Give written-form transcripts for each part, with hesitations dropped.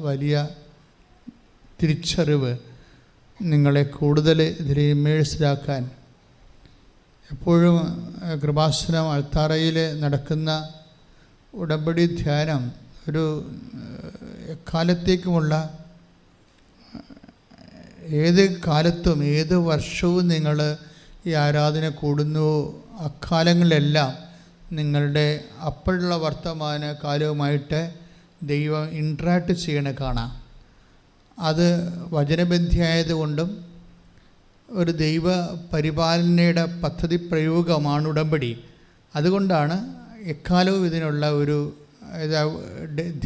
വലിയ തിരിച്ചറിവ് നിങ്ങളെ കൂടുതൽ ഇതിൽ ഇമേഴ്സ്ഡാക്കാൻ. എപ്പോഴും കൃപാസനം അൾത്താരയിൽ നടക്കുന്ന ഉടമ്പടി ധ്യാനം ഒരു എക്കാലത്തേക്കുമുള്ള, ഏത് കാലത്തും ഏത് വർഷവും നിങ്ങൾ ഈ ആരാധന കൂടുന്നുവോ അക്കാലങ്ങളിലെല്ലാം നിങ്ങളുടെ അപ്പോഴുള്ള വർത്തമാന കാലവുമായിട്ട് ദൈവം ഇൻട്രാക്ട് ചെയ്യണ കാണാം. അത് വചനബന്ധിയായതുകൊണ്ടും ഒരു ദൈവ പരിപാലനയുടെ പദ്ധതി പ്രയോഗമാണ് ഉടമ്പടി. അതുകൊണ്ടാണ് എക്കാലവും ഇതിനുള്ള ഒരു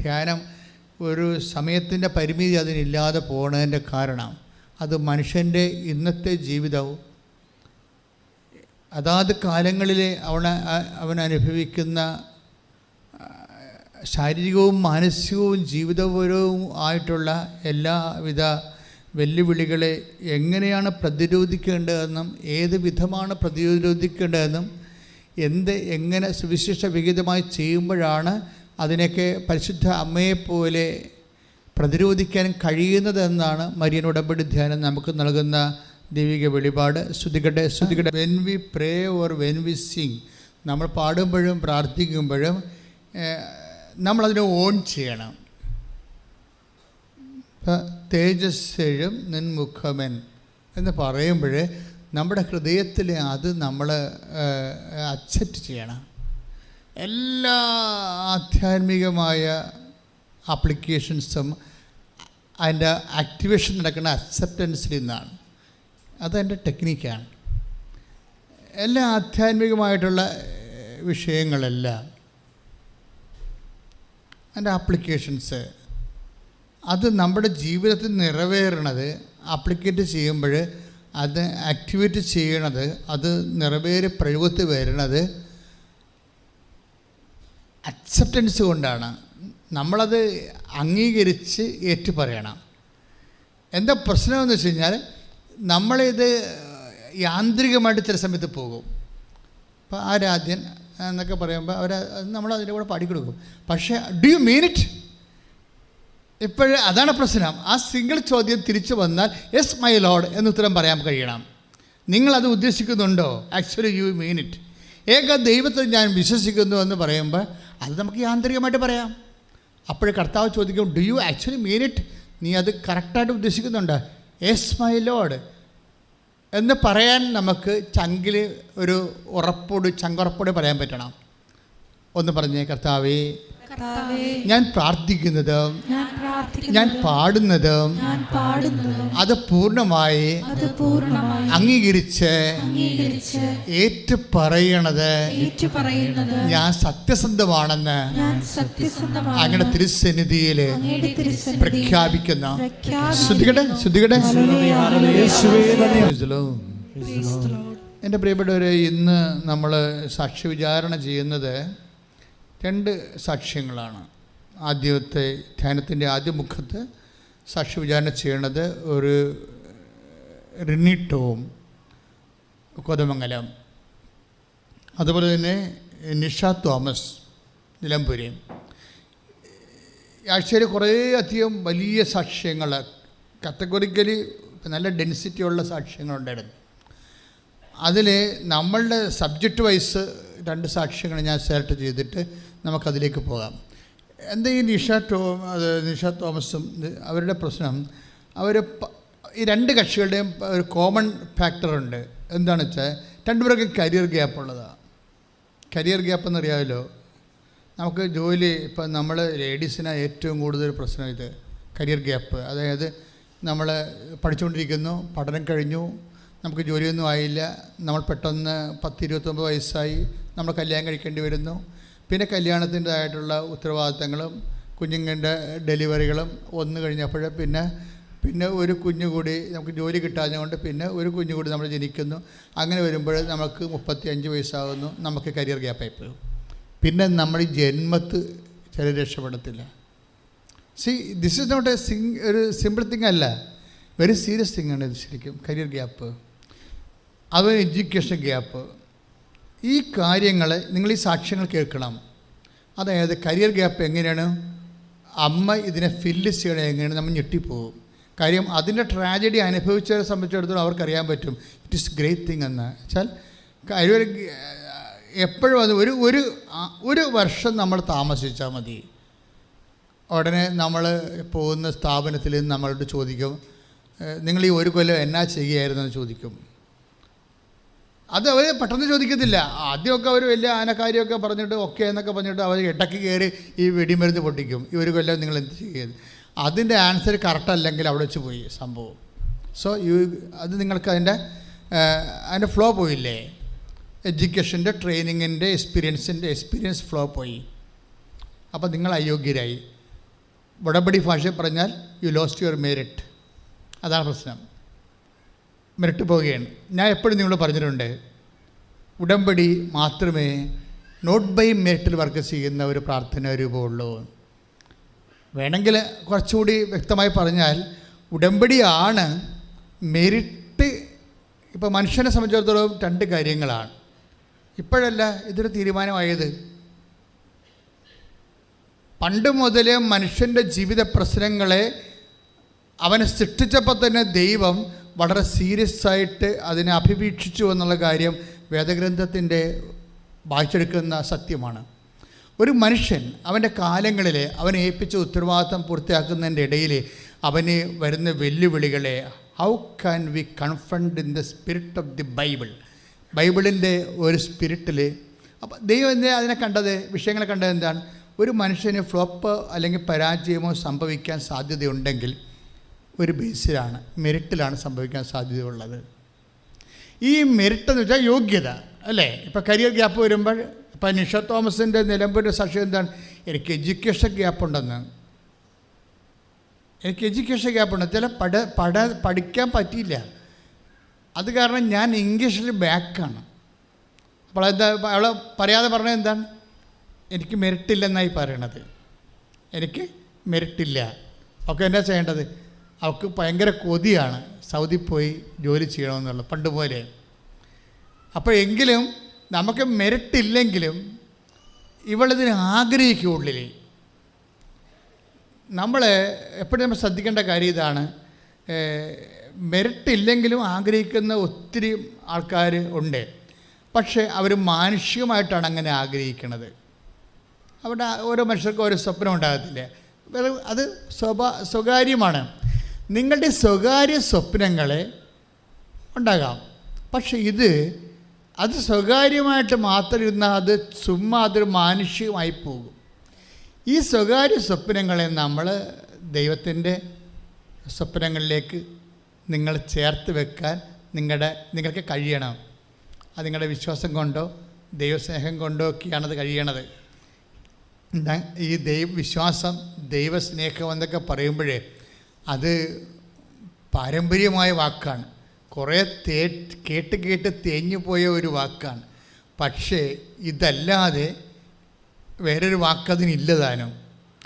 ധ്യാനം, ഒരു സമയത്തിൻ്റെ പരിമിതി അതിനില്ലാതെ പോകുന്നതിൻ്റെ കാരണം അത് മനുഷ്യൻ്റെ ഇന്നത്തെ ജീവിതവും അതാത് കാലങ്ങളിൽ അവൻ അനുഭവിക്കുന്ന ശാരീരികവും മാനസികവും ജീവിതപരവും ആയിട്ടുള്ള എല്ലാവിധ വെല്ലുവിളികളെ എങ്ങനെയാണ് പ്രതിരോധിക്കേണ്ടതെന്നും ഏത് വിധമാണ് പ്രതിരോധിക്കേണ്ടതെന്നും എങ്ങനെ സുവിശേഷ വിഹിതമായി ചെയ്യുമ്പോഴാണ് അതിനൊക്കെ പരിശുദ്ധ അമ്മയെപ്പോലെ പ്രതിരോധിക്കാൻ കഴിയുന്നതെന്നാണ് മരിയൻ ഉടമ്പടി ധ്യാനം നമുക്ക് നൽകുന്ന ദൈവിക വെളിപാട്. ശ്രുതികട്ടെ. When we pray or when we sing, നമ്മൾ പാടുമ്പോഴും പ്രാർത്ഥിക്കുമ്പോഴും നമ്മളതിനെ ഓൺ ചെയ്യണം. തേജസ്സെഴും നിൻമുഖമൻ എന്ന് പറയുമ്പോൾ നമ്മുടെ ഹൃദയത്തിൽ അത് നമ്മൾ അക്സെപ്റ്റ് ചെയ്യണം. എല്ലാ ആധ്യാത്മികമായ ആപ്ലിക്കേഷൻസും അതിൻ്റെ ആക്ടിവേഷൻ നടക്കുന്ന അക്സെപ്റ്റൻസിൽ നിന്നാണ്. അതെൻ്റെ ടെക്നിക്കാണ്. എല്ലാ ആധ്യാത്മികമായിട്ടുള്ള വിഷയങ്ങളെല്ലാം അതിൻ്റെ ആപ്ലിക്കേഷൻസ് അത് നമ്മുടെ ജീവിതത്തിൽ നിറവേറണത്, ആപ്ലിക്കേറ്റ് ചെയ്യുമ്പോൾ അത് ആക്ടിവേറ്റ് ചെയ്യണത്, അത് നിറവേറി പ്രയോഗത്തിൽ വരുന്നത് അക്സെപ്റ്റൻസ് കൊണ്ടാണ്. നമ്മളത് അംഗീകരിച്ച് ഏറ്റുപറയണം. എന്താ പ്രശ്നമെന്ന് വെച്ച് കഴിഞ്ഞാൽ നമ്മളിത് യാന്ത്രികമായിട്ട് ചില സമയത്ത് പോകും. ഇപ്പോൾ ആരാധ്യൻ എന്നൊക്കെ പറയുമ്പോൾ നമ്മളതിൻ്റെ കൂടെ പാടിക്കൊടുക്കും. പക്ഷേ ഡു യു മീൻ ഇറ്റ്? ഇപ്പോഴും അതാണ് പ്രശ്നം. ആ സിംഗിൾ ചോദ്യം തിരിച്ചു വന്നാൽ യെസ് മൈ ലോഡ് എന്ന് ഉത്തരം പറയാൻ കഴിയണം. നിങ്ങളത് ഉദ്ദേശിക്കുന്നുണ്ടോ? Actually you mean it. ഏക ദൈവത്തിൽ ഞാൻ വിശ്വസിക്കുന്നു എന്ന് പറയുമ്പോൾ അത് നമുക്ക് യാന്ത്രികമായിട്ട് പറയാം. അപ്പോൾ കർത്താവ് ചോദിക്കും, do you actually mean it? നീ അത് കറക്റ്റായിട്ട് ഉദ്ദേശിക്കുന്നുണ്ടോ? യെസ് മൈ ലോഡ് എന്ന് പറയാൻ നമുക്ക് ചങ്കിൽ ഒരു ചങ്കുറപ്പോട് പറയാൻ പറ്റണം. ഒന്ന് പറഞ്ഞേ, കർത്താവേ, ഞാൻ പ്രാർത്ഥിക്കുന്നതും ഞാൻ പാടുന്നതും അത് പൂർണ്ണമായി അംഗീകരിച്ച് ഏറ്റുപറയണത് ഞാൻ സത്യസന്ധമാണെന്ന് അങ്ങനെ തിരുസന്നിധിയിൽ പ്രഖ്യാപിക്കുന്നു. ശ്രുതികട്ടെ. എൻ്റെ പ്രിയപ്പെട്ടവരെ, ഇന്ന് നമ്മൾ സാക്ഷ്യവിചാരണ ചെയ്യുന്നത് 2 സാക്ഷ്യങ്ങളാണ്. ആദ്യത്തെ ധ്യാനത്തിൻ്റെ ആദ്യ മുഖത്ത് സാക്ഷ്യവിചാരണ ചെയ്യണത് ഒരു റിനിട്ടോം കോതമംഗലം, അതുപോലെ തന്നെ നിഷ തോമസ് നിലമ്പൂരും. ആഴ്ചയിൽ കുറേ അധികം വലിയ സാക്ഷ്യങ്ങൾ, കാറ്റഗറിക്കലി നല്ല ഡെൻസിറ്റിയുള്ള സാക്ഷ്യങ്ങളുണ്ടായിരുന്നു. അതിൽ നമ്മളുടെ സബ്ജക്റ്റ് വൈസ് 2 സാക്ഷ്യങ്ങൾ ഞാൻ സെലക്ട് ചെയ്തിട്ട് നമുക്കതിലേക്ക് പോകാം. എന്താ ഈ നിഷ തോമസും അവരുടെ പ്രശ്നം, ഈ 2 കക്ഷികളുടെയും ഒരു കോമൺ ഫാക്ടറുണ്ട്. എന്താണെന്ന് വെച്ചാൽ 2 പേർക്കും കരിയർ ഗ്യാപ്പുള്ളതാണ്. കരിയർ ഗ്യാപ്പ് എന്നറിയാമല്ലോ, നമുക്ക് ജോലി, ഇപ്പം നമ്മൾ ലേഡീസിനാണ് ഏറ്റവും കൂടുതൽ പ്രശ്നം ഇത്, കരിയർ ഗ്യാപ്പ്. അതായത് നമ്മൾ പഠിച്ചുകൊണ്ടിരിക്കുന്നു, പഠനം കഴിഞ്ഞു, നമുക്ക് ജോലിയൊന്നും ആയില്ല, നമ്മൾ പെട്ടെന്ന് 10-29 വയസ്സായി, നമ്മൾ കല്യാണം കഴിക്കേണ്ടി വരുന്നു. പിന്നെ കല്യാണത്തിൻ്റെതായിട്ടുള്ള ഉത്തരവാദിത്തങ്ങളും കുഞ്ഞുങ്ങളുടെ ഡെലിവറികളും ഒന്ന് കഴിഞ്ഞപ്പോൾ പിന്നെ ഒരു കുഞ്ഞുകൂടി നമുക്ക് ജോലി കിട്ടാഞ്ഞുകൊണ്ട് പിന്നെ ഒരു കുഞ്ഞുകൂടി നമ്മൾ ജനിക്കുന്നു. അങ്ങനെ വരുമ്പോൾ നമുക്ക് 35 വയസ്സാകുന്നു, നമുക്ക് കരിയർ ഗ്യാപ്പായി പോകും. പിന്നെ നമ്മൾ ഈ ജന്മത്ത് ചില രക്ഷപ്പെടത്തില്ല. ദിസ് ഈസ് നോട്ട് ഒരു സിമ്പിൾ തിങ് അല്ല, വെരി സീരിയസ് തിങ് ആണ് ഇത് ശരിക്കും. കരിയർ ഗ്യാപ്പ്, അത് എഡ്യൂക്കേഷൻ ഗ്യാപ്പ്, ഈ കാര്യങ്ങൾ നിങ്ങൾ ഈ സാക്ഷ്യങ്ങൾ കേൾക്കണം. അതായത് കരിയർ ഗ്യാപ്പ് എങ്ങനെയാണ് അമ്മ ഇതിനെ ഫില്ല് ചെയ്യണത് എങ്ങനെയാണ് നമ്മൾ ഞെട്ടിപ്പോകും. കാര്യം അതിൻ്റെ ട്രാജഡി അനുഭവിച്ചവരെ സംബന്ധിച്ചിടത്തോളം അവർക്കറിയാൻ പറ്റും ഇറ്റ് ഈസ് ഗ്രേറ്റ് തിങ് എന്ന് വെച്ചാൽ കാര്യം എപ്പോഴും അത് ഒരു വർഷം നമ്മൾ താമസിച്ചാൽ മതി. ഉടനെ നമ്മൾ പോകുന്ന സ്ഥാപനത്തിൽ നമ്മളോട് ചോദിക്കും, നിങ്ങൾ ഈ ഒരു കൊല്ലം എന്നാ ചെയ്യുകയായിരുന്നെന്ന് ചോദിക്കും. അത് അവർ പെട്ടെന്ന് ചോദിക്കത്തില്ല. ആദ്യമൊക്കെ അവർ വലിയ ആനക്കാരിയൊക്കെ പറഞ്ഞിട്ട് ഓക്കെ എന്നൊക്കെ പറഞ്ഞിട്ട് അവർ ഇടയ്ക്ക് കയറി ഈ വെടിമരുന്ന് പൊട്ടിക്കും. ഈ ഒരു കൊല്ലം നിങ്ങൾ എന്ത് ചെയ്യുന്നത്? അതിൻ്റെ ആൻസർ കറക്റ്റ് അല്ലെങ്കിൽ അവിടെ വെച്ച് പോയി സംഭവം. സോ അത് നിങ്ങൾക്ക് അതിൻ്റെ ഫ്ലോ പോയില്ലേ? എഡ്യൂക്കേഷൻ്റെ ട്രെയിനിങ്ങിൻ്റെ എക്സ്പീരിയൻസ് ഫ്ലോ പോയി. അപ്പോൾ നിങ്ങൾ അയോഗ്യരായി. ഉടമ്പടി ഭാഷ പറഞ്ഞാൽ യു ലോസ്റ്റ് യുവർ മെറിറ്റ്. അതാണ് പ്രശ്നം. മെറിറ്റ് പോവുകയാണ്. ഞാൻ എപ്പോഴും നിങ്ങളോട് പറഞ്ഞിട്ടുണ്ട്, ഉടമ്പടി മാത്രമേ നോട്ട് ബൈ മെറിറ്റിൽ വർക്ക് ചെയ്യുന്ന ഒരു പ്രാർത്ഥന രൂപമുള്ളൂ. വേണമെങ്കിൽ കുറച്ചുകൂടി വ്യക്തമായി പറഞ്ഞാൽ ഉടമ്പടിയാണ് മെറിറ്റ്. ഇപ്പോൾ മനുഷ്യനെ സംബന്ധിച്ചിടത്തോളം രണ്ട് കാര്യങ്ങളാണ്. ഇപ്പോഴല്ല ഇതൊരു തീരുമാനമായത്. പണ്ട് മുതലേ മനുഷ്യൻ്റെ ജീവിത പ്രശ്നങ്ങളെ അവനെ സൃഷ്ടിച്ചപ്പോൾ തന്നെ ദൈവം വളരെ സീരിയസ് ആയിട്ട് അതിനെ അഭിവീക്ഷിച്ചു എന്നുള്ള കാര്യം വേദഗ്രന്ഥത്തിൻ്റെ വായിച്ചെടുക്കുന്ന സത്യമാണ്. ഒരു മനുഷ്യൻ അവൻ്റെ കാലങ്ങളിൽ അവനെ ഏൽപ്പിച്ച ഉത്തരവാദിത്തം പൂർത്തിയാക്കുന്നതിൻ്റെ ഇടയിൽ അവന് വരുന്ന വെല്ലുവിളികളെ how can we confront in the spirit of the ബൈബിളിൻ്റെ ഒരു സ്പിരിറ്റിൽ. അപ്പോൾ ദൈവം എന്നെ അതിനെ കണ്ടത്, വിഷയങ്ങളെ കണ്ടത് എന്താണ്? ഒരു മനുഷ്യന് ഫ്ലോപ്പ് അല്ലെങ്കിൽ പരാജയമോ സംഭവിക്കാൻ സാധ്യതയുണ്ടെങ്കിൽ ഒരു ബേസിലാണ്, മെറിറ്റിലാണ് സംഭവിക്കാൻ സാധ്യതയുള്ളത്. ഈ മെറിറ്റ് എന്ന് വെച്ചാൽ യോഗ്യത അല്ലേ? ഇപ്പോൾ കരിയർ ഗ്യാപ്പ് വരുമ്പോൾ ഇപ്പോൾ നിഷ തോമസിൻ്റെ നിലമ്പൂരിൻ്റെ സാക്ഷ്യം എന്താണ്? എനിക്ക് എഡ്യൂക്കേഷൻ ഗ്യാപ്പുണ്ടെന്ന്. എനിക്ക് എഡ്യൂക്കേഷൻ ഗ്യാപ്പുണ്ട്. ചില പഠിക്കാൻ പറ്റിയില്ല. അത് കാരണം ഞാൻ ഇംഗ്ലീഷിൽ ബാക്കാണ്. അപ്പോൾ എന്താ അവളെ പറയാതെ പറഞ്ഞത് എന്താണ്? എനിക്ക് മെറിറ്റില്ലെന്നായി പറയണത്. എനിക്ക് മെറിറ്റില്ല. ഒക്കെ എന്താ ചെയ്യേണ്ടത്? അവൾക്ക് ഭയങ്കര കൊതിയാണ് സൗദി പോയി ജോലി ചെയ്യണമെന്നുള്ളത് പണ്ട് പോലെ. അപ്പോഴെങ്കിലും നമുക്ക് മെറിറ്റില്ലെങ്കിലും ഇവളിതിന് ആഗ്രഹിക്കും ഉള്ളിൽ. നമ്മൾ എപ്പോഴും നമ്മൾ ശ്രദ്ധിക്കേണ്ട കാര്യം ഇതാണ്, മെറിറ്റ് ഇല്ലെങ്കിലും ആഗ്രഹിക്കുന്ന ഒത്തിരി ആൾക്കാർ ഉണ്ട്. പക്ഷേ അവർ മാനുഷികമായിട്ടാണ് അങ്ങനെ ആഗ്രഹിക്കുന്നത്. അവിടെ ഓരോ മനുഷ്യർക്കും ഓരോ സ്വപ്നം ഉണ്ടാകത്തില്ല. അത് സ്വകാര്യമാണ്. നിങ്ങളുടെ സ്വകാര്യ സ്വപ്നങ്ങളെ ഉണ്ടാകാം. പക്ഷെ അത് സ്വകാര്യമായിട്ട് മാത്രം ഇരുന്നാൽ അത് ചുമ്മാ അതൊരു മാനുഷികമായി പോകും. ഈ സ്വകാര്യ സ്വപ്നങ്ങളെ നമ്മൾ ദൈവത്തിൻ്റെ സ്വപ്നങ്ങളിലേക്ക് നിങ്ങൾ ചേർത്ത് വെക്കാൻ നിങ്ങൾക്ക് കഴിയണം. അത് നിങ്ങളുടെ വിശ്വാസം കൊണ്ടോ ദൈവസ്നേഹം കൊണ്ടോ ഒക്കെയാണത് കഴിയണത്. ഈ വിശ്വാസം ദൈവസ്നേഹം എന്നൊക്കെ പറയുമ്പോഴേ അത് പാരമ്പര്യമായ വാക്കാണ്. കുറേ കേട്ട് തേഞ്ഞു പോയ ഒരു വാക്കാണ്. പക്ഷേ ഇതല്ലാതെ വേറൊരു വാക്കതിനില്ലതാനും.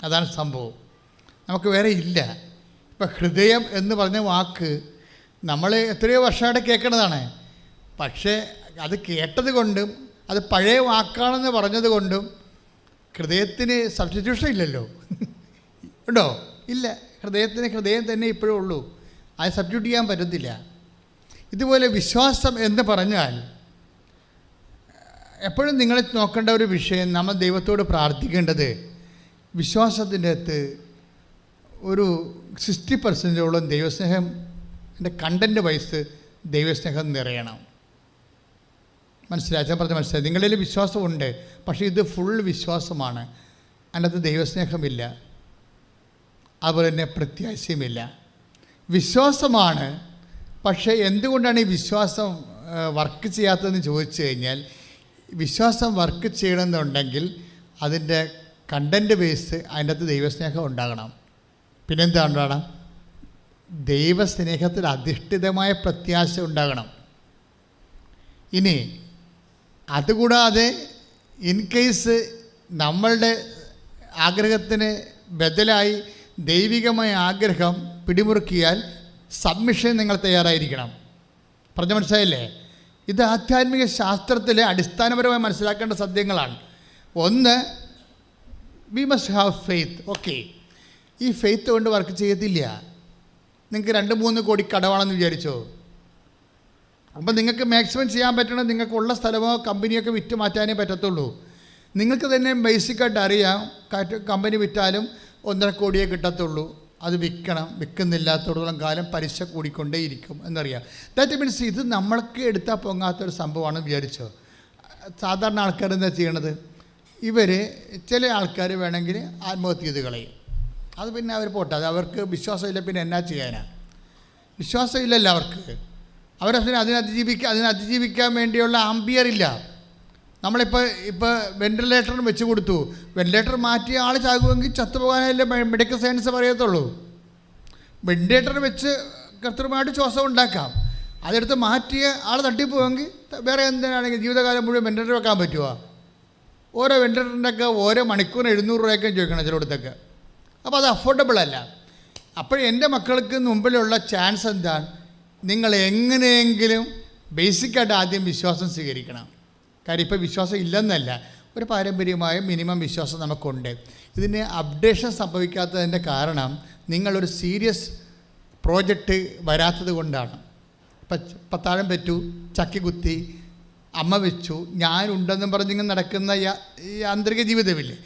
അതാണ് സംഭവം. നമുക്ക് വേറെ ഇല്ല. ഇപ്പം ഹൃദയം എന്ന് പറഞ്ഞ വാക്ക് നമ്മൾ എത്രയോ വർഷമായിട്ട് കേൾക്കണതാണ്. പക്ഷേ അത് കേട്ടത് കൊണ്ടും അത് പഴയ വാക്കാണെന്ന് പറഞ്ഞത് കൊണ്ടും ഹൃദയത്തിന് സബ്സ്റ്റിറ്റ്യൂഷൻ ഇല്ലല്ലോ. ഉണ്ടോ? ഇല്ല. ഹൃദയം തന്നെ ഇപ്പോഴും ഉള്ളൂ. അത് സബ്സ്റ്റിറ്റ്യൂട്ട് ചെയ്യാൻ പറ്റത്തില്ല. ഇതുപോലെ വിശ്വാസം എന്ന് പറഞ്ഞാൽ എപ്പോഴും നിങ്ങൾ നോക്കേണ്ട ഒരു വിഷയം, നമ്മൾ ദൈവത്തോട് പ്രാർത്ഥിക്കേണ്ടത് വിശ്വാസത്തിൻ്റെ അകത്ത് ഒരു 60% ദൈവസ്നേഹം കണ്ടൻറ്റ് വൈസ് ദൈവസ്നേഹം നിറയണം. മനസ്സിലായി? മനസ്സിലായി. നിങ്ങളിൽ വിശ്വാസമുണ്ട്, പക്ഷേ ഇത് ഫുൾ വിശ്വാസമാണ്. അതിനകത്ത് ദൈവസ്നേഹമില്ല, അതുപോലെ തന്നെ പ്രത്യാശയുമില്ല. വിശ്വാസമാണ്, പക്ഷേ എന്തുകൊണ്ടാണ് ഈ വിശ്വാസം വർക്ക് ചെയ്യാത്തതെന്ന് ചോദിച്ചു കഴിഞ്ഞാൽ, വിശ്വാസം വർക്ക് ചെയ്യണമെന്നുണ്ടെങ്കിൽ അതിൻ്റെ കണ്ടൻറ്റ് ബേസ് അതിൻ്റെ അകത്ത് ദൈവസ്നേഹം ഉണ്ടാകണം. പിന്നെന്താ ഉണ്ടാകണം? ദൈവസ്നേഹത്തിൽ അധിഷ്ഠിതമായ പ്രത്യാശ ഉണ്ടാകണം. ഇനി അതുകൂടാതെ ഇൻ കേസ് നമ്മളുടെ ആഗ്രഹത്തിന് ബദലായി ദൈവികമായ ആഗ്രഹം പിടിമുറുക്കിയാൽ സബ്മിഷൻ നിങ്ങൾ തയ്യാറായിരിക്കണം. പറഞ്ഞ മനസ്സിലായില്ലേ? ഇത് ആധ്യാത്മിക ശാസ്ത്രത്തിലെ അടിസ്ഥാനപരമായി മനസ്സിലാക്കേണ്ട സത്യങ്ങളാണ്. ഒന്ന്, we must have faith. Okay, ഈ ഫെയ്ത്ത് കൊണ്ട് വർക്ക് ചെയ്യത്തില്ല. നിങ്ങൾക്ക് 2-3 കോടി കടമാണെന്ന് വിചാരിച്ചോ? അപ്പം നിങ്ങൾക്ക് മാക്സിമം ചെയ്യാൻ പറ്റണം, നിങ്ങൾക്കുള്ള സ്ഥലമോ കമ്പനിയൊക്കെ വിറ്റ് മാറ്റാനേ പറ്റത്തുള്ളൂ. നിങ്ങൾക്ക് തന്നെ ബേസിക്കായിട്ട് അറിയാം, കമ്പനി വിറ്റാലും 1.5 കോടിയേ കിട്ടത്തുള്ളൂ. അത് വിൽക്കണം, വിൽക്കുന്നില്ലാത്തടത്തോളം കാലം പലിശ കൂടിക്കൊണ്ടേയിരിക്കും എന്നറിയാം. ദാറ്റ് മീൻസ് ഇത് നമ്മൾക്ക് എടുത്താൽ പൊങ്ങാത്തൊരു സംഭവമാണെന്ന് വിചാരിച്ചോ? സാധാരണ ആൾക്കാർ എന്താ ചെയ്യണത്? ചില ആൾക്കാർ വേണമെങ്കിൽ ആത്മഹത്യ ചെയ്ത് കളയും. അത് പിന്നെ അവർ പോട്ടെ, അത് അവർക്ക് വിശ്വാസമില്ല, പിന്നെ എന്നാ ചെയ്യാനാണ്? വിശ്വാസമില്ലല്ലോ അവർക്ക്. അതിനതിജീവിക്കാൻ വേണ്ടിയുള്ള ആംബിയർ ഇല്ല. നമ്മളിപ്പോൾ വെൻറ്റിലേറ്റർ വെച്ച് കൊടുത്തു, വെൻറ്റിലേറ്റർ മാറ്റിയ ആൾ ചാകുമെങ്കിൽ ചത്തുപോകാനല്ലേ മെഡിക്കൽ സയൻസ് പറയത്തുള്ളൂ. വെൻറ്റിലേറ്റർ വെച്ച് കൃത്രിമമായിട്ട് ശ്വാസം ഉണ്ടാക്കാം, അതെടുത്ത് മാറ്റിയ ആൾ തട്ടിപ്പോവെങ്കിൽ വേറെ എന്തിനാണെങ്കിൽ ജീവിതകാലം മുഴുവൻ വെൻറ്റിലേറ്റർ വെക്കാൻ പറ്റുമോ? ഓരോ വെൻറ്റിലേറ്ററിൻ്റെയൊക്കെ ഓരോ മണിക്കൂറിന് 700 രൂപയൊക്കെ ചോദിക്കണം ചിലയിടത്തൊക്കെ. അപ്പോൾ അത് അഫോർഡബിൾ അല്ല. അപ്പോൾ എൻ്റെ മക്കൾക്ക് മുമ്പിലുള്ള ചാൻസ് എന്താണ്? നിങ്ങൾ എങ്ങനെയെങ്കിലും ബേസിക്കായിട്ട് ആദ്യം വിശ്വാസം സ്വീകരിക്കണം. കാര്യം ഇപ്പോൾ വിശ്വാസം ഇല്ലെന്നല്ല, ഒരു പാരമ്പര്യമായ മിനിമം വിശ്വാസം നമുക്കുണ്ട്. ഇതിന് അപ്ഡേഷൻ സംഭവിക്കാത്തതിൻ്റെ കാരണം നിങ്ങളൊരു സീരിയസ് പ്രോജക്റ്റ് വരാത്തത് കൊണ്ടാണ്. പത്താഴം പറ്റൂ, ചക്കി കുത്തി, അമ്മ വെച്ചു, ഞാനുണ്ടെന്നും പറഞ്ഞിങ്ങനെ നടക്കുന്ന ഈ ആന്തരിക ജീവിതമില്ലേ,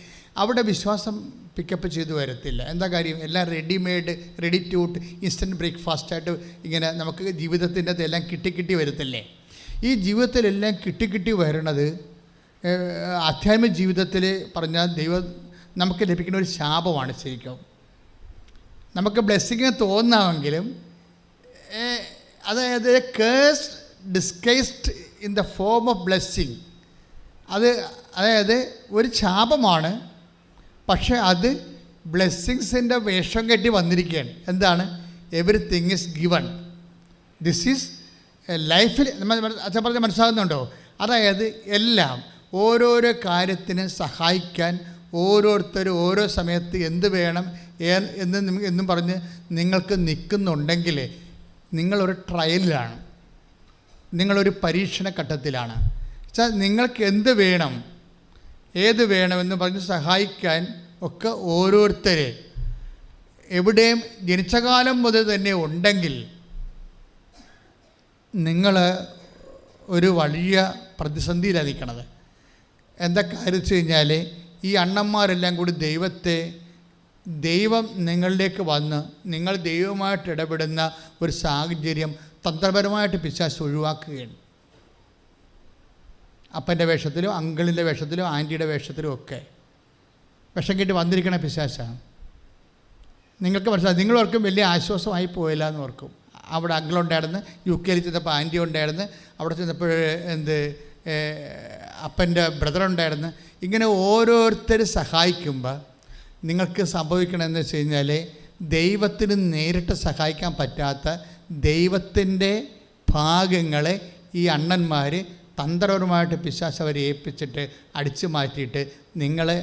അവിടെ വിശ്വാസം പിക്കപ്പ് ചെയ്തു വരത്തില്ല. എന്താ കാര്യം? എല്ലാം readymade, ready to eat, instant ബ്രേക്ക്ഫാസ്റ്റായിട്ട് ഇങ്ങനെ നമുക്ക് ജീവിതത്തിൻ്റെ അതെല്ലാം കിട്ടി വരത്തില്ലേ. ഈ ജീവിതത്തിലെല്ലാം കിട്ടി വരണത് ആധ്യാത്മിക ജീവിതത്തിൽ പറഞ്ഞാൽ ദൈവം നമുക്ക് ലഭിക്കുന്ന ഒരു ശാപമാണ് ശരിക്കും. നമുക്ക് ബ്ലെസ്സിങ് തോന്നാമെങ്കിലും അതായത് curse disguised in the form of blessing. അതായത് ഒരു ശാപമാണ്, പക്ഷേ അത് ബ്ലെസ്സിങ്സിൻ്റെ വേഷം കെട്ടി വന്നിരിക്കുകയാണ്. എന്താണ്? Everything is given. This is ലൈഫിൽ അച്ഛൻ പറഞ്ഞ് മനസ്സിലാകുന്നുണ്ടോ? അതായത് എല്ലാം ഓരോരോ കാര്യത്തിന് സഹായിക്കാൻ ഓരോരുത്തരും ഓരോ സമയത്ത് എന്ത് വേണം എന്നും പറഞ്ഞ് നിങ്ങൾക്ക് നിൽക്കുന്നുണ്ടെങ്കിൽ നിങ്ങളൊരു ട്രയലിലാണ്, നിങ്ങളൊരു പരീക്ഷണ ഘട്ടത്തിലാണ്. വെച്ചാൽ നിങ്ങൾക്ക് എന്ത് വേണം, ഏത് വേണമെന്ന് പറഞ്ഞ് സഹായിക്കാൻ ഒക്കെ ഓരോരുത്തരെ എവിടെയും ജനിച്ച കാലം മുതൽ തന്നെ ഉണ്ടെങ്കിൽ നിങ്ങൾ ഒരു വലിയ പ്രതിസന്ധിയിലാണ് നിൽക്കണത്. എന്താ കാര്യം വെച്ച് കഴിഞ്ഞാൽ ഈ അണ്ണന്മാരെല്ലാം കൂടി ദൈവം നിങ്ങളിലേക്ക് വന്ന് നിങ്ങൾ ദൈവമായിട്ട് ഇടപെടുന്ന ഒരു സാഹചര്യം തന്ത്രപരമായിട്ട് പിശാച് ഒഴിവാക്കുകയാണ്. അപ്പൻ്റെ വേഷത്തിലും അങ്കിളിൻ്റെ വേഷത്തിലും ആൻറ്റിയുടെ വേഷത്തിലും ഒക്കെ വിഷം കെട്ടി വന്നിരിക്കണ പിശാചാണ്. നിങ്ങൾക്ക് മനസ്സിലായി, നിങ്ങളോർക്കും വലിയ ആശ്വാസമായി പോയില്ല എന്ന് ഓർക്കും. അവിടെ അങ്കിളുണ്ടായിരുന്നു, UK ചെന്നപ്പോൾ ആൻറ്റി ഉണ്ടായിരുന്നു, അവിടെ ചെന്നപ്പോൾ അപ്പൻ്റെ ബ്രദറുണ്ടായിരുന്നു. ഇങ്ങനെ ഓരോരുത്തർ സഹായിക്കുമ്പോൾ നിങ്ങൾക്ക് സംഭവിക്കണമെന്ന് വെച്ച് കഴിഞ്ഞാൽ ദൈവത്തിന് നേരിട്ട് സഹായിക്കാൻ പറ്റാത്ത ദൈവത്തിൻ്റെ ഭാഗങ്ങളെ ഈ അണ്ണന്മാർ തന്ത്രപരമായിട്ട് പിശാച് അവരെ ഏൽപ്പിച്ചിട്ട് അടിച്ചു മാറ്റിയിട്ട് നിങ്ങളെ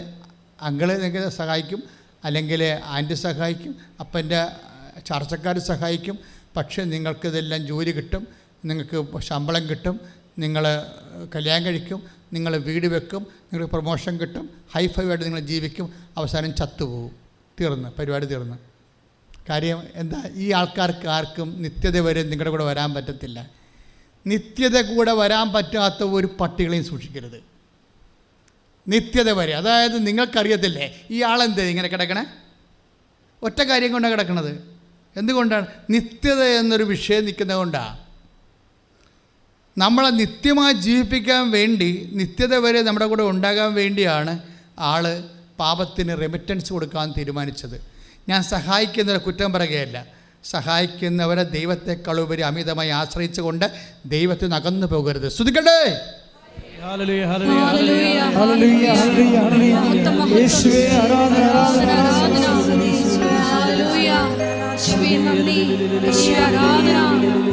അങ്കിളെ നിങ്ങൾക്ക് സഹായിക്കും, അല്ലെങ്കിൽ ആൻറ്റി സഹായിക്കും, അപ്പൻ്റെ ചർച്ചക്കാർ സഹായിക്കും. പക്ഷേ നിങ്ങൾക്കിതെല്ലാം ജോലി കിട്ടും, നിങ്ങൾക്ക് ശമ്പളം കിട്ടും, നിങ്ങൾ കല്യാണം കഴിക്കും, നിങ്ങൾ വീട് വെക്കും, നിങ്ങൾക്ക് പ്രൊമോഷൻ കിട്ടും, ഹൈഫൈവായിട്ട് നിങ്ങൾ ജീവിക്കും, അവസാനം ചത്തുപോകും. പരിപാടി തീർന്നു. കാര്യം എന്താ? ഈ ആൾക്കാർക്ക് ആർക്കും നിത്യത വരെ നിങ്ങളുടെ കൂടെ വരാൻ പറ്റത്തില്ല. നിത്യത കൂടെ വരാൻ പറ്റാത്ത ഒരു പട്ടികളെയും സൂക്ഷിക്കരുത്. നിത്യത വരെ, അതായത് നിങ്ങൾക്കറിയത്തില്ലേ ഈ ആളെന്തേ ഇങ്ങനെ കിടക്കണേ? ഒറ്റ കാര്യം കൊണ്ടാണ് കിടക്കണത്. എന്തുകൊണ്ടാണ്? നിത്യത എന്നൊരു വിഷയം നിൽക്കുന്നത് കൊണ്ടാണ്. നമ്മളെ നിത്യമായി ജീവിപ്പിക്കാൻ വേണ്ടി, നിത്യത വരെ നമ്മുടെ കൂടെ ഉണ്ടാകാൻ വേണ്ടിയാണ് ആൾ പാപത്തിന് റെമിറ്റൻസ് കൊടുക്കാൻ തീരുമാനിച്ചത്. ഞാൻ സഹായിക്കുന്നവരെ കുറ്റം പറയുകയല്ല, സഹായിക്കുന്നവരെ ദൈവത്തെക്കാളുപരി അമിതമായി ആശ്രയിച്ചുകൊണ്ട് ദൈവത്തിൽ നിന്ന് അകന്നു പോകരുത്. സ്തുതിക്കട്ടെ.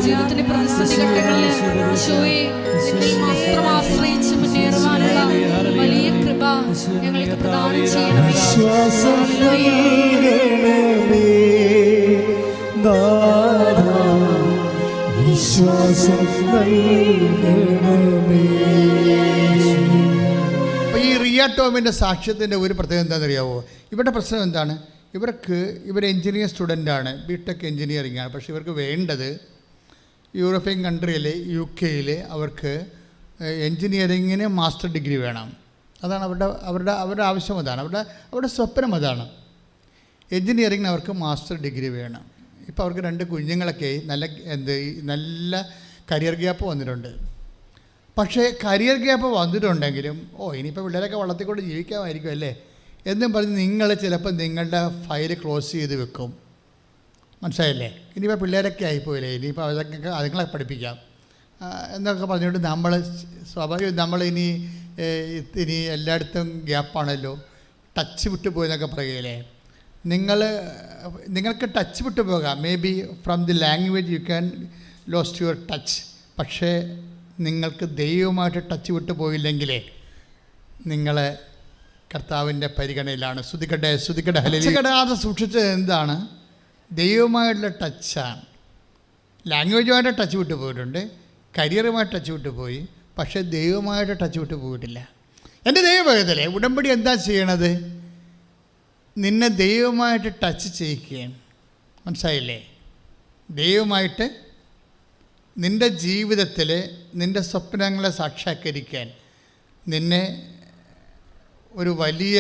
ജീവിതത്തിന്റെ പ്രതിസന്ധി ഘട്ടങ്ങളിൽ മാത്രം ആശ്രയിച്ച് മുന്നേറുവാനുള്ള വലിയ കൃപ ഞങ്ങൾക്ക് പ്രദാനം ചെയ്യണമേ. ഈ റിയ ടോമിൻ്റെ സാക്ഷ്യത്തിൻ്റെ ഒരു പ്രത്യേകത എന്താണെന്നറിയാവോ? ഇവിടെ പ്രശ്നം എന്താണ്? ഇവർ എൻജിനീയറിംഗ് സ്റ്റുഡൻ്റാണ്, ബിടെക് എൻജിനീയറിംഗ് ആണ്. പക്ഷേ ഇവർക്ക് വേണ്ടത് യൂറോപ്യൻ കൺട്രിയിൽ UK അവർക്ക് എൻജിനീയറിങ്ങിന് മാസ്റ്റർ ഡിഗ്രി വേണം. അതാണ് അവരുടെ ആവശ്യം, അതാണ് അവരുടെ സ്വപ്നം, അതാണ് എൻജിനീയറിങ്ങിന് അവർക്ക് മാസ്റ്റർ ഡിഗ്രി വേണം. ഇപ്പോൾ അവർക്ക് 2 കുഞ്ഞുങ്ങളൊക്കെ നല്ല കരിയർ ഗ്യാപ്പ് വന്നിട്ടുണ്ട്. പക്ഷേ കരിയർ ഗ്യാപ്പ് വന്നിട്ടുണ്ടെങ്കിലും ഇനിയിപ്പോൾ പിള്ളേരൊക്കെ വളർത്തിക്കൊണ്ട് ജീവിക്കാമായിരിക്കും അല്ലേ എന്നും പറഞ്ഞ് നിങ്ങൾ ചിലപ്പോൾ നിങ്ങളുടെ ഫയൽ ക്ലോസ് ചെയ്ത് വെക്കും. മനസ്സിലായില്ലേ? ഇനിയിപ്പോൾ പിള്ളേരൊക്കെ ആയിപ്പോയില്ലേ, ഇനിയിപ്പോൾ അതുങ്ങളെ പഠിപ്പിക്കാം എന്നൊക്കെ പറഞ്ഞുകൊണ്ട് സ്വാഭാവികം നമ്മളിനി എല്ലായിടത്തും ഗ്യാപ്പാണല്ലോ, ടച്ച് വിട്ടു പോയെന്നൊക്കെ പറയുകയില്ലേ. നിങ്ങൾക്ക് ടച്ച് വിട്ടു പോകാം, may be from the language you can lost your touch. പക്ഷേ നിങ്ങൾക്ക് ദൈവമായിട്ട് ടച്ച് വിട്ടു പോയില്ലെങ്കിലേ നിങ്ങൾ കർത്താവിൻ്റെ പരിഗണനയിലാണ്. സ്തുതിക്കട്ടെ ഹല്ലേലൂയ. സൂക്ഷിച്ചത് എന്താണ്? ദൈവമായിട്ടുള്ള ടച്ചാണ്. ലാംഗ്വേജുമായിട്ട് ടച്ച് വിട്ടു പോയിട്ടുണ്ട്, കരിയറുമായിട്ട് ടച്ച് വിട്ടു പോയി, പക്ഷേ ദൈവമായിട്ട് ടച്ച് വിട്ടു പോയിട്ടില്ല. എൻ്റെ ദൈവഭക്തല്ലേ, ഉടമ്പടി എന്താ ചെയ്യണത്? നിന്നെ ദൈവമായിട്ട് ടച്ച് ചെയ്യിക്കുകയാണ്. മനസ്സിലായില്ലേ? ദൈവമായിട്ട് നിൻ്റെ ജീവിതത്തിൽ നിൻ്റെ സ്വപ്നങ്ങളെ സാക്ഷാത്കരിക്കാൻ, നിന്നെ ഒരു വലിയ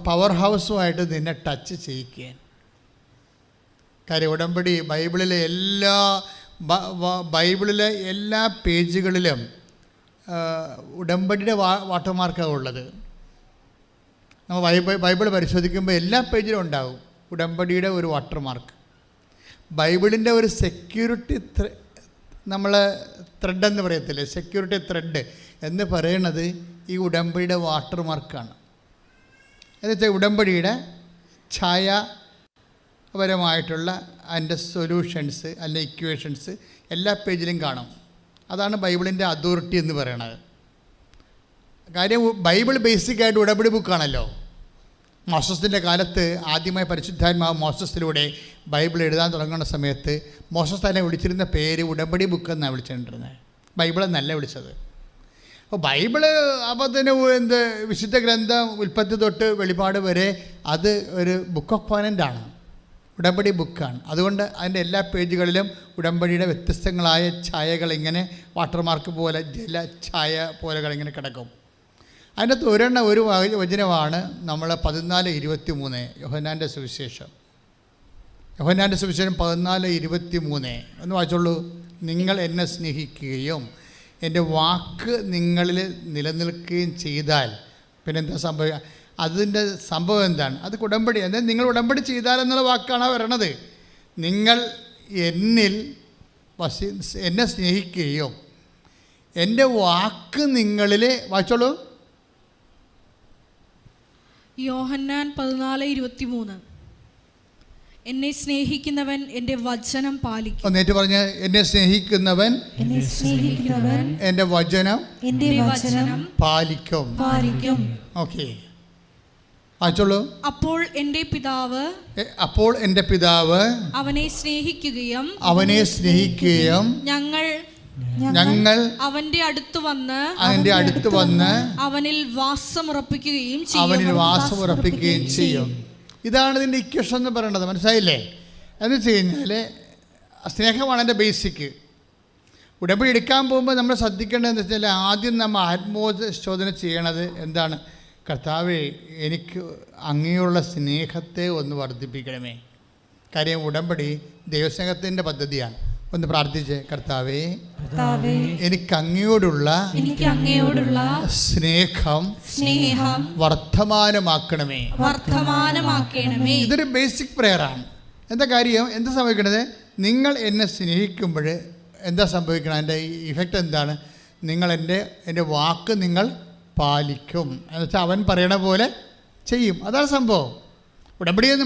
പവർ ഹൗസുമായിട്ട് നിന്നെ ടച്ച് ചെയ്യിക്കാൻ. കാര്യം ഉടമ്പടി ബൈബിളിലെ എല്ലാ പേജുകളിലും ഉടമ്പടിയുടെ വാട്ടർമാർക്കാണ് ഉള്ളത്. നമ്മൾ ബൈബിൾ പരിശോധിക്കുമ്പോൾ എല്ലാ പേജിലും ഉണ്ടാകും ഉടമ്പടിയുടെ ഒരു വാട്ടർമാർക്ക്. ബൈബിളിൻ്റെ ഒരു സെക്യൂരിറ്റി നമ്മൾ ത്രെഡ് എന്ന് പറയത്തില്ലേ, സെക്യൂരിറ്റി ത്രെഡ് എന്ന് പറയുന്നത് ഈ ഉടമ്പടിയുടെ വാട്ടർമാർക്കാണ്. എന്നുവെച്ചാൽ ഉടമ്പടിയുടെ ഛായാപരമായിട്ടുള്ള അതിൻ്റെ സൊല്യൂഷൻസ് അല്ല ഇക്വേഷൻസ് എല്ലാ പേജിലും കാണും. അതാണ് ബൈബിളിൻ്റെ അതോറിറ്റി എന്ന് പറയണത്. കാര്യം ബൈബിൾ ബേസിക്കായിട്ട് ഉടമ്പടി ബുക്കാണല്ലോ. മോസസിൻ്റെ കാലത്ത് ആദ്യമായി പരിശുദ്ധാത്മാവ് മോസസിലൂടെ ബൈബിൾ എഴുതാൻ തുടങ്ങുന്ന സമയത്ത് മോസസ് തന്നെ വിളിച്ചിരുന്ന പേര് ഉടമ്പടി ബുക്ക് എന്നാണ് വിളിച്ചിട്ടുണ്ടിരുന്നത്, ബൈബിളെന്നല്ല വിളിച്ചത്. അപ്പോൾ ബൈബിള് അപ്പോൾ തന്നെ വിശുദ്ധ ഗ്രന്ഥം ഉൽപ്പത്തി തൊട്ട് വെളിപാട് വരെ അത് ഒരു ബുക്ക് ഓഫ് കോവനൻ്റാണ്, ഉടമ്പടി ബുക്കാണ്. അതുകൊണ്ട് അതിൻ്റെ എല്ലാ പേജുകളിലും ഉടമ്പടിയുടെ വ്യത്യസ്തങ്ങളായ ഛായകൾ ഇങ്ങനെ വാട്ടർമാർക്ക് പോലെ ജല ഛായ പോലെകളിങ്ങനെ കിടക്കും. അതിനകത്ത് ഒരു വചനമാണ് നമ്മൾ 14:23 യോഹന്നാൻ്റെ സുവിശേഷം 14:23 എന്ന് വായിച്ചോളൂ. നിങ്ങൾ എന്നെ സ്നേഹിക്കുകയും എൻ്റെ വാക്ക് നിങ്ങളിൽ നിലനിൽക്കുകയും ചെയ്താൽ പിന്നെ എന്താ സംഭവിക്കുക? അതിൻ്റെ സംഭവം എന്താണ്? അത് ഉടമ്പടി. അതായത് നിങ്ങൾ ഉടമ്പടി ചെയ്താൽ എന്നുള്ള വാക്കാണ് വരണത്. നിങ്ങൾ എന്നെ സ്നേഹിക്കുകയും എൻ്റെ വാക്ക് നിങ്ങളിൽ വായിച്ചോളൂ. യോഹന്നാൻ 14:23 എന്നെ സ്നേഹിക്കുന്നവൻ എൻ്റെ വചനം പാലിക്കും. ഒന്നേറ്റ് പറഞ്ഞ്, എന്നെ സ്നേഹിക്കുന്നവൻ എൻ്റെ വചനം പാലിക്കും. ഓക്കെ, വായിച്ചോളൂ. അപ്പോൾ എൻ്റെ പിതാവ് അവനെ സ്നേഹിക്കുകയും ഞങ്ങൾ അവന്റെ അടുത്ത് വന്ന് അവനിൽ വാസമുറപ്പിക്കുകയും ചെയ്യും. ഇതാണ് ഇതിൻ്റെ ഇക്വേഷൻ എന്ന് പറയേണ്ടത്. മനസ്സിലായില്ലേ? എന്ന് വെച്ച് കഴിഞ്ഞാൽ സ്നേഹമാണ് എൻ്റെ ബേസിക്. ഉടമ്പടി എടുക്കാൻ പോകുമ്പോൾ നമ്മൾ ശ്രദ്ധിക്കേണ്ടതെന്ന് വെച്ചാൽ ആദ്യം നമ്മൾ ആത്മോശോധന ചെയ്യണത് എന്താണ്? കർത്താവേ, എനിക്ക് അങ്ങയുള്ള സ്നേഹത്തെ ഒന്ന് വർദ്ധിപ്പിക്കണമേ. കാര്യം ഉടമ്പടി ദൈവസ്നേഹത്തിൻ്റെ പദ്ധതിയാണ്. ഒന്ന് പ്രാർത്ഥിച്ച്, കർത്താവേ, എനിക്ക് അങ്ങയോടുള്ള സ്നേഹം വർദ്ധമാനമാക്കണമേ. ഇതൊരു ബേസിക് പ്രെയറാണ്. എന്താ കാര്യം? എന്താ സംഭവിക്കണത്? നിങ്ങൾ എന്നെ സ്നേഹിക്കുമ്പോൾ എന്താ സംഭവിക്കണം? എൻ്റെ ഇഫക്റ്റ് എന്താണ്? നിങ്ങൾ എൻ്റെ വാക്ക് നിങ്ങൾ പാലിക്കും. എന്നുവെച്ചാൽ അവൻ പറയണ പോലെ ചെയ്യും. അതാണ് സംഭവം.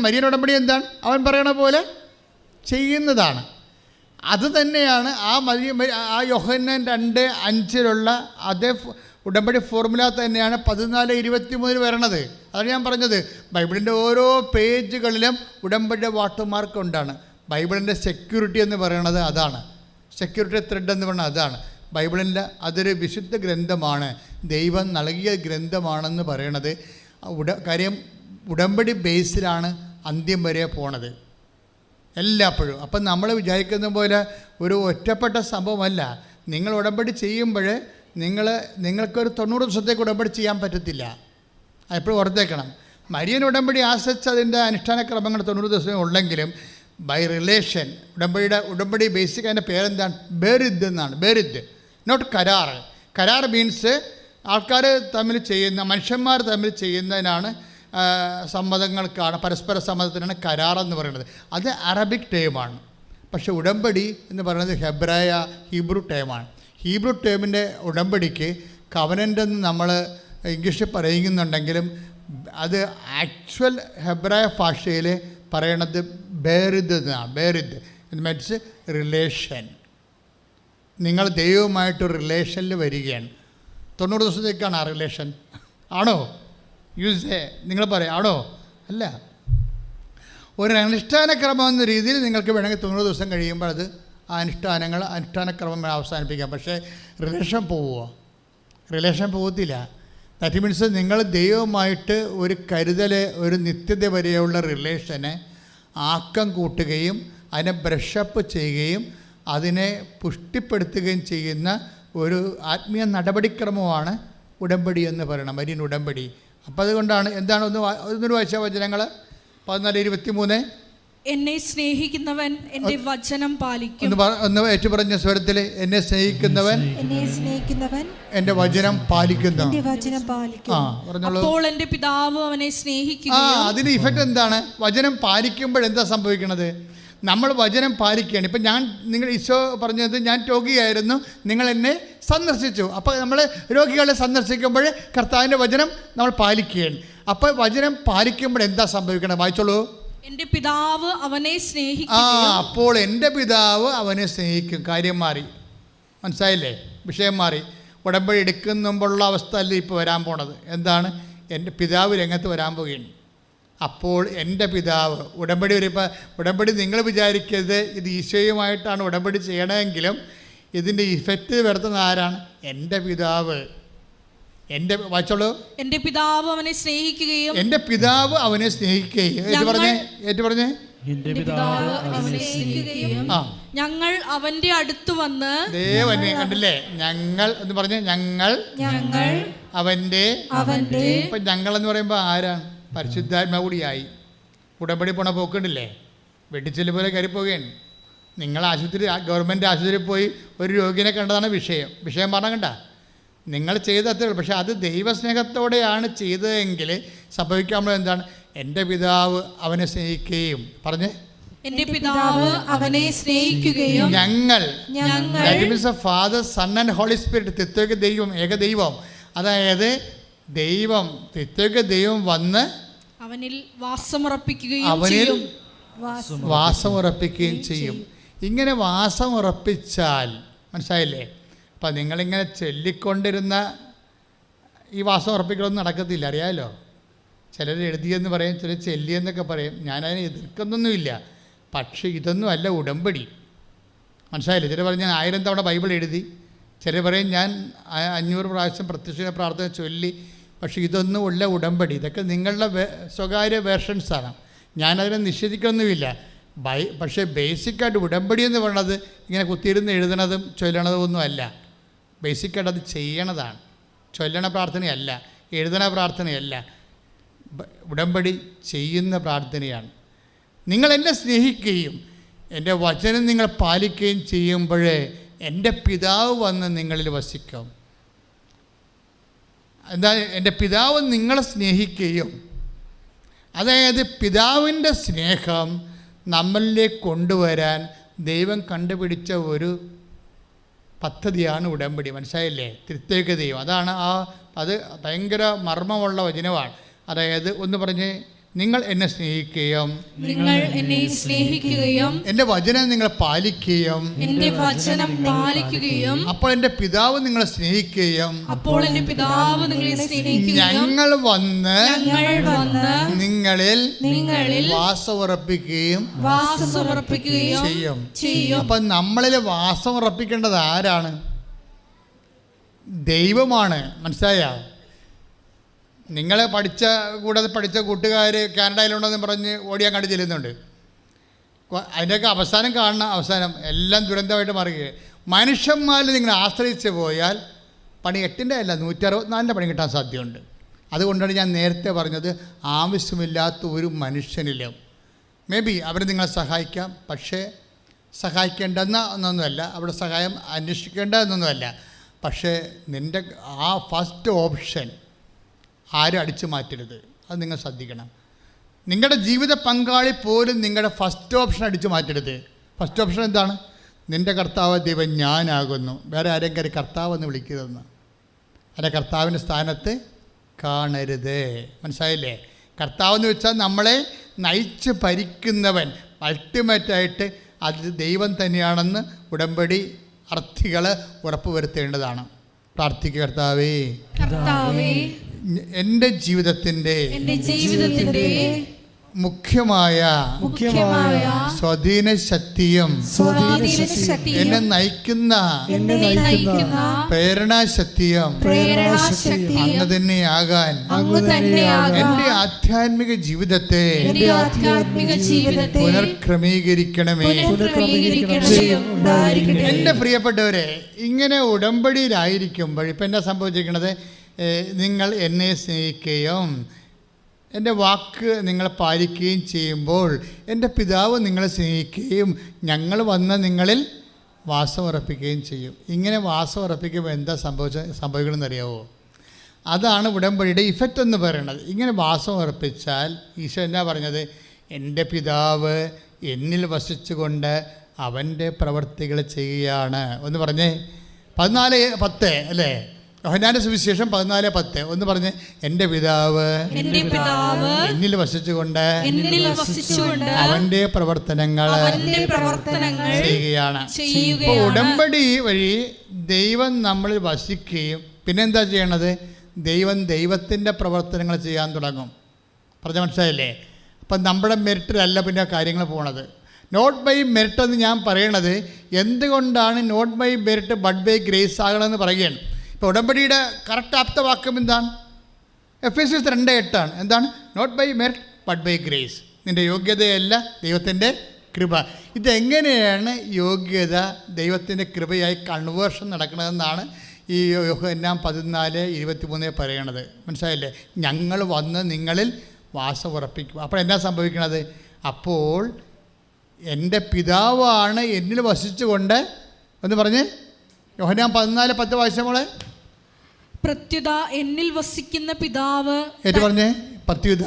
മരിയൻ ഉടമ്പടി എന്താണ്? അവൻ പറയണ പോലെ ചെയ്യുന്നതാണ്. അത് തന്നെയാണ് ആ യോഹന്നാൻ 2:5 അതേ ഉടമ്പടി ഫോർമുല തന്നെയാണ് 14:23 വരണത്. അതാണ് ഞാൻ പറഞ്ഞത്. ബൈബിളിൻ്റെ ഓരോ പേജുകളിലും ഉടമ്പടിയുടെ വാട്ടർമാർക്ക് ഉണ്ടാണ്. ബൈബിളിൻ്റെ സെക്യൂരിറ്റി എന്ന് പറയുന്നത് അതാണ്. സെക്യൂരിറ്റി ത്രെഡ് എന്ന് പറയുന്നത് അതാണ്. ബൈബിളിൻ്റെ അതൊരു വിശുദ്ധ ഗ്രന്ഥമാണ്, ദൈവം നൽകിയ ഗ്രന്ഥമാണെന്ന് പറയണത്. കാര്യം ഉടമ്പടി ബേസിലാണ് അന്ത്യം വരെ പോണത് എല്ലാപ്പോഴും. അപ്പം നമ്മൾ വിചാരിക്കുന്ന പോലെ ഒരു ഒറ്റപ്പെട്ട സംഭവമല്ല. നിങ്ങൾ ഉടമ്പടി ചെയ്യുമ്പോൾ നിങ്ങൾക്കൊരു 90 ദിവസത്തേക്ക് ഉടമ്പടി ചെയ്യാൻ പറ്റത്തില്ല. എപ്പോഴും ഓർത്തേക്കണം. മരിയൻ ഉടമ്പടി ആശ്രയിച്ച് അതിൻ്റെ അനുഷ്ഠാന ക്രമങ്ങൾ 90 ദിവസം ഉള്ളെങ്കിലും ബൈ റിലേഷൻ ഉടമ്പടി ബേസിക് അതിൻ്റെ പേരെന്താണ്? ബേരിദ് എന്നാണ്. ബേരിദ്, നോട്ട് കരാർ. കരാർ മീൻസ് ആൾക്കാർ തമ്മിൽ ചെയ്യുന്ന, മനുഷ്യന്മാർ തമ്മിൽ ചെയ്യുന്നതിനാണ്, സമ്മതങ്ങൾക്കാണ്, പരസ്പര സമ്മതത്തിനാണ് കരാർ എന്ന് പറയുന്നത്. അത് അറബിക് ടേമാണ്. പക്ഷേ ഉടമ്പടി എന്ന് പറയുന്നത് ഹീബ്രു ടേമാണ്. ഹീബ്രു ടേമിൻ്റെ ഉടമ്പടിക്ക് കവനൻ്റ് എന്ന് നമ്മൾ ഇംഗ്ലീഷിൽ പറയുന്നുണ്ടെങ്കിലും അത് ആക്ച്വൽ ഹെബ്രായ ഭാഷയിൽ പറയണത് ബേരിദ് എന്നാണ്. ബേരിദ് ഇത് മീൻസ് റിലേഷൻ. നിങ്ങൾ ദൈവവുമായിട്ടൊരു റിലേഷനിൽ വരികയാണ്. 90 ദിവസത്തേക്കാണ് ആ റിലേഷൻ. ആണോ? നിങ്ങൾ പറയാം ആണോ? അല്ല. ഒരു അനുഷ്ഠാനക്രമം എന്ന രീതിയിൽ നിങ്ങൾക്ക് വേണമെങ്കിൽ 90 ദിവസം കഴിയുമ്പോൾ അത് ആ അനുഷ്ഠാനക്രമം അവസാനിപ്പിക്കാം. പക്ഷേ റിലേഷൻ പോവുമോ? റിലേഷൻ പോകത്തില്ല. ദാറ്റ് മീൻസ് നിങ്ങൾ ദൈവവുമായിട്ട് ഒരു കരുതൽ, ഒരു നിത്യത വരെയുള്ള റിലേഷനെ ആക്കം കൂട്ടുകയും അതിനെ ബ്രഷപ്പ് ചെയ്യുകയും അതിനെ പുഷ്ടിപ്പെടുത്തുകയും ചെയ്യുന്ന ഒരു ആത്മീയ നടപടിക്രമമാണ് ഉടമ്പടി എന്ന് പറയണം, മരിയൻ ഉടമ്പടി. അപ്പം അതുകൊണ്ടാണ് എന്താണ് ഒന്നൊരു വായിച്ച വചനങ്ങൾ 14:23. എന്നെ സ്നേഹിക്കുന്നവൻ എൻ്റെ വചനം പാലിക്കും. ഒന്ന് ഏറ്റുപറഞ്ഞ സ്വരത്തിൽ, എന്നെ സ്നേഹിക്കുന്നവൻ എൻ്റെ വചനം പാലിക്കുന്നു. അപ്പോൾ എൻ്റെ പിതാവ് അവനെ സ്നേഹിക്കുകയും. അതിന്റെ ഇഫക്റ്റ് എന്താണ്? വചനം പാലിക്കുമ്പോൾ എന്താ സംഭവിക്കുന്നത്? നമ്മൾ വചനം പാലിക്കുകയാണ്. ഇപ്പം നിങ്ങൾ ഈശോ പറഞ്ഞത്, ഞാൻ രോഗിയായിരുന്നു, നിങ്ങൾ എന്നെ സന്ദർശിച്ചു. അപ്പോൾ നമ്മൾ രോഗികളെ സന്ദർശിക്കുമ്പോൾ കർത്താവിൻ്റെ വചനം നമ്മൾ പാലിക്കുകയാണ്. അപ്പോൾ വചനം പാലിക്കുമ്പോൾ എന്താ സംഭവിക്കണം? വായിച്ചോളൂ. എൻ്റെ പിതാവ് അവനെ സ്നേഹിക്കും. അപ്പോൾ എൻ്റെ പിതാവ് അവനെ സ്നേഹിക്കും. കാര്യം മാറി. മനസ്സിലായില്ലേ? വിഷയം മാറി. ഉടമ്പടി എടുക്കുന്നുമ്പോഴുള്ള അവസ്ഥ അല്ല ഇപ്പോൾ വരാൻ പോണത്. എന്താണ്? എൻ്റെ പിതാവ് രംഗത്ത് വരാൻ പോവുകയാണ്. അപ്പോൾ എൻ്റെ പിതാവ് ഉടമ്പടി നിങ്ങൾ വിചാരിക്കരുത് ഇത് ഈശോയുമായിട്ടാണ് ഉടമ്പടി ചെയ്യണമെങ്കിലും ഇതിൻ്റെ ഇഫക്റ്റ് വരുത്തുന്ന ആരാണ്? എൻ്റെ പിതാവ്. വായിച്ചോളൂ. എൻ്റെ പിതാവ് അവനെ സ്നേഹിക്കുകയും. എൻ്റെ പിതാവ് അവനെ സ്നേഹിക്കുകയും. ഏറ്റുപറഞ്ഞേ. ഞങ്ങൾ അവൻ്റെ അടുത്ത് വന്ന്. ദേവനെ കണ്ടില്ലേ? ഞങ്ങൾ എന്ന് പറഞ്ഞേ. ഞങ്ങൾ അവൻ്റെ. ഇപ്പം ഞങ്ങൾ എന്ന് പറയുമ്പോൾ ആരാണ്? പരിശുദ്ധാത്മാ കൂടിയായി. ഉടമ്പടി പോണ പോക്കുണ്ടില്ലേ? വെട്ടിച്ചെല്ല് പോലെ കയറിപ്പോവുകയാണ്. നിങ്ങൾ ഗവൺമെൻറ് ആശുപത്രിയിൽ പോയി ഒരു രോഗിനെ കണ്ടതാണ് വിഷയം പറഞ്ഞ കണ്ട. നിങ്ങൾ ചെയ്തത്രേ ഉള്ളൂ. പക്ഷെ അത് ദൈവസ്നേഹത്തോടെയാണ് ചെയ്തതെങ്കിൽ സംഭവിക്കാമ്പോൾ എന്താണ്? എൻ്റെ പിതാവ് അവനെ സ്നേഹിക്കുകയും. പറഞ്ഞേ. എൻ്റെ പിതാവ് അവനെ സ്നേഹിക്കുകയും. ഞങ്ങൾ father, son and holy spirit, ത്രിത്വൈക ദൈവം, ഏകദൈവം. അതായത് ദൈവം, ത്രിത്വൈക ദൈവം വന്ന് അവനിൽ വാസമുറപ്പിക്കുകയും ചെയ്യും. ഇങ്ങനെ വാസമുറപ്പിച്ചാൽ, മനസ്സിലായില്ലേ? അപ്പം നിങ്ങളിങ്ങനെ ചൊല്ലിക്കൊണ്ടിരുന്ന ഈ വാസം ഉറപ്പിക്കലൊന്നും നടക്കത്തില്ല, അറിയാമല്ലോ. ചിലർ എഴുതിയെന്ന് പറയും, ചിലർ ചെല്ലിയെന്നൊക്കെ പറയും. ഞാനതിനെ എതിർക്കുന്നൊന്നുമില്ല. പക്ഷേ ഇതൊന്നും അല്ല ഉടമ്പടി. മനസ്സിലായില്ലേ? ചിലർ പറയും ഞാൻ 1000 തവണ ബൈബിൾ എഴുതി, ചിലർ പറയും ഞാൻ 500 പ്രാവശ്യം പ്രത്യക്ഷ പ്രാർത്ഥന ചൊല്ലി. പക്ഷേ ഇതൊന്നും ഉള്ള ഉടമ്പടി. ഇതൊക്കെ നിങ്ങളുടെ സ്വകാര്യ വേർഷൻസാണ്. ഞാനതിനെ നിഷേധിക്കൊന്നുമില്ല. പക്ഷേ ബേസിക്കായിട്ട് ഉടമ്പടി എന്ന് പറയുന്നത് ഇങ്ങനെ കുത്തിയിരുന്ന് എഴുതണതും ചൊല്ലണതും ഒന്നും അല്ല. ബേസിക്കായിട്ട് അത് ചെയ്യണതാണ്. ചൊല്ലണ പ്രാർത്ഥനയല്ല, എഴുതണ പ്രാർത്ഥനയല്ല. ഉടമ്പടി ചെയ്യുന്ന പ്രാർത്ഥനയാണ്. നിങ്ങൾ എന്നെ സ്നേഹിക്കുകയും എൻ്റെ വചനം നിങ്ങൾ പാലിക്കുകയും ചെയ്യുമ്പോഴേ എൻ്റെ പിതാവ് വന്ന് നിങ്ങളിൽ വസിക്കും. എന്താ? എൻ്റെ പിതാവ് നിങ്ങളെ സ്നേഹിക്കുകയും, അതായത് പിതാവിൻ്റെ സ്നേഹം നമ്മളിലേക്ക് കൊണ്ടുവരാൻ ദൈവം കണ്ടുപിടിച്ച ഒരു പദ്ധതിയാണ് ഉടമ്പടി. മനസ്സിലായില്ലേ? ത്രിത്വൈക ദൈവം. അതാണ് അത് ഭയങ്കര മർമ്മമുള്ള വചനമാണ്. അതായത് ഒന്ന് പറഞ്ഞ്, നിങ്ങൾ എന്നെ സ്നേഹിക്കുകയും എൻ്റെ വചനം നിങ്ങൾ പാലിക്കുകയും അപ്പോൾ എൻ്റെ പിതാവ് നിങ്ങളെ സ്നേഹിക്കുകയും ഞങ്ങൾ വന്ന് നിങ്ങളിൽ വാസമുറപ്പിക്കുകയും ചെയ്യും. അപ്പം നമ്മളിൽ വാസമുറപ്പിക്കേണ്ടത് ആരാണ്? ദൈവമാണ്. മനസ്സിലായോ? നിങ്ങൾ കൂടെ പഠിച്ച കൂട്ടുകാർ കാനഡയിലുണ്ടെന്ന് പറഞ്ഞ് ഓടിയാൻ കണ്ടു ചെല്ലുന്നുണ്ട്. അതിൻ്റെയൊക്കെ അവസാനം കാണണം. അവസാനം എല്ലാം ദുരന്തമായിട്ട് മാറുകയാണ്. മനുഷ്യന്മാരിൽ നിങ്ങൾ ആശ്രയിച്ച് പോയാൽ പണി 8ൻ്റെ അല്ല 164ൻ്റെ പണി കിട്ടാൻ സാധ്യതയുണ്ട്. അതുകൊണ്ടാണ് ഞാൻ നേരത്തെ പറഞ്ഞത്, ആവശ്യമില്ലാത്ത ഒരു മനുഷ്യനിലും മേ ബി അവർ നിങ്ങളെ സഹായിക്കാം, പക്ഷേ സഹായിക്കേണ്ടെന്ന ഒന്നൊന്നുമല്ല, അവിടെ സഹായം അന്വേഷിക്കേണ്ട എന്നൊന്നുമല്ല. പക്ഷേ നിൻ്റെ ആ ഫസ്റ്റ് ഓപ്ഷൻ ആരും അടിച്ചു മാറ്റരുത്. അത് നിങ്ങൾ ശ്രദ്ധിക്കണം. നിങ്ങളുടെ ജീവിത പങ്കാളി പോലും നിങ്ങളുടെ ഫസ്റ്റ് ഓപ്ഷൻ അടിച്ചു മാറ്റരുത്. ഫസ്റ്റ് ഓപ്ഷൻ എന്താണ്? നിൻ്റെ കർത്താവ് ദൈവം ഞാനാകുന്നു, വേറെ ആരെങ്കിലും കർത്താവെന്ന് വിളിക്കരുതെന്ന്. അല്ല, കർത്താവിൻ്റെ സ്ഥാനത്ത് കാണരുത്. മനസ്സിലായില്ലേ? കർത്താവെന്ന് വെച്ചാൽ നമ്മളെ നയിച്ച് ഭരിക്കുന്നവൻ, അൾട്ടിമേറ്റായിട്ട് അത് ദൈവം തന്നെയാണെന്ന് ഉടമ്പടി അർത്ഥികൾ ഉറപ്പുവരുത്തേണ്ടതാണ്. പ്രാർത്ഥിക്കുക. കർത്താവേ, എൻ്റെ ജീവിതത്തിൻ്റെ മുഖ്യമായ സ്വാധീന ശക്തിയും എന്നെ നയിക്കുന്ന പ്രേരണാശക്തിയും അങ്ങ് തന്നെയാകാൻ എൻ്റെ ആധ്യാത്മിക ജീവിതത്തെ പുനർക്രമീകരിക്കണമേ. എൻ്റെ പ്രിയപ്പെട്ടവരെ, ഇങ്ങനെ ഉടമ്പടിയിലായിരിക്കുമ്പോൾ ഇപ്പം എന്നാ സംഭവിച്ചിരിക്കുന്നത്? നിങ്ങൾ എന്നെ സ്നേഹിക്കുകയും എൻ്റെ വാക്ക് നിങ്ങൾ പാലിക്കുകയും ചെയ്യുമ്പോൾ എൻ്റെ പിതാവ് നിങ്ങളെ സ്നേഹിക്കുകയും ഞങ്ങൾ വന്ന് നിങ്ങളിൽ വാസം ഉറപ്പിക്കുകയും ചെയ്യും. ഇങ്ങനെ വാസം ഉറപ്പിക്കുമ്പോൾ എന്താ സംഭവിക്കണമെന്നറിയാവോ? അതാണ് ഉടമ്പടിയുടെ ഇഫക്റ്റ് എന്ന് പറയുന്നത്. ഇങ്ങനെ വാസം ഉറപ്പിച്ചാൽ ഈശോ എന്നാ പറഞ്ഞത്? എൻ്റെ പിതാവ് എന്നിൽ വസിച്ചുകൊണ്ട് അവൻ്റെ പ്രവർത്തികൾ ചെയ്യുകയാണ്. ഒന്ന് പറഞ്ഞേ, 14:10 അല്ലേ? യോഹന്നാന്റെ സുവിശേഷം 14:10 ഒന്ന് പറഞ്ഞ്, എൻ്റെ പിതാവ് എന്നിൽ വസിച്ചുകൊണ്ട് അവൻ്റെ പ്രവർത്തനങ്ങൾ ചെയ്യുകയാണ്. ഇപ്പോൾ ഉടമ്പടി വഴി ദൈവം നമ്മളിൽ വസിക്കുകയും പിന്നെന്താ ചെയ്യണത്? ദൈവത്തിൻ്റെ പ്രവർത്തനങ്ങൾ ചെയ്യാൻ തുടങ്ങും. പറഞ്ഞ മനസ്സിലായില്ലേ? അപ്പം നമ്മുടെ മെറിറ്റിലല്ല പിന്നെ കാര്യങ്ങൾ പോണത്. നോട്ട് ബൈ മെറിറ്റ് എന്ന് ഞാൻ പറയണത് എന്തുകൊണ്ടാണ് not by merit but by grace ആകണമെന്ന് പറയുകയാണ്. ഇപ്പോൾ ഉടമ്പടിയുടെ കറക്റ്റ് ആപ്തവാക്യം എന്താണ്? എഫേസ്യസ് 2:8 എന്താണ്? Not by merit but by grace. നിൻ്റെ യോഗ്യതയല്ല, ദൈവത്തിൻ്റെ കൃപ. ഇതെങ്ങനെയാണ് യോഗ്യത ദൈവത്തിൻ്റെ കൃപയായി കൺവേർഷൻ നടക്കണതെന്നാണ് ഈ യോഹന്നാൻ 14:23 പറയണത്. മനസ്സിലായില്ലേ? ഞങ്ങൾ വന്ന് നിങ്ങളിൽ വാസം ഉറപ്പിക്കും. അപ്പോൾ എന്നാ സംഭവിക്കണത്? അപ്പോൾ എൻ്റെ പിതാവാണ് എന്നിൽ വസിച്ചുകൊണ്ട് എന്ന് പറഞ്ഞ് യോഹന്നാൻ 14:10 വായിച്ചമോളെ. പ്രത്യുത എന്നിൽ വസിക്കുന്ന പിതാവ് ഏറ്റു പറഞ്ഞേ. പ്രത്യുത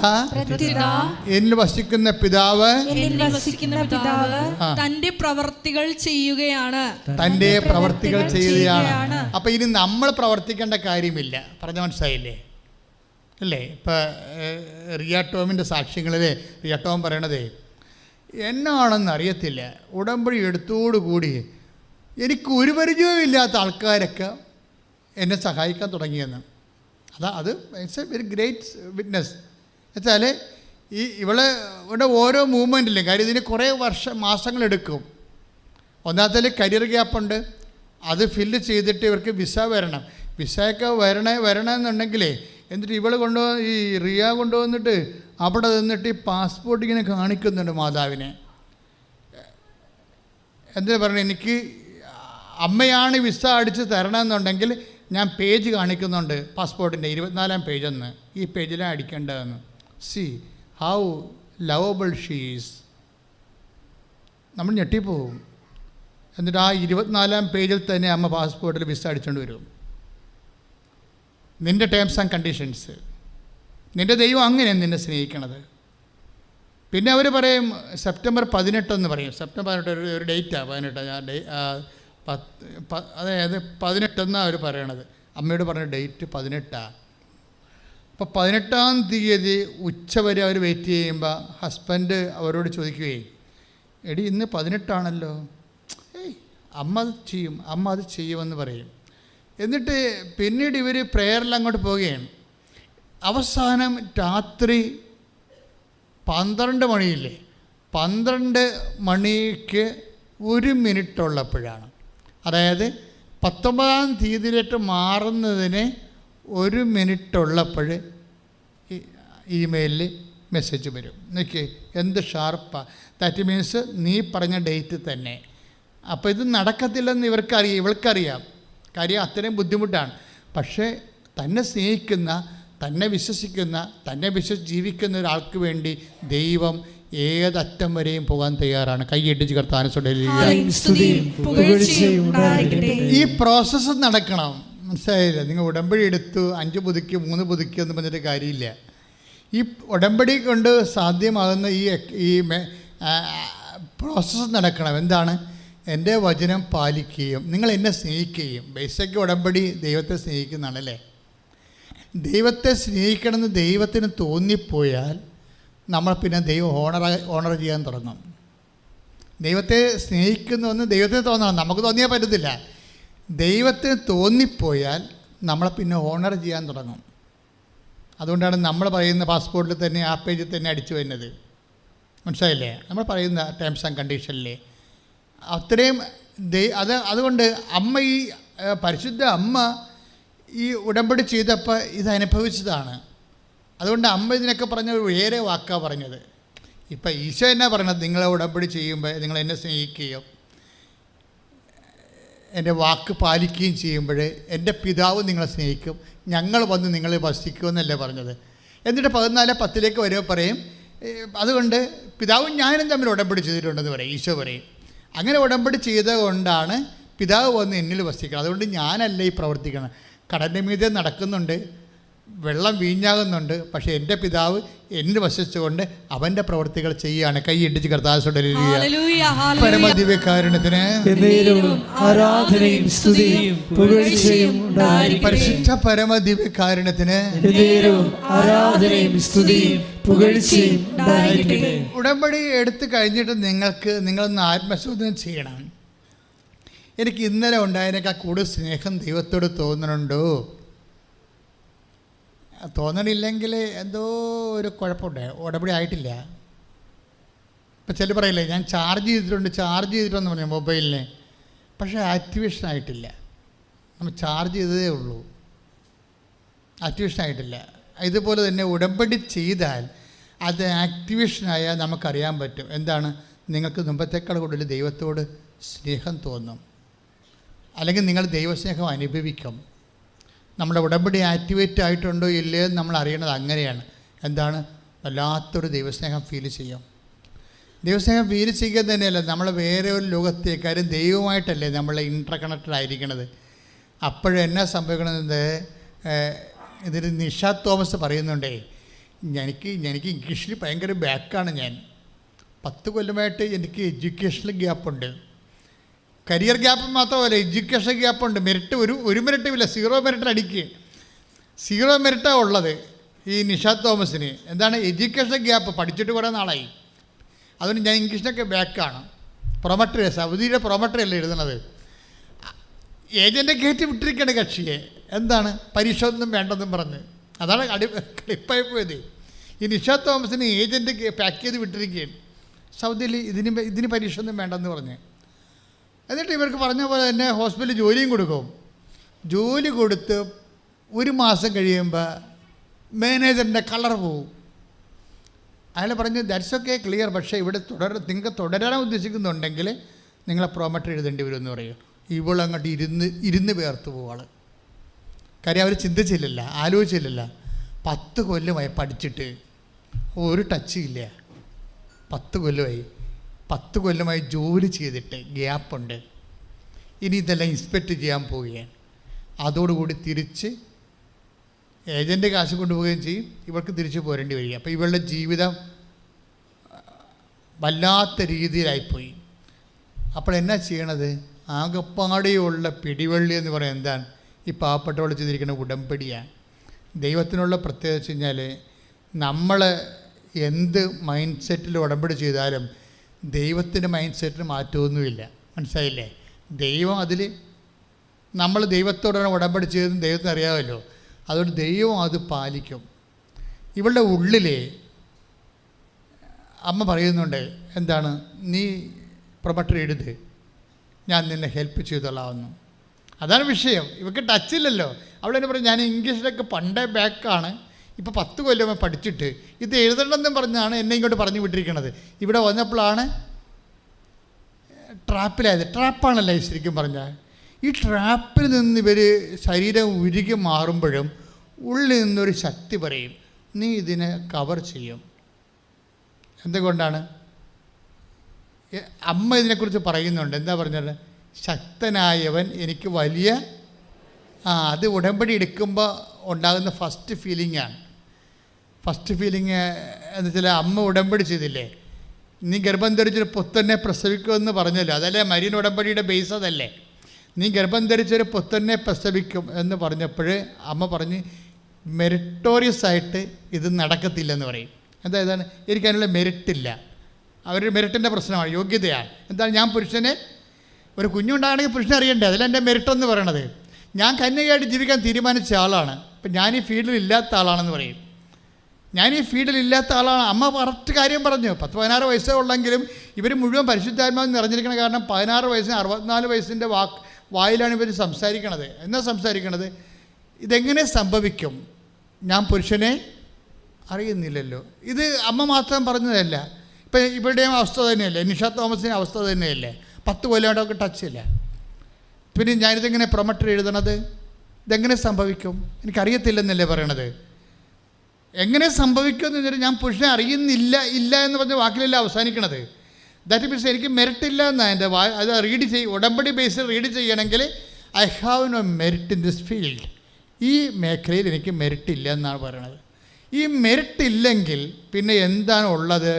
എന്നിൽ വസിക്കുന്ന പിതാവ് തന്റെ പ്രവർത്തികൾ ചെയ്യുകയാണ്. തൻ്റെ പ്രവർത്തികൾ ചെയ്യുകയാണ്. അപ്പം ഇനി നമ്മൾ പ്രവർത്തിക്കേണ്ട കാര്യമില്ല. പറഞ്ഞ മനസ്സിലായില്ലേ? അല്ലേ? ഇപ്പം റിയ ടോമിൻ്റെ സാക്ഷ്യങ്ങളിൽ റിയ ടോം പറയണതേ, എന്നാണെന്ന് അറിയത്തില്ല, ഉടമ്പടി എടുത്തോടുകൂടി എനിക്ക് ഒരു പരിചയവും ഇല്ലാത്ത ആൾക്കാരൊക്കെ എന്നെ സഹായിക്കാൻ തുടങ്ങിയെന്ന്. അത് it's A very great witness. എന്നുവെച്ചാൽ ഇവിടെ ഓരോ മൂവ്മെൻറ്റിലും കാര്യം ഇതിന് കുറേ മാസങ്ങളെടുക്കും. ഒന്നാമത്തെ കരിയർ ഗ്യാപ്പുണ്ട്, അത് ഫില്ല് ചെയ്തിട്ട് ഇവർക്ക് വിസ വരണം. വിസയൊക്കെ വരണമെന്നുണ്ടെങ്കിലേ എന്നിട്ട് ഈ റിയ കൊണ്ടുവന്നിട്ട് അവിടെ നിന്നിട്ട് ഈ പാസ്പോർട്ട് ഇങ്ങനെ കാണിക്കുന്നുണ്ട് മാതാവിനെ. എന്തിനാ പറഞ്ഞത്? എനിക്ക് അമ്മയാണ് വിസ അടിച്ച് തരണമെന്നുണ്ടെങ്കിൽ ഞാൻ പേജ് കാണിക്കുന്നുണ്ട് പാസ്പോർട്ടിൻ്റെ 24ാം പേജെന്ന്. ഈ പേജിലാണ് അടിക്കേണ്ടതെന്ന്. See how lovable she's. നമ്മൾ ഞെട്ടിപ്പോവും. എന്നിട്ട് ആ 24ാം പേജിൽ തന്നെ അമ്മ പാസ്പോർട്ടിൽ വിസ അടിച്ചുകൊണ്ട് വരും. നിൻ്റെ ടേംസ് ആൻഡ് കണ്ടീഷൻസ്. നിൻ്റെ ദൈവം അങ്ങനെയാണ് നിന്നെ സ്നേഹിക്കണത്. പിന്നെ അവർ പറയും സെപ്റ്റംബർ 18 എന്ന് പറയും. സെപ്റ്റംബർ 18 ഒരു ഡേറ്റാണ് 18. അതായത് 18 എന്നാണ് അവർ പറയണത്. അമ്മയോട് പറഞ്ഞ ഡേറ്റ് 18. അപ്പോൾ 18-ാം തീയതി ഉച്ചവരെ അവർ വെയിറ്റ് ചെയ്യുമ്പോൾ ഹസ്ബൻഡ് അവരോട് ചോദിക്കുകയെ, എടി ഇന്ന് 18 അമ്മ അത് ചെയ്യുമെന്ന് പറയും. എന്നിട്ട് പിന്നീട് ഇവർ പ്രേയറിൽ അങ്ങോട്ട് പോവുകയാണ്. അവസാനം രാത്രി 12 മണിയില്ലേ, 12 മണിക്ക് 1 മിനിറ്റ് ഉള്ളപ്പോഴാണ്, അതായത് 19-ാം തീയതിയിലേക്ക് മാറുന്നതിന് 1 മിനിറ്റ് ഉള്ളപ്പോൾ ഇമെയിലിൽ മെസ്സേജ് വരും. നോക്കി എന്ത് ഷാർപ്പാണ്. ദാറ്റ് മീൻസ് നീ പറഞ്ഞ ഡേറ്റ് തന്നെ. അപ്പോൾ ഇത് നടക്കത്തില്ലെന്ന് ഇവൾക്കറിയാം. കാര്യം അത്രയും ബുദ്ധിമുട്ടാണ്. പക്ഷേ തന്നെ സ്നേഹിക്കുന്ന, തന്നെ വിശ്വസിക്കുന്ന, തന്നെ ജീവിക്കുന്ന ഒരാൾക്ക് വേണ്ടി ദൈവം ഏതറ്റം വരെയും പോകാൻ തയ്യാറാണ്. കൈയിട്ടിച്ച് കർത്താവിനെ ഈ പ്രോസസ്സ് നടക്കണം. മനസ്സിലായില്ല? നിങ്ങൾ ഉടമ്പടി എടുത്തു 5 പുതുക്കി 3 പുതുക്കി എന്ന് പറഞ്ഞിട്ട് കാര്യമില്ല. ഈ ഉടമ്പടി കൊണ്ട് സാധ്യമാകുന്ന ഈ പ്രോസസ്സ് നടക്കണം. എന്താണ്? എൻ്റെ വചനം പാലിക്കുകയും നിങ്ങൾ എന്നെ സ്നേഹിക്കുകയും. ബേസിക് ഉടമ്പടി ദൈവത്തെ സ്നേഹിക്കുന്നതാണല്ലേ. ദൈവത്തെ സ്നേഹിക്കണമെന്ന് ദൈവത്തിന് തോന്നിപ്പോയാൽ നമ്മൾ പിന്നെ ദൈവം ഓണർ ചെയ്യാൻ തുടങ്ങും. ദൈവത്തെ സ്നേഹിക്കുന്നുവെന്ന് ദൈവത്തിന് തോന്നണം, നമുക്ക് തോന്നിയാൽ പറ്റത്തില്ല. ദൈവത്തിന് തോന്നിപ്പോയാൽ നമ്മളെ പിന്നെ ഓണർ ചെയ്യാൻ തുടങ്ങും. അതുകൊണ്ടാണ് നമ്മൾ പറയുന്ന പാസ്പോർട്ടിൽ തന്നെ ആ പേജിൽ തന്നെ അടിച്ചു വരുന്നത്. മനസ്സിലായില്ലേ? നമ്മൾ പറയുന്ന ടേംസ് ആൻഡ് കണ്ടീഷനിലെ അത്രയും അതുകൊണ്ട് അമ്മ, ഈ പരിശുദ്ധ അമ്മ ഈ ഉടമ്പടി ചെയ്തപ്പോൾ ഇത് അനുഭവിച്ചതാണ്. അതുകൊണ്ട് അമ്മ ഇതിനൊക്കെ പറഞ്ഞ വേറെ വാക്കാണ് പറഞ്ഞത്. ഇപ്പം ഈശോ എന്നാ പറഞ്ഞത്? നിങ്ങളെ ഉടമ്പടി ചെയ്യുമ്പോൾ നിങ്ങൾ എന്നെ സ്നേഹിക്കുകയും എൻ്റെ വാക്ക് പാലിക്കുകയും ചെയ്യുമ്പോൾ എൻ്റെ പിതാവ് നിങ്ങളെ സ്നേഹിക്കും, ഞങ്ങൾ വന്ന് നിങ്ങളെ വസിക്കുമെന്നല്ലേ പറഞ്ഞത്. എന്നിട്ട് 14:10 വരുമ്പോൾ പറയും, അതുകൊണ്ട് പിതാവും ഞാനും തമ്മിൽ ഉടമ്പടി ചെയ്തിട്ടുണ്ടെന്ന് പറയും. ഈശോ പറയും അങ്ങനെ ഉടമ്പടി ചെയ്തത് കൊണ്ടാണ് പിതാവ് വന്ന് എന്നിൽ വസിക്കണം. അതുകൊണ്ട് ഞാനല്ല ഈ പ്രവർത്തിക്കണം. കടലിൻ്റെ മീതെ നടക്കുന്നുണ്ട്, വെള്ളം വീഞ്ഞാകുന്നുണ്ട്, പക്ഷേ എൻ്റെ പിതാവ് എന്നിൽ വസിച്ചുകൊണ്ട് അവൻ്റെ പ്രവൃത്തികൾ ചെയ്യുകയാണ്. കൈയിട്ടിച്ച് കർത്താവിന്റെ പരമദിവ്യകാരുണ്യത്തിന് പരിശുദ്ധ പരമദിവ്യകാരുണ്യത്തിന് ഉടമ്പടി എടുത്തു കഴിഞ്ഞിട്ട് നിങ്ങളൊന്ന് ആത്മശോധന ചെയ്യണം. എനിക്ക് ഇന്നലെ ഉണ്ടായതിനേക്കാൾ കൂടുതൽ സ്നേഹം ദൈവത്തോട് തോന്നുന്നുണ്ടോ? തോന്നണില്ലെങ്കിൽ എന്തോ ഒരു കുഴപ്പമുണ്ട്, ഉടമ്പടി ആയിട്ടില്ല. ഇപ്പം ചില പറയില്ലേ, ഞാൻ ചാർജ് ചെയ്തിട്ടുണ്ടെന്ന് പറഞ്ഞു മൊബൈലിന്, പക്ഷേ ആക്ടിവേഷൻ ആയിട്ടില്ല. നമ്മൾ ചാർജ് ചെയ്തതേ ഉള്ളൂ, ആക്ടിവേഷൻ ആയിട്ടില്ല. ഇതുപോലെ തന്നെ ഉടമ്പടി ചെയ്താൽ അത് ആക്ടിവേഷനായാൽ നമുക്കറിയാൻ പറ്റും എന്താണ്. നിങ്ങൾക്ക് മുമ്പത്തേക്കാൾ കൂടുതൽ ദൈവത്തോട് സ്നേഹം തോന്നും, അല്ലെങ്കിൽ നിങ്ങൾ ദൈവസ്നേഹം അനുഭവിക്കും. നമ്മുടെ ഉടമ്പടി ആക്ടിവേറ്റ് ആയിട്ടുണ്ടോ ഇല്ലയോ എന്ന് നമ്മൾ അറിയണത് അങ്ങനെയാണ്. എന്താണ്? വല്ലാത്തൊരു ദൈവസ്നേഹം ഫീൽ ചെയ്യും. ദൈവസ്നേഹം ഫീൽ ചെയ്യുക തന്നെയല്ല, നമ്മൾ വേറെ ഒരു ലോകത്തേക്കാരും ദൈവമായിട്ടല്ലേ നമ്മൾ ഇൻ്റർ കണക്റ്റഡ് ആയിരിക്കണത്. അപ്പോഴെന്നാ സംഭവിക്കണമെന്നത് ഇതിന് നിഷ തോമസ് പറയുന്നുണ്ടേ, എനിക്ക് ഇംഗ്ലീഷിൽ ഭയങ്കര ബാക്കാണ്. ഞാൻ 10 കൊല്ലമായിട്ട് എനിക്ക് എഡ്യൂക്കേഷണൽ ഗ്യാപ്പുണ്ട്. കരിയർ ഗ്യാപ്പ് മാത്രമല്ല, എഡ്യൂക്കേഷൻ ഗ്യാപ്പുണ്ട്. മെറിറ്റ് ഒരു മെറിറ്റും ഇല്ല, 0 മെറിറ്റ് അടിക്കുക. 0 മെറിറ്റാണ് ഉള്ളത് ഈ നിഷ തോമസിന്. എന്താണ്? Education gap. പഠിച്ചിട്ട് കുറേ നാളായി. അതുകൊണ്ട് ഞാൻ ഇംഗ്ലീഷിനൊക്കെ ബാക്കാണ്. പ്രൊമട്ടറി, സൗദിയുടെ പ്രൊമട്ടറി അല്ലേ എഴുതുന്നത്. ഏജൻറ്റ് കയറ്റി വിട്ടിരിക്കുകയാണ് കക്ഷിയെ. എന്താണ്? പരീക്ഷ ഒന്നും വേണ്ടെന്നും പറഞ്ഞ്. അതാണ് ക്ലിപ്പായി പോയത്. ഈ നിഷ തോമസിന് ഏജൻറ്റ് പാക്ക് ചെയ്ത് വിട്ടിരിക്കുകയാണ് സൗദിയിൽ. ഇതിന് പരീക്ഷ ഒന്നും വേണ്ടെന്ന് പറഞ്ഞ്. എന്നിട്ട് ഇവർക്ക് പറഞ്ഞ പോലെ തന്നെ ഹോസ്പിറ്റലിൽ ജോലിയും കൊടുക്കും. ജോലി കൊടുത്ത് 1 മാസം കഴിയുമ്പോൾ മാനേജറിൻ്റെ കളർ പോവും. അയാൾ പറഞ്ഞു ദാറ്റ്സ് ഓക്കെ, ക്ലിയർ, പക്ഷേ ഇവിടെ നിങ്ങൾക്ക് തുടരാൻ ഉദ്ദേശിക്കുന്നുണ്ടെങ്കിൽ നിങ്ങളെ പ്രൊമോട്ട് എഴുതേണ്ടി വരുമെന്ന് പറയും. ഇവളങ്ങോട്ട് ഇരുന്ന് വേർത്ത് പോവാൾ. കാര്യം അവർ ചിന്തിച്ചില്ലല്ല, ആലോചിച്ചില്ലല്ല. 10 കൊല്ലമായി പഠിച്ചിട്ട് ഒരു ടച്ച് ഇല്ല. 10 കൊല്ലമായി ജോലി ചെയ്തിട്ട് ഗ്യാപ്പുണ്ട്. ഇനി ഇതെല്ലാം ഇൻസ്പെക്റ്റ് ചെയ്യാൻ പോവുകയാണ്. അതോടുകൂടി തിരിച്ച് ഏജൻറ്റ് കാശ് കൊണ്ടുപോവുകയും ചെയ്യും, ഇവർക്ക് തിരിച്ചു പോരേണ്ടി വരിക. അപ്പോൾ ഇവളുടെ ജീവിതം വല്ലാത്ത രീതിയിലായിപ്പോയി. അപ്പോൾ എന്നാ ചെയ്യണത്? ആകപ്പാടെയുള്ള പിടിവള്ളി എന്ന് പറയുന്നത് എന്താണ്? ഈ പാവപ്പെട്ടവൾ ചെയ്തിരിക്കുന്ന ഉടമ്പടിയാണ്. ദൈവത്തിനുള്ള പ്രത്യേകത വെച്ച് കഴിഞ്ഞാൽ നമ്മൾ എന്ത് മൈൻഡ് സെറ്റിൽ ഉടമ്പടി ചെയ്താലും ദൈവത്തിൻ്റെ മൈൻഡ് സെറ്റിന് മാറ്റമൊന്നുമില്ല. മനസ്സിലായില്ലേ? ദൈവം അതിൽ നമ്മൾ ദൈവത്തോടാണ് ഉടമ്പടി ചെയ്തതെന്ന് ദൈവത്തിന് അറിയാമല്ലോ. അതുകൊണ്ട് ദൈവം അത് പാലിക്കും. ഇവളുടെ ഉള്ളിൽ അമ്മ പറയുന്നുണ്ട് എന്താണ്? നീ പ്രൊമോട്ടർ എഴുത്, ഞാൻ നിന്നെ ഹെൽപ്പ് ചെയ്തോളാമെന്നു. അതാണ് വിഷയം. ഇവർക്ക് ടച്ചില്ലല്ലോ. അവിടെ തന്നെ പറയും ഞാൻ ഇംഗ്ലീഷിലൊക്കെ പണ്ടേ ബാക്കാണ്, ഇപ്പോൾ 10 കൊല്ലം പഠിച്ചിട്ട് ഇത് എഴുതണമെന്നും പറഞ്ഞാണ് എന്നെ ഇങ്ങോട്ട് പറഞ്ഞു വിട്ടിരിക്കുന്നത്. ഇവിടെ വന്നപ്പോഴാണ് ട്രാപ്പിലായത്. ട്രാപ്പാണല്ലേ ശരിക്കും പറഞ്ഞാൽ. ഈ ട്രാപ്പിൽ നിന്ന് ഇവർ ശരീരം ഉരുകി മാറുമ്പോഴും ഉള്ളിൽ നിന്നൊരു ശക്തി പറയും, നീ ഇതിനെ കവർ ചെയ്യും. എന്തുകൊണ്ടാണ്? അമ്മ ഇതിനെക്കുറിച്ച് പറയുന്നുണ്ട്. എന്താ പറഞ്ഞത്? ശക്തനായവൻ എനിക്ക് വലിയ അത് ഉടമ്പടി എടുക്കുമ്പോൾ ഉണ്ടാകുന്ന ഫസ്റ്റ് ഫീലിംഗാണ്. ഫസ്റ്റ് ഫീലിംഗ് എന്ന് വെച്ചാൽ അമ്മ ഉടമ്പടി ചെയ്തില്ലേ, നീ ഗർഭം ധരിച്ചൊരു പുത്രനെ പ്രസവിക്കുമെന്ന് പറഞ്ഞല്ലോ. അതല്ലേ മരീൻ ഉടമ്പടിയുടെ ബേസ്? അതല്ലേ നീ ഗർഭം ധരിച്ചൊരു പുത്രനെ പ്രസവിക്കും എന്ന് പറഞ്ഞപ്പോൾ അമ്മ പറഞ്ഞ് മെറിറ്റോറിയസ് ആയിട്ട് ഇത് നടക്കത്തില്ലെന്ന് പറയും. എന്താ എനിക്കതിനുള്ള മെറിറ്റില്ല. അവരുടെ മെറിറ്റിൻ്റെ പ്രശ്നമാണ്, യോഗ്യതയാണ്. എന്താണ്? ഞാൻ പുരുഷനെ ഒരു കുഞ്ഞുണ്ടാകണമെങ്കിൽ പുരുഷനെ അറിയണ്ടേ? അതിലെൻ്റെ മെറിറ്റെന്ന് പറയണത്. ഞാൻ കന്യകയായിട്ട് ജീവിക്കാൻ തീരുമാനിച്ച ആളാണ്. ഇപ്പം ഞാൻ ഈ ഫീൽഡിൽ ഇല്ലാത്ത ആളാണെന്ന് പറയും. ഞാൻ ഈ ഫീൽഡിൽ ഇല്ലാത്ത ആളാണ്. അമ്മ കറക്റ്റ് കാര്യം പറഞ്ഞു. 10-16 വയസ്സേ ഉള്ളെങ്കിലും ഇവർ മുഴുവൻ പരിശുദ്ധാത്മാവ് നിറഞ്ഞിരിക്കണ കാരണം 16 വയസ്സിന് 64 വയസ്സിൻ്റെ വായിലാണ് ഇവർ സംസാരിക്കണത്. എന്നാ സംസാരിക്കണത്? ഇതെങ്ങനെ സംഭവിക്കും? ഞാൻ പുരുഷനെ അറിയുന്നില്ലല്ലോ. ഇത് അമ്മ മാത്രം പറഞ്ഞതല്ല. ഇപ്പം ഇവരുടെയും അവസ്ഥ തന്നെയല്ലേ, നിഷ തോമസിൻ്റെ അവസ്ഥ തന്നെയല്ലേ. 10 കൊല്ലമായിട്ടൊക്കെ ടച്ച് ഇല്ല. പിന്നെ ഞാനിതെങ്ങനെ പ്രൊമട്ടർ എഴുതണത്? ഇതെങ്ങനെ സംഭവിക്കും? എനിക്കറിയത്തില്ലെന്നല്ലേ പറയണത്. എങ്ങനെ സംഭവിക്കുമെന്ന് വെച്ചാൽ ഞാൻ പുരുഷനെ അറിയുന്നില്ല എന്ന് പറഞ്ഞ വാക്കിലല്ല അവസാനിക്കണത്. ദാറ്റ് മീൻസ് എനിക്ക് മെറിറ്റില്ല എന്നാണ് എൻ്റെ അത് ഉടമ്പടി ബേസിൽ റീഡ് ചെയ്യണമെങ്കിൽ I have no merit in this field. ഈ മേഖലയിൽ എനിക്ക് മെറിറ്റ് ഇല്ല എന്നാണ് പറയണത്. ഈ മെറിറ്റ് ഇല്ലെങ്കിൽ പിന്നെ എന്താണ് ഉള്ളത്?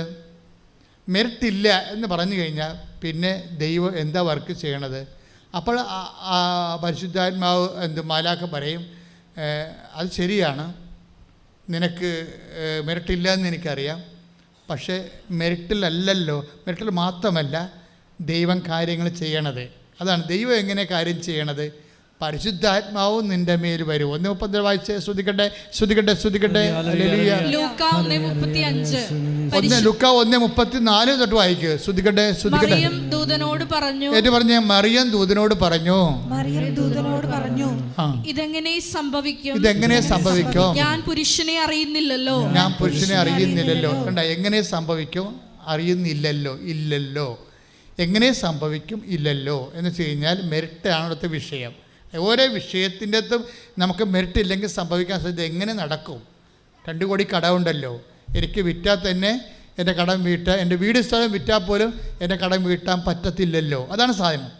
മെറിറ്റ് ഇല്ല എന്ന് പറഞ്ഞു കഴിഞ്ഞാൽ പിന്നെ ദൈവം എന്താ വർക്ക് ചെയ്യണത്? അപ്പോൾ പരിശുദ്ധാത്മാവ് മാലാഖ പറയും, അത് ശരിയാണ്, നിനക്ക് മെറിറ്റില്ല എന്ന് എനിക്കറിയാം, പക്ഷേ മെറിറ്റിലല്ലല്ലോ, മെറിറ്റിൽ മാത്രമല്ല ദൈവം കാര്യങ്ങൾ ചെയ്യണത്. അതാണ് ദൈവം എങ്ങനെ കാര്യം ചെയ്യണത്. പരിശുദ്ധാത്മാവും നിന്റെ മേൽ വരും. 1:30 വായിച്ച് ശ്രുതിക്കട്ടെ. ലൂക്ക 1:34 തൊട്ട് വായിക്കുക. ശ്രുതിക്കട്ടെ. മറിയം ദൂതനോട് പറഞ്ഞു, മറിയം ദൂതനോട് പറഞ്ഞു, ഇതെങ്ങനെ സംഭവിക്കും? ഞാൻ പുരുഷനെ അറിയുന്നില്ലല്ലോ. കണ്ട, എങ്ങനെ സംഭവിക്കും? അറിയുന്നില്ലല്ലോ, ഇല്ലല്ലോ. എങ്ങനെ സംഭവിക്കും? ഇല്ലല്ലോ എന്ന് വെച്ച് കഴിഞ്ഞാൽ മെറിറ്റാണ് അടുത്ത വിഷയം. ഓരോ വിഷയത്തിൻ്റെ അകത്തും നമുക്ക് മെറിറ്റ് ഇല്ലെങ്കിൽ സംഭവിക്കാൻ സാധ്യത. എങ്ങനെ നടക്കും? 2 കോടി കടമുണ്ടല്ലോ, എനിക്ക് വിറ്റാൽ തന്നെ എൻ്റെ കടം വീട്ടാൻ, എൻ്റെ വീട് സ്ഥലം വിറ്റാൽ പോലും എൻ്റെ കടം വീട്ടാൻ പറ്റത്തില്ലല്ലോ. അതാണ് സാധനം.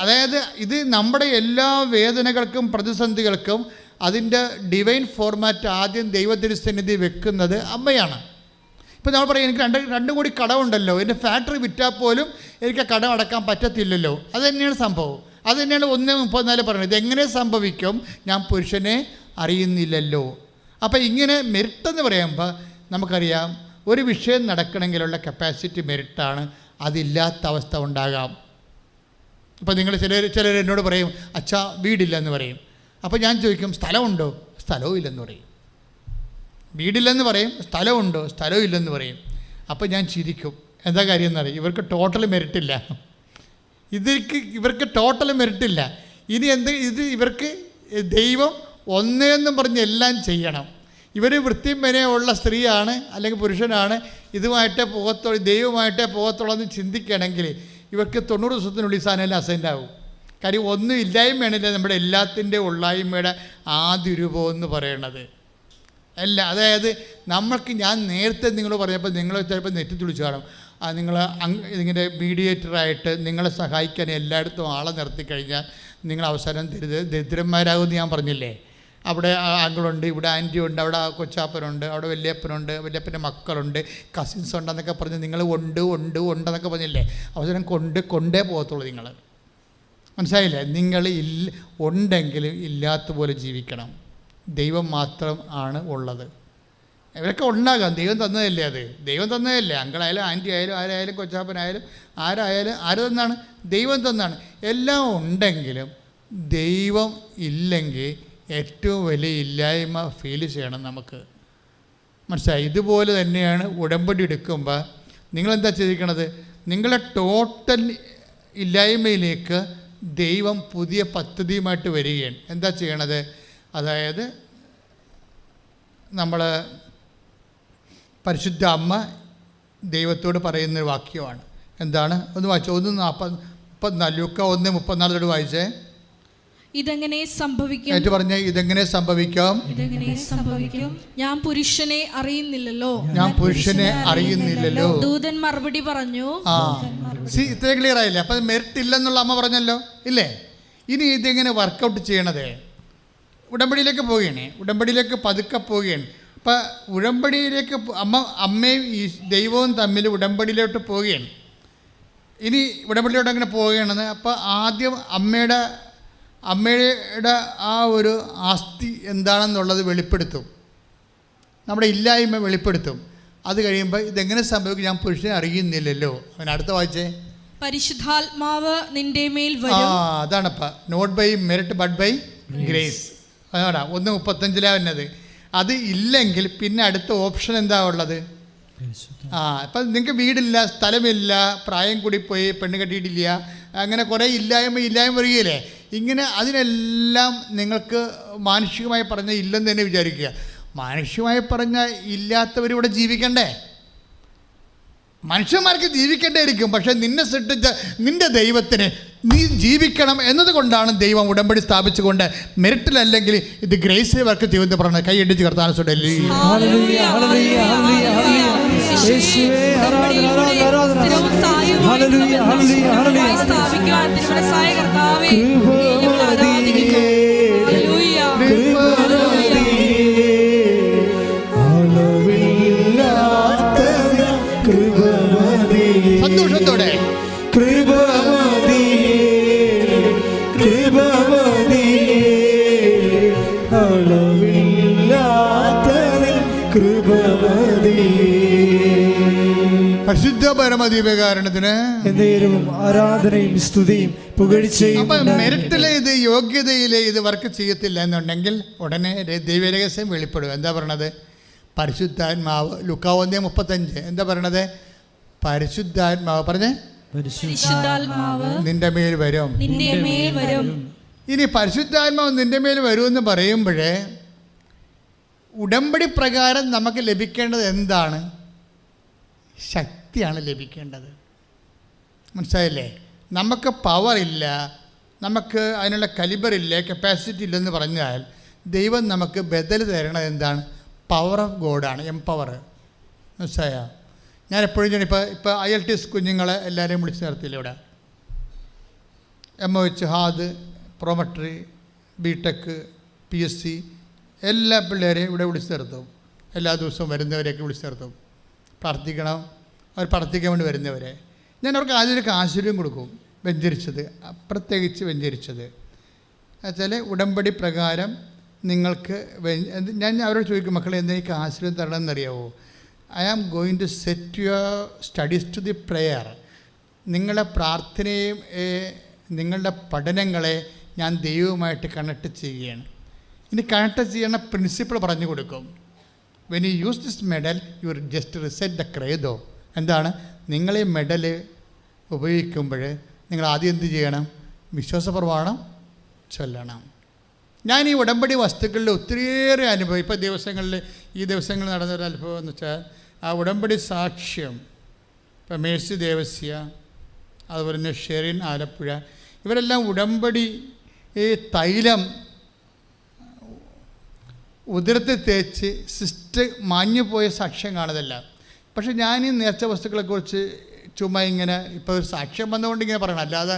അതായത് ഇത് നമ്മുടെ എല്ലാ വേദനകൾക്കും പ്രതിസന്ധികൾക്കും അതിൻ്റെ ഡിവൈൻ ഫോർമാറ്റ് ആദ്യം ദൈവത്തിരുസന്നിധി വെക്കുന്നത് അമ്മയാണ്. ഇപ്പോൾ നമ്മൾ പറയും, എനിക്ക് 2 കോടി കടമുണ്ടല്ലോ, എൻ്റെ ഫാക്ടറി വിറ്റാൽ പോലും എനിക്ക് ആ കടം അടക്കാൻ പറ്റത്തില്ലല്ലോ. അത് തന്നെയാണ് സംഭവം. അത് തന്നെയാണ് 1:34 പറയുന്നത്. ഇതെങ്ങനെ സംഭവിക്കും? ഞാൻ പുരുഷനെ അറിയുന്നില്ലല്ലോ. അപ്പോൾ ഇങ്ങനെ മെറിറ്റെന്ന് പറയുമ്പോൾ നമുക്കറിയാം, ഒരു വിഷയം നടക്കണമെങ്കിലുള്ള കപ്പാസിറ്റി മെറിറ്റാണ്. അതില്ലാത്ത അവസ്ഥ ഉണ്ടാകാം. ഇപ്പോൾ നിങ്ങൾ ചിലർ എന്നോട് പറയും, അച്ഛാ വീടില്ലെന്ന് പറയും. അപ്പോൾ ഞാൻ ചോദിക്കും, സ്ഥലമുണ്ടോ? സ്ഥലവും ഇല്ലെന്ന് പറയും. വീടില്ലെന്ന് പറയും, സ്ഥലമുണ്ടോ? സ്ഥലവും ഇല്ലെന്ന് പറയും. അപ്പോൾ ഞാൻ ചിരിക്കും. എന്താ കാര്യം എന്നറിയും, ഇവർക്ക് ടോട്ടൽ മെറിറ്റില്ല. ഇവർക്ക് ടോട്ടൽ മെറിറ്റില്ല. ഇനി ഇവർക്ക് ദൈവം ഒന്നേന്നും പറഞ്ഞ് എല്ലാം ചെയ്യണം. ഇവർ വൃത്തിയും വിനയമുള്ള സ്ത്രീയാണ് അല്ലെങ്കിൽ പുരുഷനാണ്, ഇതുമായിട്ടേ പോകത്തുള്ളൂ, ദൈവമായിട്ടേ പോകത്തുള്ളൂ എന്ന് ചിന്തിക്കുകയാണെങ്കിൽ ഇവർക്ക് 90 ദിവസത്തിനുള്ളിൽ സാധനം അസൈൻഡ് ആവും. കാര്യം ഒന്നും ഇല്ലായ്മയാണില്ല നമ്മുടെ എല്ലാത്തിൻ്റെ ഉള്ളായ്മയുടെ ആദ്യ രൂപം എന്ന് പറയണത്. അതായത് ഞാൻ നേരത്തെ നിങ്ങൾ പറഞ്ഞപ്പോൾ നിങ്ങൾ ചിലപ്പോൾ നെറ്റിത്തുളിച്ച് കാണും, നിങ്ങൾ ഇങ്ങനെ മീഡിയേറ്ററായിട്ട് നിങ്ങളെ സഹായിക്കാൻ എല്ലായിടത്തും ആളെ നിർത്തിക്കഴിഞ്ഞാൽ നിങ്ങൾ അവസാനം ദരിദ്രന്മാരാകുമെന്ന് ഞാൻ പറഞ്ഞില്ലേ. അവിടെ അങ്കിളുണ്ട്, ഇവിടെ ആൻറ്റി ഉണ്ട്, അവിടെ കൊച്ചാപ്പനുണ്ട്, അവിടെ വല്യപ്പനുണ്ട്, വല്യപ്പൻ്റെ മക്കളുണ്ട്, കസിൻസ് ഉണ്ടെന്നൊക്കെ പറഞ്ഞ് നിങ്ങൾ ഉണ്ടെന്നൊക്കെ പറഞ്ഞില്ലേ. അവസാനം കൊണ്ടേ പോകത്തുള്ളൂ. നിങ്ങൾ മനസ്സിലായില്ലേ? നിങ്ങൾ ഉണ്ടെങ്കിലും ഇല്ലാത്ത പോലെ ജീവിക്കണം. ദൈവം മാത്രം ആണ് ഉള്ളത്. ഇവരൊക്കെ ഉണ്ടാകാം, ദൈവം തന്നതല്ലേ. ദൈവം തന്നതല്ലേ. അങ്കിളായാലും ആൻറ്റി ആയാലും ആരായാലും കൊച്ചാപ്പനായാലും ആര് തന്നാണ്? ദൈവം തന്നാണ്. എല്ലാം ഉണ്ടെങ്കിലും ദൈവം ഇല്ലെങ്കിൽ ഏറ്റവും വലിയ ഇല്ലായ്മ ഫീൽ ചെയ്യണം നമുക്ക്. മനസ്സിലായി? ഇതുപോലെ തന്നെയാണ് ഉടമ്പടി എടുക്കുമ്പോൾ നിങ്ങളെന്താ ചെയ്തിരിക്കണത്? നിങ്ങളെ ടോട്ടൽ ഇല്ലായ്മയിലേക്ക് ദൈവം പുതിയ പദ്ധതിയുമായിട്ട് വരികയാണ്. എന്താ ചെയ്യണത്? അതായത് നമ്മൾ പരിശുദ്ധ അമ്മ ദൈവത്തോട് പറയുന്നൊരു വാക്യമാണ്. എന്താണ്? ഒന്ന് വായിച്ചോ. 1:34 ലൂക്ക 1:34 വായിച്ചേ. ഇതെങ്ങനെ സംഭവിക്കും? എന്നിട്ട് പറഞ്ഞ ഇതെങ്ങനെ സംഭവിക്കാം? ഇതെങ്ങനെ സംഭവിക്കും? ഞാൻ പുരുഷനെ അറിയുന്നില്ലല്ലോ. ഞാൻ പുരുഷനെ അറിയുന്നില്ലല്ലോ. ദൂതൻ മറുപടി പറഞ്ഞു. ഇത്രയും ക്ലിയർ ആയില്ലേ? അപ്പം മെറിറ്റ് ഇല്ലെന്നുള്ള അമ്മ പറഞ്ഞല്ലോ, ഇല്ലേ? ഇനി ഇതെങ്ങനെ വർക്കൗട്ട് ചെയ്യണത്? ഉടമ്പടിയിലേക്ക് പോവുകയാണ്. ഉടമ്പടിയിലേക്ക് പതുക്കെ പോവുകയാണ്. അപ്പം ഉടമ്പടിയിലേക്ക് അമ്മയും ഈ ദൈവവും തമ്മിൽ ഉടമ്പടിയിലോട്ട് പോവുകയാണ്. ഇനി ഉടമ്പടിയിലോട്ട് അങ്ങനെ പോവുകയാണെന്ന്. അപ്പോൾ ആദ്യം അമ്മയുടെ ആ ഒരു ആസ്തി എന്താണെന്നുള്ളത് വെളിപ്പെടുത്തും, നമ്മുടെ ഇല്ലായ്മ വെളിപ്പെടുത്തും. അത് കഴിയുമ്പോൾ ഇതെങ്ങനെ സംഭവിക്കും? ഞാൻ പുരുഷനെ അറിയുന്നില്ലല്ലോ. അവൻ അടുത്ത വായിച്ചേ. പരിശുദ്ധാത്മാവ് നിന്റെ മേൽ വരും. അതാണപ്പം not by merit but by grace. അതാ 1:35 വന്നത്. അത് ഇല്ലെങ്കിൽ പിന്നെ അടുത്ത ഓപ്ഷൻ എന്താ ഉള്ളത്? ഇപ്പം നിങ്ങൾക്ക് വീടില്ല, സ്ഥലമില്ല, പ്രായം കൂടിപ്പോയി, പെണ്ണ് കെട്ടിയിട്ടില്ല, അങ്ങനെ കുറേ ഇല്ലായ്മ വരികയില്ലേ? ഇങ്ങനെ അതിനെല്ലാം നിങ്ങൾക്ക് മാനുഷികമായി പറഞ്ഞാൽ ഇല്ലെന്ന് തന്നെ വിചാരിക്കുക. മാനുഷികമായി പറഞ്ഞാൽ ഇല്ലാത്തവരിവിടെ ജീവിക്കണ്ടേ? മനുഷ്യന്മാർക്ക് ജീവിക്കേണ്ടിയിരിക്കും. പക്ഷേ നിന്നെ സൃഷ്ടിച്ച നിൻ്റെ ദൈവത്തിന് നീ ജീവിക്കണം എന്നതുകൊണ്ടാണ് ദൈവം ഉടമ്പടി സ്ഥാപിച്ചുകൊണ്ട് മെറിറ്റിലല്ലെങ്കിൽ ഇത് ഗ്രേസിൽ വർക്ക് ചെയ്യുമെന്ന് പറഞ്ഞത്. കൈയടിച്ച് കർത്താനോട് സന്തോഷത്തോടെ പരിശുദ്ധ പരമദീപകാരണത്തിന് ആരാധനയും സ്തുതിയും പുകഴ്ചയും. അപ്പം മെറിറ്റിലെ ഇത് യോഗ്യതയിലെ ഇത് വർക്ക് ചെയ്യത്തില്ല എന്നുണ്ടെങ്കിൽ ഉടനെ ദൈവരഹസ്യം വെളിപ്പെടുക. എന്താ പറയണത്? പരിശുദ്ധാത്മാവ്. ലൂക്ക 1:35 എന്താ പറയണത്? പരിശുദ്ധാത്മാവ് പറഞ്ഞേ നിന്റെ മേൽ വരും. ഇനി പരിശുദ്ധാത്മാവ് നിന്റെ മേൽ വരുമെന്ന് പറയുമ്പോഴേ ഉടമ്പടി പ്രകാരം നമുക്ക് ലഭിക്കേണ്ടത് എന്താണ്? ശക്തിയാണ് ലഭിക്കേണ്ടത്. മനസ്സിലായില്ലേ? നമുക്ക് പവറില്ല, നമുക്ക് അതിനുള്ള കലിബറില്ല, കപ്പാസിറ്റി ഇല്ലെന്ന് പറഞ്ഞാൽ ദൈവം നമുക്ക് ബദൽ തരണത് എന്താണ്? പവർ ഓഫ് ഗോഡാണ്, എംപവർ. മനസ്സിലായോ? ഞാൻ എപ്പോഴും ഇപ്പോൾ IELTS കുഞ്ഞുങ്ങളെ എല്ലാവരെയും വിളിച്ച് നിർത്തിയില്ല ഇവിടെ. MOH, ഹാദ്, പ്രോമട്രി, BTech, PSC എല്ലാ പിള്ളേരെയും ഇവിടെ വിളിച്ച് നിർത്തും. എല്ലാ ദിവസവും വരുന്നവരെയൊക്കെ വിളിച്ച് നിർത്തും. പ്രാർത്ഥിക്കണം, അവർ പ്രാർത്ഥിക്കാൻ വേണ്ടി വരുന്നവരെ. ഞാൻ അവർക്ക് ആദ്യമൊക്കെ ആശീർവം കൊടുക്കും. വെഞ്ചരിച്ചത്, പ്രത്യേകിച്ച് വെഞ്ചരിച്ചത് എന്നുവെച്ചാൽ ഉടമ്പടി പ്രകാരം നിങ്ങൾക്ക് ഞാൻ അവരോട് ചോദിക്കും, മക്കളെ എന്തെങ്കിലും ആശീർവം തരണമെന്നറിയാവോ? I am going to set your studies to the prayer. നിങ്ങളുടെ പ്രാർത്ഥനയും നിങ്ങളുടെ പഠനങ്ങളെ ഞാൻ ദൈവവുമായിട്ട് കണക്ട് ചെയ്യുകയാണ്. ഇനി കണക്ട് ചെയ്യണ പ്രിൻസിപ്പിൾ പറഞ്ഞു കൊടുക്കും. When you use this medal you just reset the credo. എന്താണ്? നിങ്ങൾ ഈ മെഡൽ ഉപയോഗിക്കുമ്പോൾ നിങ്ങൾ ആദ്യം എന്ത് ചെയ്യണം? വിശ്വാസപ്രമാണം ചൊല്ലണം. ഞാൻ ഈ ഉടമ്പടി വസ്തുക്കളിൽ ഒത്തിരിയേറെ അനുഭവം ഇപ്പോൾ ഈ ദിവസങ്ങളിൽ നടന്നൊരു അനുഭവം എന്ന് വെച്ചാൽ ആ ഉടമ്പടി സാക്ഷ്യം. ഇപ്പോൾ മേഴ്സി ദേവസ്യ, അതുപോലെ തന്നെ ഷെറിൻ ആലപ്പുഴ, ഇവരെല്ലാം ഉടമ്പടി ഈ തൈലം ഉദരത്തിൽ തേച്ച് സിസ്റ്റ് മാഞ്ഞുപോയ സാക്ഷ്യം കാണുന്നതെല്ലാം. പക്ഷേ ഞാൻ ഈ നേർച്ച വസ്തുക്കളെക്കുറിച്ച് ചുമ്മാ ഇങ്ങനെ ഇപ്പോൾ ഒരു സാക്ഷ്യം വന്നുകൊണ്ട് ഇങ്ങനെ പറയണം, അല്ലാതെ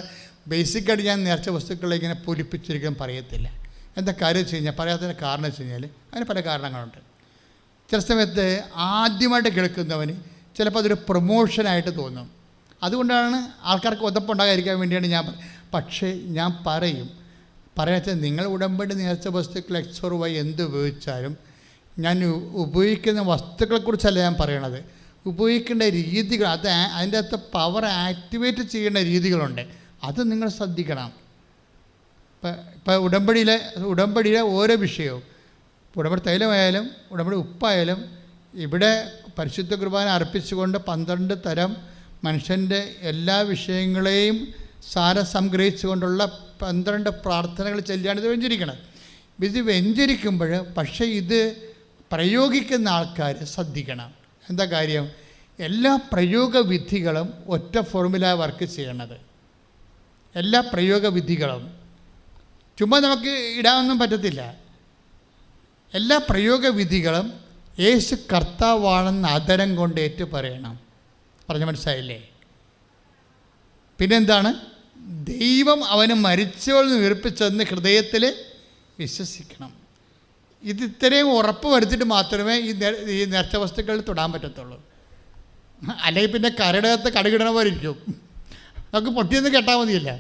ബേസിക്കായിട്ട് ഞാൻ നേർച്ച വസ്തുക്കളെ ഇങ്ങനെ പൊലിപ്പിച്ചൊരിക്കലും പറയത്തില്ല. എന്താ കാര്യം വെച്ച് കഴിഞ്ഞാൽ, പറയാത്തതിൻ്റെ കാരണം വെച്ച് കഴിഞ്ഞാൽ അതിന് പല കാരണങ്ങളുണ്ട്. ചില സമയത്ത് ആദ്യമായിട്ട് കേൾക്കുന്നവന് ചിലപ്പോൾ അതൊരു പ്രൊമോഷനായിട്ട് തോന്നും. അതുകൊണ്ടാണ് ആൾക്കാർക്ക് ഒതപ്പുണ്ടാകാതിരിക്കാൻ വേണ്ടിയാണ് ഞാൻ. പക്ഷേ ഞാൻ പറയാച്ചാൽ നിങ്ങൾ ഉടമ്പടി നേർച്ച വസ്തുക്കൾ XY എന്ത് ഉപയോഗിച്ചാലും ഞാൻ ഉപയോഗിക്കുന്ന വസ്തുക്കളെക്കുറിച്ചല്ല ഞാൻ പറയണത്, ഉപയോഗിക്കേണ്ട രീതികൾ, അതിൻ്റെ അകത്ത് പവർ ആക്ടിവേറ്റ് ചെയ്യേണ്ട രീതികളുണ്ട്. അത് നിങ്ങൾ ശ്രദ്ധിക്കണം. ഇപ്പോൾ ഉടമ്പടിയിലെ ഓരോ വിഷയവും, ഉടമ്പടി തൈലമായാലും ഉടമ്പടി ഉപ്പായാലും, ഇവിടെ പരിശുദ്ധ കുർബാന അർപ്പിച്ചുകൊണ്ട് 12 തരം മനുഷ്യൻ്റെ എല്ലാ വിഷയങ്ങളെയും സാരസംഗ്രഹിച്ചുകൊണ്ടുള്ള 12 പ്രാർത്ഥനകൾ ചൊല്ലിയാണ് ഇത് വെഞ്ചരിക്കണം. ഇത് വെഞ്ചരിക്കുമ്പോൾ പക്ഷേ ഇത് പ്രയോഗിക്കുന്ന ആൾക്കാർ ശ്രദ്ധിക്കണം. എന്താ കാര്യം? എല്ലാ പ്രയോഗവിധികളും ഒറ്റ ഫോർമുല വർക്ക് ചെയ്യണത്. എല്ലാ പ്രയോഗവിധികളും ചുമ്മാ നമുക്ക് ഇടാനൊന്നും പറ്റത്തില്ല. എല്ലാ പ്രയോഗവിധികളും യേശു കർത്താവാണെന്ന് ആദരം കൊണ്ട് ഏറ്റു പറയണം. പറഞ്ഞ മനസ്സിലായില്ലേ? പിന്നെന്താണ്? ദൈവം അവന് മരിച്ചവളിൽ ഉയർപ്പിച്ചെന്ന് ഹൃദയത്തിൽ വിശ്വസിക്കണം. ഇത് ഇത്രയും ഉറപ്പ് വരുത്തിയിട്ട് മാത്രമേ ഈ നേർച്ച വസ്തുക്കളിൽ തൊടാൻ പറ്റത്തുള്ളൂ. അല്ലെങ്കിൽ പിന്നെ കരടകത്ത് കടുകിടണ പോലെ ഇരിക്കും. നമുക്ക് പൊട്ടിയെന്ന് കേട്ടാൽ മതിയല്ല.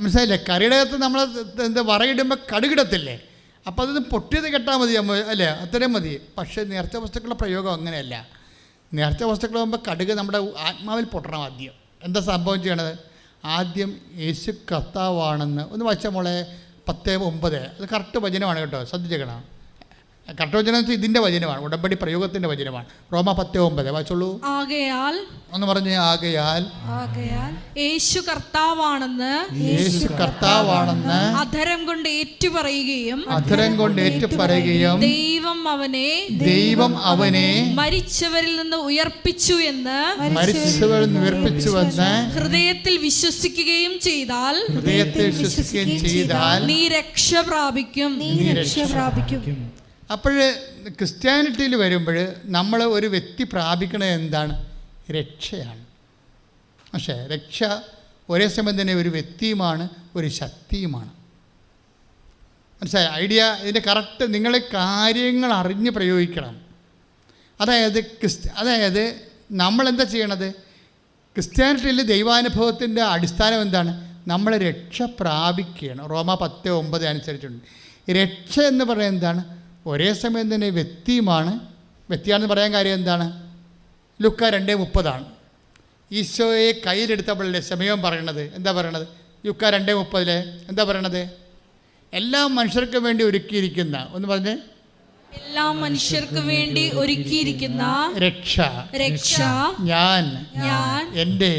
മനസ്സിലായില്ലേ? കരടകത്ത് നമ്മൾ എന്താ വറയിടുമ്പോൾ കടുകിടത്തില്ലേ? അപ്പോൾ അതൊന്ന് പൊട്ടിയത് കേട്ടാൽ മതി അല്ലേ? അത്രയും മതി. പക്ഷേ നേർച്ച വസ്തുക്കളുടെ പ്രയോഗം അങ്ങനെയല്ല. നേർച്ച വസ്തുക്കളാകുമ്പോൾ കടുക് നമ്മുടെ ആത്മാവിൽ പൊട്ടണം. ആദ്യം എന്താ സംഭവം ചെയ്യണത്? ആദ്യം യേശു കർത്താവാണെന്ന് ഒന്ന് വായിച്ചാൽ മോളെ 10:9. അത് കറക്റ്റ് വചനമാണ് കേട്ടോ, ശ്രദ്ധിച്ചേക്കണം. കറക്റ്റ് വചനം എന്ന് വെച്ചാൽ ഇതിൻ്റെ വചനമാണ്, ഉടമ്പടി പ്രയോഗത്തിൻ്റെ വചനമാണ്. റോമ 10:9 വായിച്ചോളൂ. ആകയാൽ ഒന്ന് പറഞ്ഞേ. ആകയാൽ യേശു കർത്താവാണെന്ന് അധരം കൊണ്ട് ഏറ്റുപറയുകയും ദൈവം അവനെ മരിച്ചവരിൽ നിന്ന് ഉയർപ്പിച്ചുവെന്ന് ഹൃദയത്തിൽ വിശ്വസിക്കുകയും ചെയ്താൽ നീ രക്ഷ പ്രാപിക്കും. അപ്പോൾ ക്രിസ്ത്യാനിറ്റിയിൽ വരുമ്പോൾ നമ്മൾ ഒരു വ്യക്തി പ്രാപിക്കണത് എന്താണ്? രക്ഷയാണ്. പക്ഷേ രക്ഷ ഒരേ സമയം തന്നെ ഒരു വ്യക്തിയുമാണ്, ഒരു ശക്തിയുമാണ്. മനസ്സിലായ ഐഡിയ? ഇതിൻ്റെ കറക്റ്റ് നിങ്ങൾ കാര്യങ്ങൾ അറിഞ്ഞ് പ്രയോഗിക്കണം. അതായത് നമ്മളെന്താ ചെയ്യണത്? ക്രിസ്ത്യാനിറ്റിയിൽ ദൈവാനുഭവത്തിൻ്റെ അടിസ്ഥാനം എന്താണ്? നമ്മൾ രക്ഷ പ്രാപിക്കുകയാണ്. റോമ 10:9 അനുസരിച്ചുണ്ട്. രക്ഷ എന്ന് പറയുന്നത് എന്താണ്? ഒരേ സമയം തന്നെ വ്യക്തിയുമാണ്. വ്യക്തിയാണെന്ന് പറയാൻ കാര്യം എന്താണ്? ലൂക്ക 2:30 ഈശോയെ കയ്യിലെടുത്തപ്പോഴല്ലേ സമയം പറയണത്. എന്താ പറയണത്? ലൂക്ക 2:30 എന്താ പറയണത്? എല്ലാ മനുഷ്യർക്കും വേണ്ടി ഒരുക്കിയിരിക്കുന്ന, ഒന്ന് പറഞ്ഞേ, എല്ലാ മനുഷ്യർക്കും വേണ്ടി ഒരുക്കിയിരിക്കുന്ന രക്ഷ ഞാൻ എൻ്റെ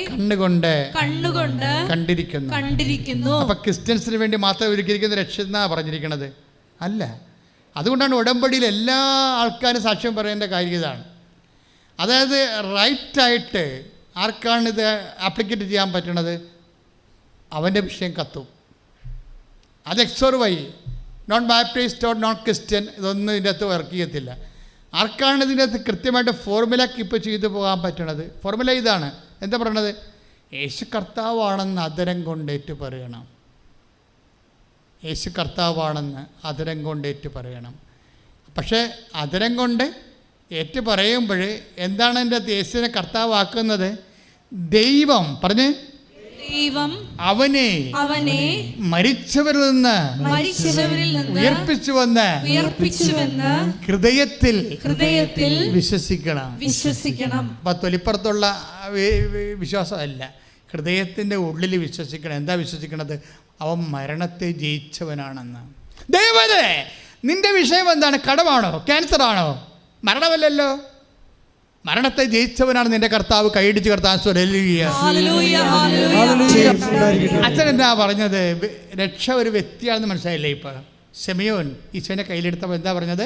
കണ്ണുകൊണ്ട് കണ്ടിരിക്കുന്നു. അപ്പൊ ക്രിസ്ത്യൻസിന് വേണ്ടി മാത്രം ഒരുക്കിയിരിക്കുന്ന രക്ഷ എന്നാ പറഞ്ഞിരിക്കണത്? അല്ല. അതുകൊണ്ടാണ് ഉടമ്പടിയിൽ എല്ലാ ആൾക്കാരും സാക്ഷ്യം പറയേണ്ട കാര്യം ഇതാണ്. അതായത് റൈറ്റായിട്ട് ആർക്കാണ് ഇത് ആപ്ലിക്കേറ്റ് ചെയ്യാൻ പറ്റണത്? അവൻ്റെ വിഷയം കത്തും. അത് XOR non Baptist or non Christian ഇതൊന്നും ഇതിൻ്റെ അകത്ത് വർക്ക് ചെയ്യത്തില്ല. ആർക്കാണ് ഇതിൻ്റെ അകത്ത് കൃത്യമായിട്ട് ഫോർമുല കീപ്പ് ചെയ്തു പോകാൻ പറ്റണത്? ഫോർമുല ഇതാണ്. എന്താ പറയണത്? യേശു കർത്താവാണെന്ന് അധരം കൊണ്ടേറ്റ് പറയണം. യേശു കർത്താവാണെന്ന് അധരം കൊണ്ടേറ്റ് പറയണം. പക്ഷേ അധരം കൊണ്ട് ഏറ്റു പറയുമ്പോൾ എന്താണ് എൻ്റെ യേശുവിനെ കർത്താവാക്കുന്നത്? ദൈവം അവനെ മരിച്ചവരിൽ നിന്ന് ഉയർപ്പിച്ചുവെന്ന് ഹൃദയത്തിൽ വിശ്വസിക്കണം. അപ്പം തൊലിപ്പുറത്തുള്ള വിശ്വാസമല്ല, ഹൃദയത്തിൻ്റെ ഉള്ളിൽ വിശ്വസിക്കണം. എന്താ വിശ്വസിക്കണത്? അവൻ മരണത്തെ ജയിച്ചവനാണെന്ന്. ദൈവമേ, നിന്റെ വിഷയം എന്താണ്? കടമാണോ? ക്യാൻസറാണോ? മരണമല്ലല്ലോ. മരണത്തെ ജയിച്ചവനാണ് നിന്റെ കർത്താവ്. കൈയിടിച്ച് കർത്താവ് അച്ഛൻ എന്താ പറഞ്ഞത്? രക്ഷ ഒരു വ്യക്തിയാണെന്ന് മനസ്സിലായില്ലേ? ഇപ്പോൾ ശിമയോൻ ഈശോനെ കയ്യിലെടുത്തപ്പോൾ എന്താ പറഞ്ഞത്?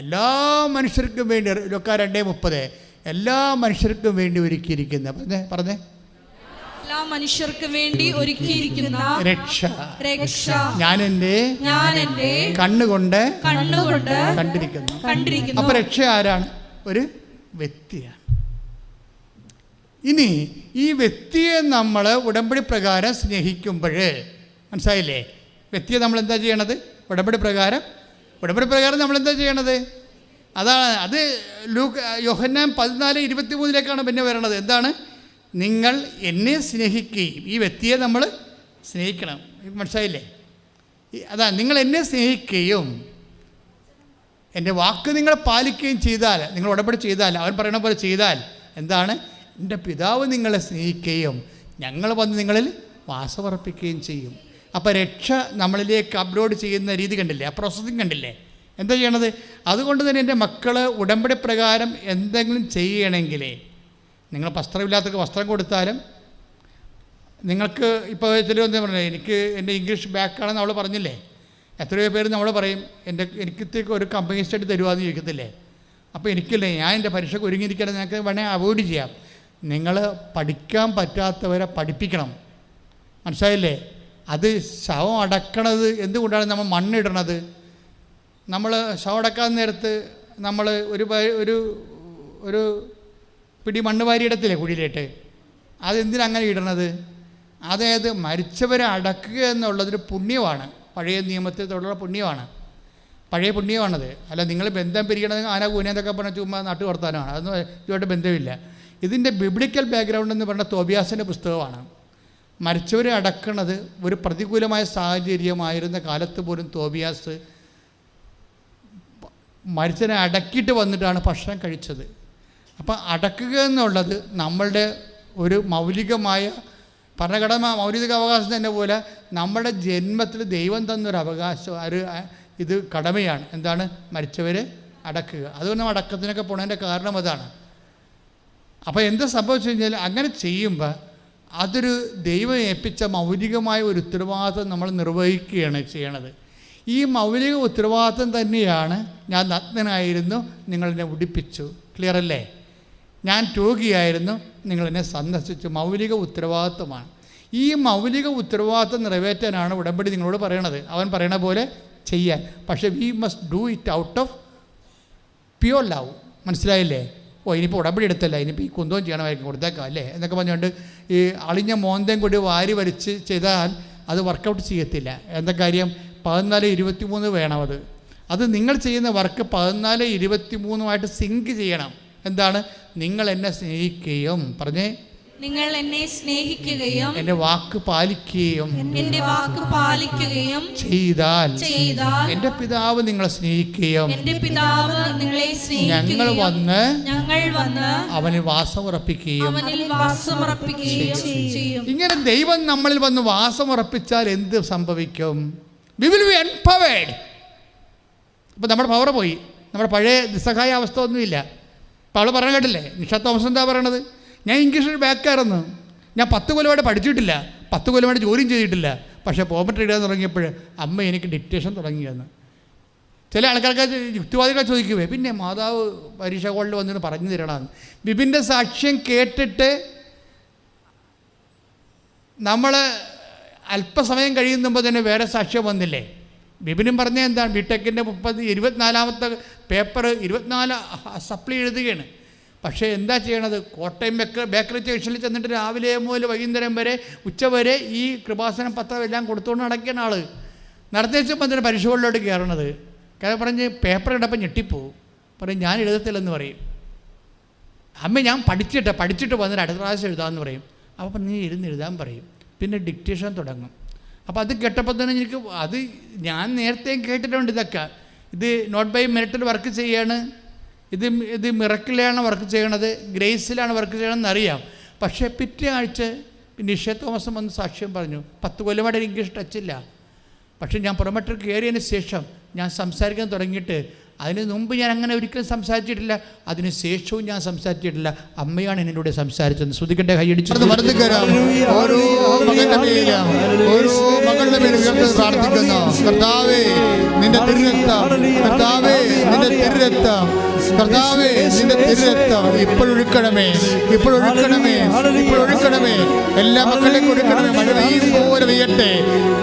എല്ലാ മനുഷ്യർക്കും വേണ്ടി. ലൂക്ക 2:30 എല്ലാ മനുഷ്യർക്കും വേണ്ടി ഒരുക്കിയിരിക്കുന്ന പറഞ്ഞേ എല്ലാ മനുഷ്യർക്കും വേണ്ടി ഒരുക്കിയിരിക്കുന്ന രക്ഷ ഞാൻ എൻ്റെ കണ്ണുകൊണ്ട് കണ്ടിരിക്കുന്നു. അപ്പൊ രക്ഷ ആരാണ്? ഒരു വ്യക്തിയാണ്. ഇനി ഈ വ്യക്തിയെ നമ്മൾ ഉടമ്പടി പ്രകാരം സ്നേഹിക്കുമ്പോൾ, മനസ്സിലായില്ലേ? വ്യക്തിയെ നമ്മൾ എന്താ ചെയ്യണത്? ഉടമ്പടി പ്രകാരം നമ്മൾ എന്താ ചെയ്യണത്? അതാണ് അത്. യോഹന്നാൻ 14:23 പിന്നെ വരണത്. എന്താണ്? നിങ്ങൾ എന്നെ സ്നേഹിക്കുകയും, ഈ വ്യക്തിയെ നമ്മൾ സ്നേഹിക്കണം. മനസ്സിലായില്ലേ? അതാ, നിങ്ങൾ എന്നെ സ്നേഹിക്കുകയും എൻ്റെ വാക്ക് നിങ്ങൾ പാലിക്കുകയും ചെയ്താൽ, നിങ്ങൾ ഉടമ്പടി ചെയ്താൽ, അവൻ പറയണ പോലെ ചെയ്താൽ എന്താണ്? എൻ്റെ പിതാവ് നിങ്ങളെ സ്നേഹിക്കുകയും ഞങ്ങൾ വന്ന് നിങ്ങളിൽ വാസമർപ്പിക്കുകയും ചെയ്യും. അപ്പോൾ രക്ഷ നമ്മളിലേക്ക് അപ്ലോഡ് ചെയ്യുന്ന രീതി കണ്ടില്ലേ? ആ പ്രോസസ്സിങ് കണ്ടില്ലേ? എന്താ ചെയ്യണത്? അതുകൊണ്ട് തന്നെ എൻ്റെ മക്കൾ ഉടമ്പടി പ്രകാരം എന്തെങ്കിലും ചെയ്യണമെങ്കിലേ, നിങ്ങൾ വസ്ത്രമില്ലാത്തവർക്ക് വസ്ത്രം കൊടുത്താലും, നിങ്ങൾക്ക് ഇപ്പോൾ ചിലവെന്താ പറഞ്ഞത്, എനിക്ക് എൻ്റെ ഇംഗ്ലീഷ് ബാക്കാണെന്ന് അവൾ പറഞ്ഞില്ലേ? എത്രയോ പേര് നമ്മൾ പറയും എനിക്കത്തേക്ക് ഒരു കമ്പനി സ്റ്റഡി തരുവാന്ന് ചോദിക്കത്തില്ലേ? അപ്പോൾ എനിക്കില്ലേ, ഞാൻ എൻ്റെ പരീക്ഷയ്ക്ക് ഒരുങ്ങിയിരിക്കണം, നിങ്ങൾക്ക് വേണമെങ്കിൽ അവോയ്ഡ് ചെയ്യാം. നിങ്ങൾ പഠിക്കാൻ പറ്റാത്തവരെ പഠിപ്പിക്കണം, മനസ്സിലായില്ലേ? അത് ശവം അടക്കണത് എന്തുകൊണ്ടാണ് നമ്മൾ മണ്ണിടണത്? നമ്മൾ ശവം അടക്കാൻ നേരത്ത് നമ്മൾ ഒരു പിടി മണ്ണ് വാരിയിടത്തില്ലേ കുഴിയിലേട്ട്? അതെന്തിനങ്ങനെ ഇടണത്? അതായത് മരിച്ചവരെ അടക്കുക എന്നുള്ളതൊരു പുണ്യമാണ്, പഴയ നിയമത്തിൽ തുടർന്ന പുണ്യമാണ്, പഴയ പുണ്യമാണത്. അല്ല നിങ്ങൾ ബന്ധം പിരിക്കണത് ആന കൂനേന്നൊക്കെ പറഞ്ഞാൽ ചുമ്മാ നാട്ടു വർത്താനമാണ്, അതൊന്നും ഇതുമായിട്ട് ബന്ധമില്ല. ഇതിൻ്റെ ബിബ്ലിക്കൽ ബാക്ക്ഗ്രൗണ്ട് എന്ന് പറഞ്ഞാൽ തോബിയാസിൻ്റെ പുസ്തകമാണ്. മരിച്ചവരെ അടക്കണത് ഒരു പ്രതികൂലമായ സാഹചര്യമായിരുന്ന കാലത്ത് പോലും തോബിയാസ് മരിച്ചവരെ അടക്കിയിട്ട് വന്നിട്ടാണ് ഭക്ഷണം കഴിച്ചത്. അപ്പം അടക്കുക എന്നുള്ളത് നമ്മളുടെ ഒരു മൗലികമായ ഭരണഘടന മൗലിക അവകാശം തന്നെ പോലെ നമ്മുടെ ജന്മത്തിൽ ദൈവം തന്നൊരു അവകാശം, ഇത് കടമയാണ്. എന്താണ്? മരിച്ചവരെ അടക്കുക. അതുകൊണ്ട് നമ്മൾ അടക്കത്തിനൊക്കെ പോണതിൻ്റെ കാരണം അതാണ്. അപ്പോൾ എന്താ സംഭവിച്ചു കഴിഞ്ഞാൽ അങ്ങനെ ചെയ്യുമ്പോൾ അതൊരു ദൈവം ഏൽപ്പിച്ച മൗലികമായ ഒരു ഉത്തരവാദിത്വം നമ്മൾ നിർവഹിക്കുകയാണ് ചെയ്യണത്. ഈ മൗലിക ഉത്തരവാദിത്വം തന്നെയാണ് ഞാൻ നഗ്നനായിരുന്നു, നിങ്ങളെന്നെ ഉടുപ്പിച്ചു. ക്ലിയർ അല്ലേ? ഞാൻ രോഗിയായിരുന്നു, നിങ്ങളെന്നെ സന്ദർശിച്ചു. മൗലിക ഉത്തരവാദിത്വമാണ്. ഈ മൗലിക ഉത്തരവാദിത്വം നിറവേറ്റാനാണ് ഉടമ്പടി നിങ്ങളോട് പറയണത്. അവൻ പറയണ പോലെ ചെയ്യാൻ. പക്ഷേ we must do it out of pure love. മനസ്സിലായില്ലേ? ഇനിയിപ്പോൾ ഉടമ്പടി എടുത്തല്ല, ഇനിയിപ്പോൾ ഈ കുന്തവും ചെയ്യണമായിരിക്കും, കൊടുത്തേക്കാം അല്ലേ എന്നൊക്കെ പറഞ്ഞുകൊണ്ട് ഈ അളിഞ്ഞ മോന്തയും കൂടി വാരി വലിച്ച് ചെയ്താൽ അത് വർക്കൗട്ട് ചെയ്യത്തില്ല. എന്താ കാര്യം? 14-23 വേണം. അത് നിങ്ങൾ ചെയ്യുന്ന വർക്ക് 14-23 സിങ്ക് ചെയ്യണം. എന്താണ്? നിങ്ങൾ എന്നെ സ്നേഹിക്കുകയും പറഞ്ഞേ, നിങ്ങൾ എന്നെ സ്നേഹിക്കുകയും എൻ്റെ വാക്ക് പാലിക്കുകയും ചെയ്താൽ എൻ്റെ പിതാവ് നിങ്ങളെ സ്നേഹിക്കുകയും ഞങ്ങൾ വന്ന് അവനിൽ വാസമുറപ്പിക്കുകയും ചെയ്യും. ഇങ്ങനെ ദൈവം നമ്മളിൽ വന്ന് വാസമുറപ്പിച്ചാൽ എന്ത് സംഭവിക്കും? We will be empowered. അപ്പോൾ നമ്മുടെ പവർ പോയി, നമ്മുടെ പഴയ നിസ്സഹായ അവസ്ഥ ഒന്നുമില്ല. അപ്പോൾ അവൾ പറഞ്ഞ കേട്ടില്ലേ, നിഷ തോമസ് എന്താ പറയണത്? ഞാൻ ഇംഗ്ലീഷിൽ ബാക്കായിരുന്നു, ഞാൻ 10 കൊല്ലമായിട്ട് പഠിച്ചിട്ടില്ല, 10 കൊല്ലമായിട്ട് ജോലിയും ചെയ്തിട്ടില്ല. പക്ഷേ പോപ്പറ്റ് ഇടാൻ തുടങ്ങിയപ്പോൾ അമ്മ എനിക്ക് ഡിക്റ്റേഷൻ തുടങ്ങിയെന്ന്. ചില ആൾക്കാർക്ക് യുക്തിവാദികൾ ചോദിക്കുവേ, പിന്നെ മാതാവ് പരീക്ഷ ഹോളിൽ വന്നിട്ട് പറഞ്ഞു തരണമെന്ന്. ബിബിൻ്റെ സാക്ഷ്യം കേട്ടിട്ട് നമ്മൾ അല്പസമയം കഴിയുമ്പോൾ തന്നെ വേറെ സാക്ഷ്യം വന്നില്ലേ? ബിബിനും പറഞ്ഞ എന്താണ്? ബിടെക്കിൻ്റെ 24ാമത്തെ പേപ്പർ 24 സപ്ലി എഴുതുകയാണ്. പക്ഷേ എന്താ ചെയ്യണത്? കോട്ടയം ബേക്കറി സ്റ്റേഷനിൽ ചെന്നിട്ട് രാവിലെ മുതൽ വൈകുന്നേരം വരെ ഉച്ചവരെ ഈ കൃപാസനം പത്രം എല്ലാം കൊടുത്തുകൊണ്ട് നടക്കുന്ന ആൾ നടത്തിയപ്പോൾ അതിൻ്റെ പരീക്ഷകളിലോട്ട് കയറണത്. കാരണം പറഞ്ഞ് പേപ്പർ ഇടപ്പം ഞെട്ടിപ്പോവും, പറയും ഞാൻ എഴുതത്തില്ലെന്ന് പറയും. അമ്മ ഞാൻ പഠിച്ചിട്ട് വന്നിട്ട് അടുത്ത പ്രാവശ്യം എഴുതാമെന്ന് പറയും. അപ്പോൾ നീ എഴുതാൻ പറയും. പിന്നെ ഡിക്റ്റേഷൻ തുടങ്ങും. അപ്പോൾ അത് കേട്ടപ്പോൾ തന്നെ എനിക്ക് അത് ഞാൻ നേരത്തെയും കേട്ടിട്ടുണ്ട്. ഇതൊക്കെ ഇത് നോട്ട് ബൈ മെറിറ്റിൽ വർക്ക് ചെയ്യാണ്, ഇത് മിറക്കിലാണ് വർക്ക് ചെയ്യണത്, ഗ്രേസിലാണ് വർക്ക് ചെയ്യണമെന്ന് അറിയാം. പക്ഷേ പിറ്റേ ആഴ്ച നിഷ തോമസ് വന്ന് സാക്ഷ്യം പറഞ്ഞു, 10 കൊല്ലമായിട്ട് ഇംഗ്ലീഷ് ടച്ചില്ല. പക്ഷേ ഞാൻ പുറമേട്ട് കയറിയതിന് ശേഷം ഞാൻ സംസാരിക്കാൻ തുടങ്ങിയിട്ട്, അതിന് മുമ്പ് ഞാൻ അങ്ങനെ ഒരിക്കലും സംസാരിച്ചിട്ടില്ല, അതിന് ശേഷവും ഞാൻ സംസാരിച്ചിട്ടില്ല. അമ്മയാണ് എന്നോട് സംസാരിച്ചത്. ശ്രുതിക്കട്ടെ, കൈയടിച്ചു. ഓരോ മകളുടെ മേലും പ്രാർത്ഥിക്കുന്നു. കർത്താവേ നിന്റെ തിരുരക്തം, കർത്താവേ നിന്റെ തിരുരക്തം, കർത്താവേ നിന്റെ തിരുരക്തം ഇപ്പോഴൊഴുക്കണമേ, ഇപ്പോഴൊഴുക്കണമേ, ഇപ്പോഴൊഴുക്കണമേ. എല്ലാ മക്കളെയും ഒഴുക്കണമേ. മഴ പെയ്യും പോലെ പെയ്യട്ടെ,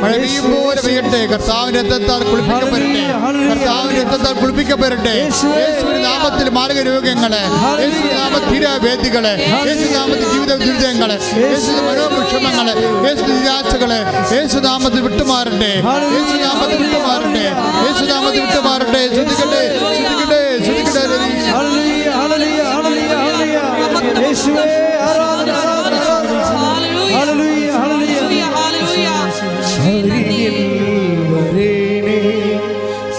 മഴ പെയ്യും പോലെ പെയ്യട്ടെ. കർത്താവിന്റെ രക്തത്താൽ കുളിപ്പിക്കപ്പെടട്ടെ, കർത്താവിന്റെ രക്തത്താൽ കുളിപ്പിക്കപ്പെടട്ടെ. യേശുവിന്റെ നാമത്തിൽ മാരക രോഗങ്ങളെ, യേശുവിന്റെ നാമത്തിൽ തീരാവേദികളെ, യേശുവിന്റെ നാമത്തിൽ ജീവിത ദുരിതങ്ങളെ, യേശുവിന്റെ മനോവിഷമങ്ങളെ, യേശു നിരാശകളെ യേശുനാമത്തിൽ വിട്ടുമാറട്ടെ, യേശുനാമത്തിൽ വിട്ടുമാറട്ടെ, യേശുനാമത്തിൽ വിട്ടുമാറട്ടെ. ശ്രദ്ധിക്കട്ടെ, ശ്രദ്ധിക്കട്ടെ, ശ്രദ്ധിക്കട്ടെ.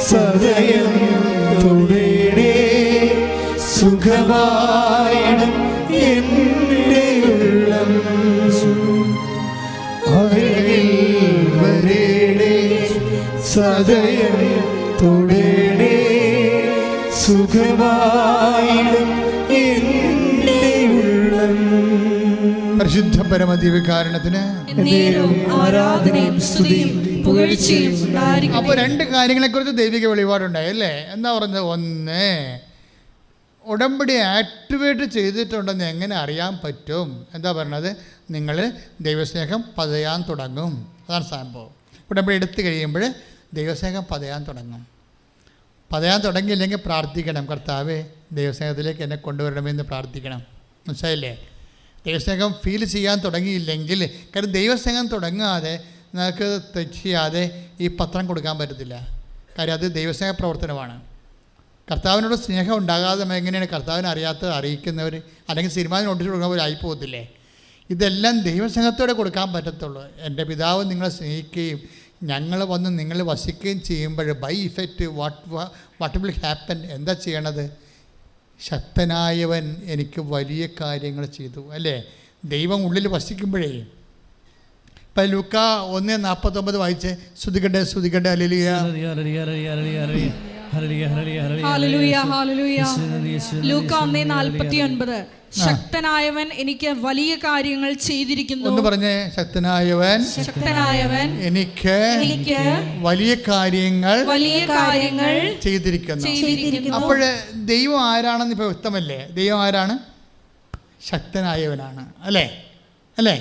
സദയം തുടരണേ, സുഖമായിടും എൻ്റെ ഉള്ളം. അരികിൽ വരേണേ, സദയം തുടരണേ, സുഖമായിടും എൻ്റെ ഉള്ളം. പരിശുദ്ധ പരമദിവ്യകാരണത്തിന് ആരാധനയും സ്തുതിയും പുകഴ്ചയും ഉണ്ടായിരിക്കട്ടെ. അപ്പോൾ രണ്ട് കാര്യങ്ങളെക്കുറിച്ച് ദൈവിക വെളിപാടുണ്ടായി അല്ലേ? എന്താ പറഞ്ഞത്? ഒന്ന്, ഉടമ്പടി ആക്ടിവേറ്റ് ചെയ്തിട്ടുണ്ടെന്ന് എങ്ങനെ അറിയാൻ പറ്റും? എന്താ പറയണത്? നിങ്ങൾ ദൈവസ്നേഹം പതയാൻ തുടങ്ങും. അതാണ് സംഭവം. ഉടമ്പടി എടുത്തു കഴിയുമ്പോൾ ദൈവസ്നേഹം പതയാൻ തുടങ്ങും. പതയാൻ തുടങ്ങിയില്ലെങ്കിൽ പ്രാർത്ഥിക്കണം, കർത്താവേ ദൈവസ്നേഹത്തിലേക്ക് എന്നെ കൊണ്ടുവരണമെന്ന് പ്രാർത്ഥിക്കണം. മനസ്സിലായില്ലേ? ദൈവസ്നേഹം ഫീൽ ചെയ്യാൻ തുടങ്ങിയില്ലെങ്കിൽ, കാരണം ദൈവസ്നേഹം തുടങ്ങാതെ നിങ്ങൾക്ക് ചെയ്യാതെ ഈ പത്രം കൊടുക്കാൻ പറ്റത്തില്ല. കാര്യം അത് ദൈവസ്നേഹ പ്രവർത്തനമാണ്. കർത്താവിനോട് സ്നേഹം ഉണ്ടാകാതെ എങ്ങനെയാണ് കർത്താവിനെ അറിയാത്തത് അറിയിക്കുന്നവർ, അല്ലെങ്കിൽ സിനിമ നോട്ടീസ് കൊടുക്കുന്നവർ ആയിപ്പോകത്തില്ലേ? ഇതെല്ലാം ദൈവസ്നേഹത്തോടെ കൊടുക്കാൻ പറ്റത്തുള്ളൂ. എൻ്റെ പിതാവ് നിങ്ങളെ സ്നേഹിക്കുകയും ഞങ്ങൾ വന്ന് നിങ്ങൾ വസിക്കുകയും ചെയ്യുമ്പോൾ by effect what will happen? എന്താ ചെയ്യണത്? ശക്തനായവൻ എനിക്ക് വലിയ കാര്യങ്ങൾ ചെയ്തു അല്ലേ? ദൈവം ഉള്ളിൽ വസിക്കുമ്പോഴേ. ഇപ്പം ലൂക്ക 1:49 വായിച്ച് സ്തുതിക്കട്ടെ സ്തുതിക്കട്ടെ ഹല്ലേലൂയ. ഹല്ലേലൂയ, ഹല്ലേലൂയ. ലൂക്ക 1:49 ശക്തനായവൻ എനിക്ക് വലിയ കാര്യങ്ങൾ ചെയ്തിരിക്കുന്നു. ഒന്ന് പറഞ്ഞേ, ശക്തനായവൻ എനിക്ക് വലിയ കാര്യങ്ങൾ ചെയ്തിരിക്കുന്നു. അപ്പോൾ ദൈവം ആരാണെന്ന് ഇപ്പോൾ വ്യക്തമല്ലേ? ദൈവം ആരാണ്? ശക്തനായവനാണ് അല്ലേ? അല്ലേ?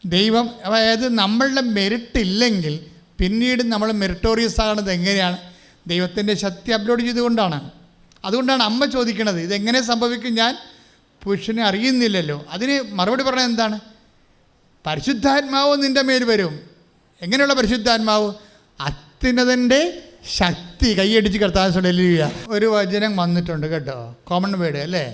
ദൈവം, അതായത് നമ്മളുടെ മെറിറ്റ് ഇല്ലെങ്കിൽ പിന്നീട് നമ്മൾ മെറിറ്റോറിയസ് ആകുന്നത് എങ്ങനെയാണ്? ദൈവത്തിൻ്റെ ശക്തി അപ്ലോഡ് ചെയ്തുകൊണ്ടാണ്. അതുകൊണ്ടാണ് അമ്മ ചോദിക്കണത്, ഇതെങ്ങനെ സംഭവിക്കും? ഞാൻ പുരുഷനെ അറിയുന്നില്ലല്ലോ. അതിന് മറുപടി പറഞ്ഞത് എന്താണ്? പരിശുദ്ധാത്മാവ് നിൻ്റെ മേൽ വരും. എങ്ങനെയുള്ള പരിശുദ്ധാത്മാവ്? അത്യുന്നതൻ്റെ ശക്തി. കൈയടിച്ച് കർത്താവിനെ ഹല്ലേലൂയ. ഒരു വചനം വന്നിട്ടുണ്ട് കേട്ടോ, കോമൺ വേർഡ് അല്ലേ?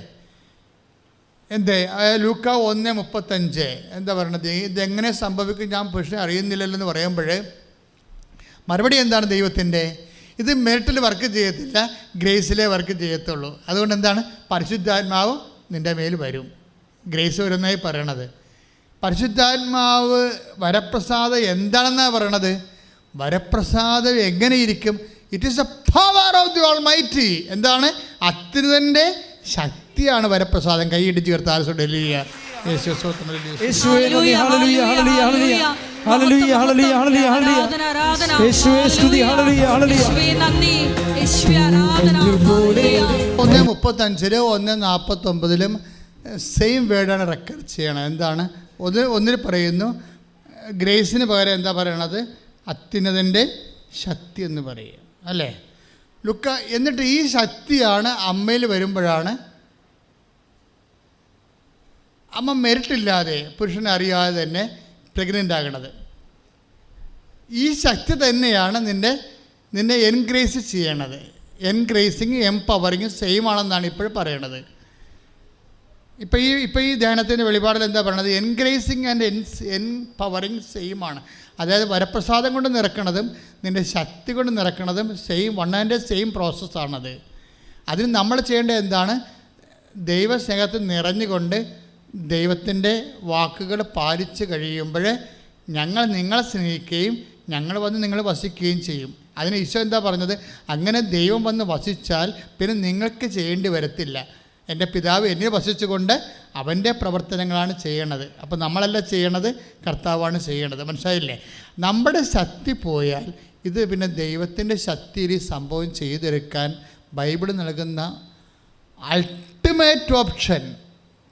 എന്തേ? ലൂക്ക 1:35 എന്താ പറയണത്? ഇതെങ്ങനെ സംഭവിക്കും? ഞാൻ പുരുഷനെ അറിയുന്നില്ലല്ലോ എന്ന് പറയുമ്പോൾ മറുപടി എന്താണ് ദൈവത്തിൻ്റെ? ഇത് മെറിറ്റിൽ വർക്ക് ചെയ്യത്തില്ല, ഗ്രേസിലേ വർക്ക് ചെയ്യത്തുള്ളൂ. അതുകൊണ്ട് എന്താണ്? പരിശുദ്ധാത്മാവ് നിൻ്റെ മേൽ വരും. ഗ്രേസ് വരുന്നതായി പറയണത്. പരിശുദ്ധാത്മാവ് വരപ്രസാദം എന്താണെന്നാണ് പറയണത്? വരപ്രസാദം എങ്ങനെയിരിക്കും? It is A power of the almighty. എന്താണ്? അത്യുന്നതൻ്റെ ശക്തിയാണ് വരപ്രസാദം. കൈയിടിച്ച് കർത്താവിനെ ഹല്ലേലൂയ. ഒന്ന് 35 1:49 സെയിം വേർഡാണ് റെക്കോർഡ് ചെയ്യണം. എന്താണ്? ഒന്നിൽ പറയുന്നു ഗ്രേസിന് പകരം എന്താ പറയണത്? അത്യുന്നതൻ്റെ ശക്തി എന്ന് പറയും അല്ലേ? ലുക്ക. എന്നിട്ട് ഈ ശക്തിയാണ് അമ്മയിൽ വരുമ്പോഴാണ് അമ്മ മെറിറ്റില്ലാതെ പുരുഷനെ അറിയാതെ തന്നെ പ്രഗ്നൻ്റ് ആകണത്. ഈ ശക്തി തന്നെയാണ് നിന്നെ എൻഗ്രേസ് ചെയ്യണത്. എൻഗ്രേസിങ് എംപവറിങ് സെയിം ആണെന്നാണ് ഇപ്പോൾ പറയണത്. ഇപ്പോൾ ഈ ധ്യാനത്തിൻ്റെ വെളിപാടിൽ എന്താ പറയണത്? എൻഗ്രേസിങ് ആൻഡ് എംപവറിങ് സെയിം ആണ്. അതായത് വരപ്രസാദം കൊണ്ട് നിറക്കണതും നിൻ്റെ ശക്തി കൊണ്ട് നിറക്കണതും സെയിം, വൺ ആൻഡ് സെയിം പ്രോസസ്സാണത്. അതിന് നമ്മൾ ചെയ്യേണ്ടത് എന്താണ്? ദൈവസ്നേഹത്തിൽ നിറഞ്ഞുകൊണ്ട് ദൈവത്തിൻ്റെ വാക്കുകൾ പാലിച്ച് കഴിയുമ്പോൾ ഞങ്ങൾ നിങ്ങളെ സ്നേഹിക്കുകയും ഞങ്ങൾ വന്ന് നിങ്ങൾ വസിക്കുകയും ചെയ്യും. അതിന് ഈശോ എന്താ പറഞ്ഞത്? അങ്ങനെ ദൈവം വന്ന് വസിച്ചാൽ പിന്നെ നിങ്ങൾക്ക് ചെയ്യേണ്ടി വരത്തില്ല. എൻ്റെ പിതാവ് എന്നെ വസിച്ചുകൊണ്ട് അവൻ്റെ പ്രവർത്തനങ്ങളാണ് ചെയ്യണത്. അപ്പോൾ നമ്മളല്ല ചെയ്യണത്, കർത്താവാണ് ചെയ്യണത്. മനസ്സിലായില്ലേ? നമ്മുടെ ശക്തി പോയാൽ ഇത് പിന്നെ ദൈവത്തിൻ്റെ ശക്തിയിൽ ഈ സംഭവം ചെയ്തെടുക്കാൻ ബൈബിൾ നൽകുന്ന അൾട്ടിമേറ്റ് ഓപ്ഷൻ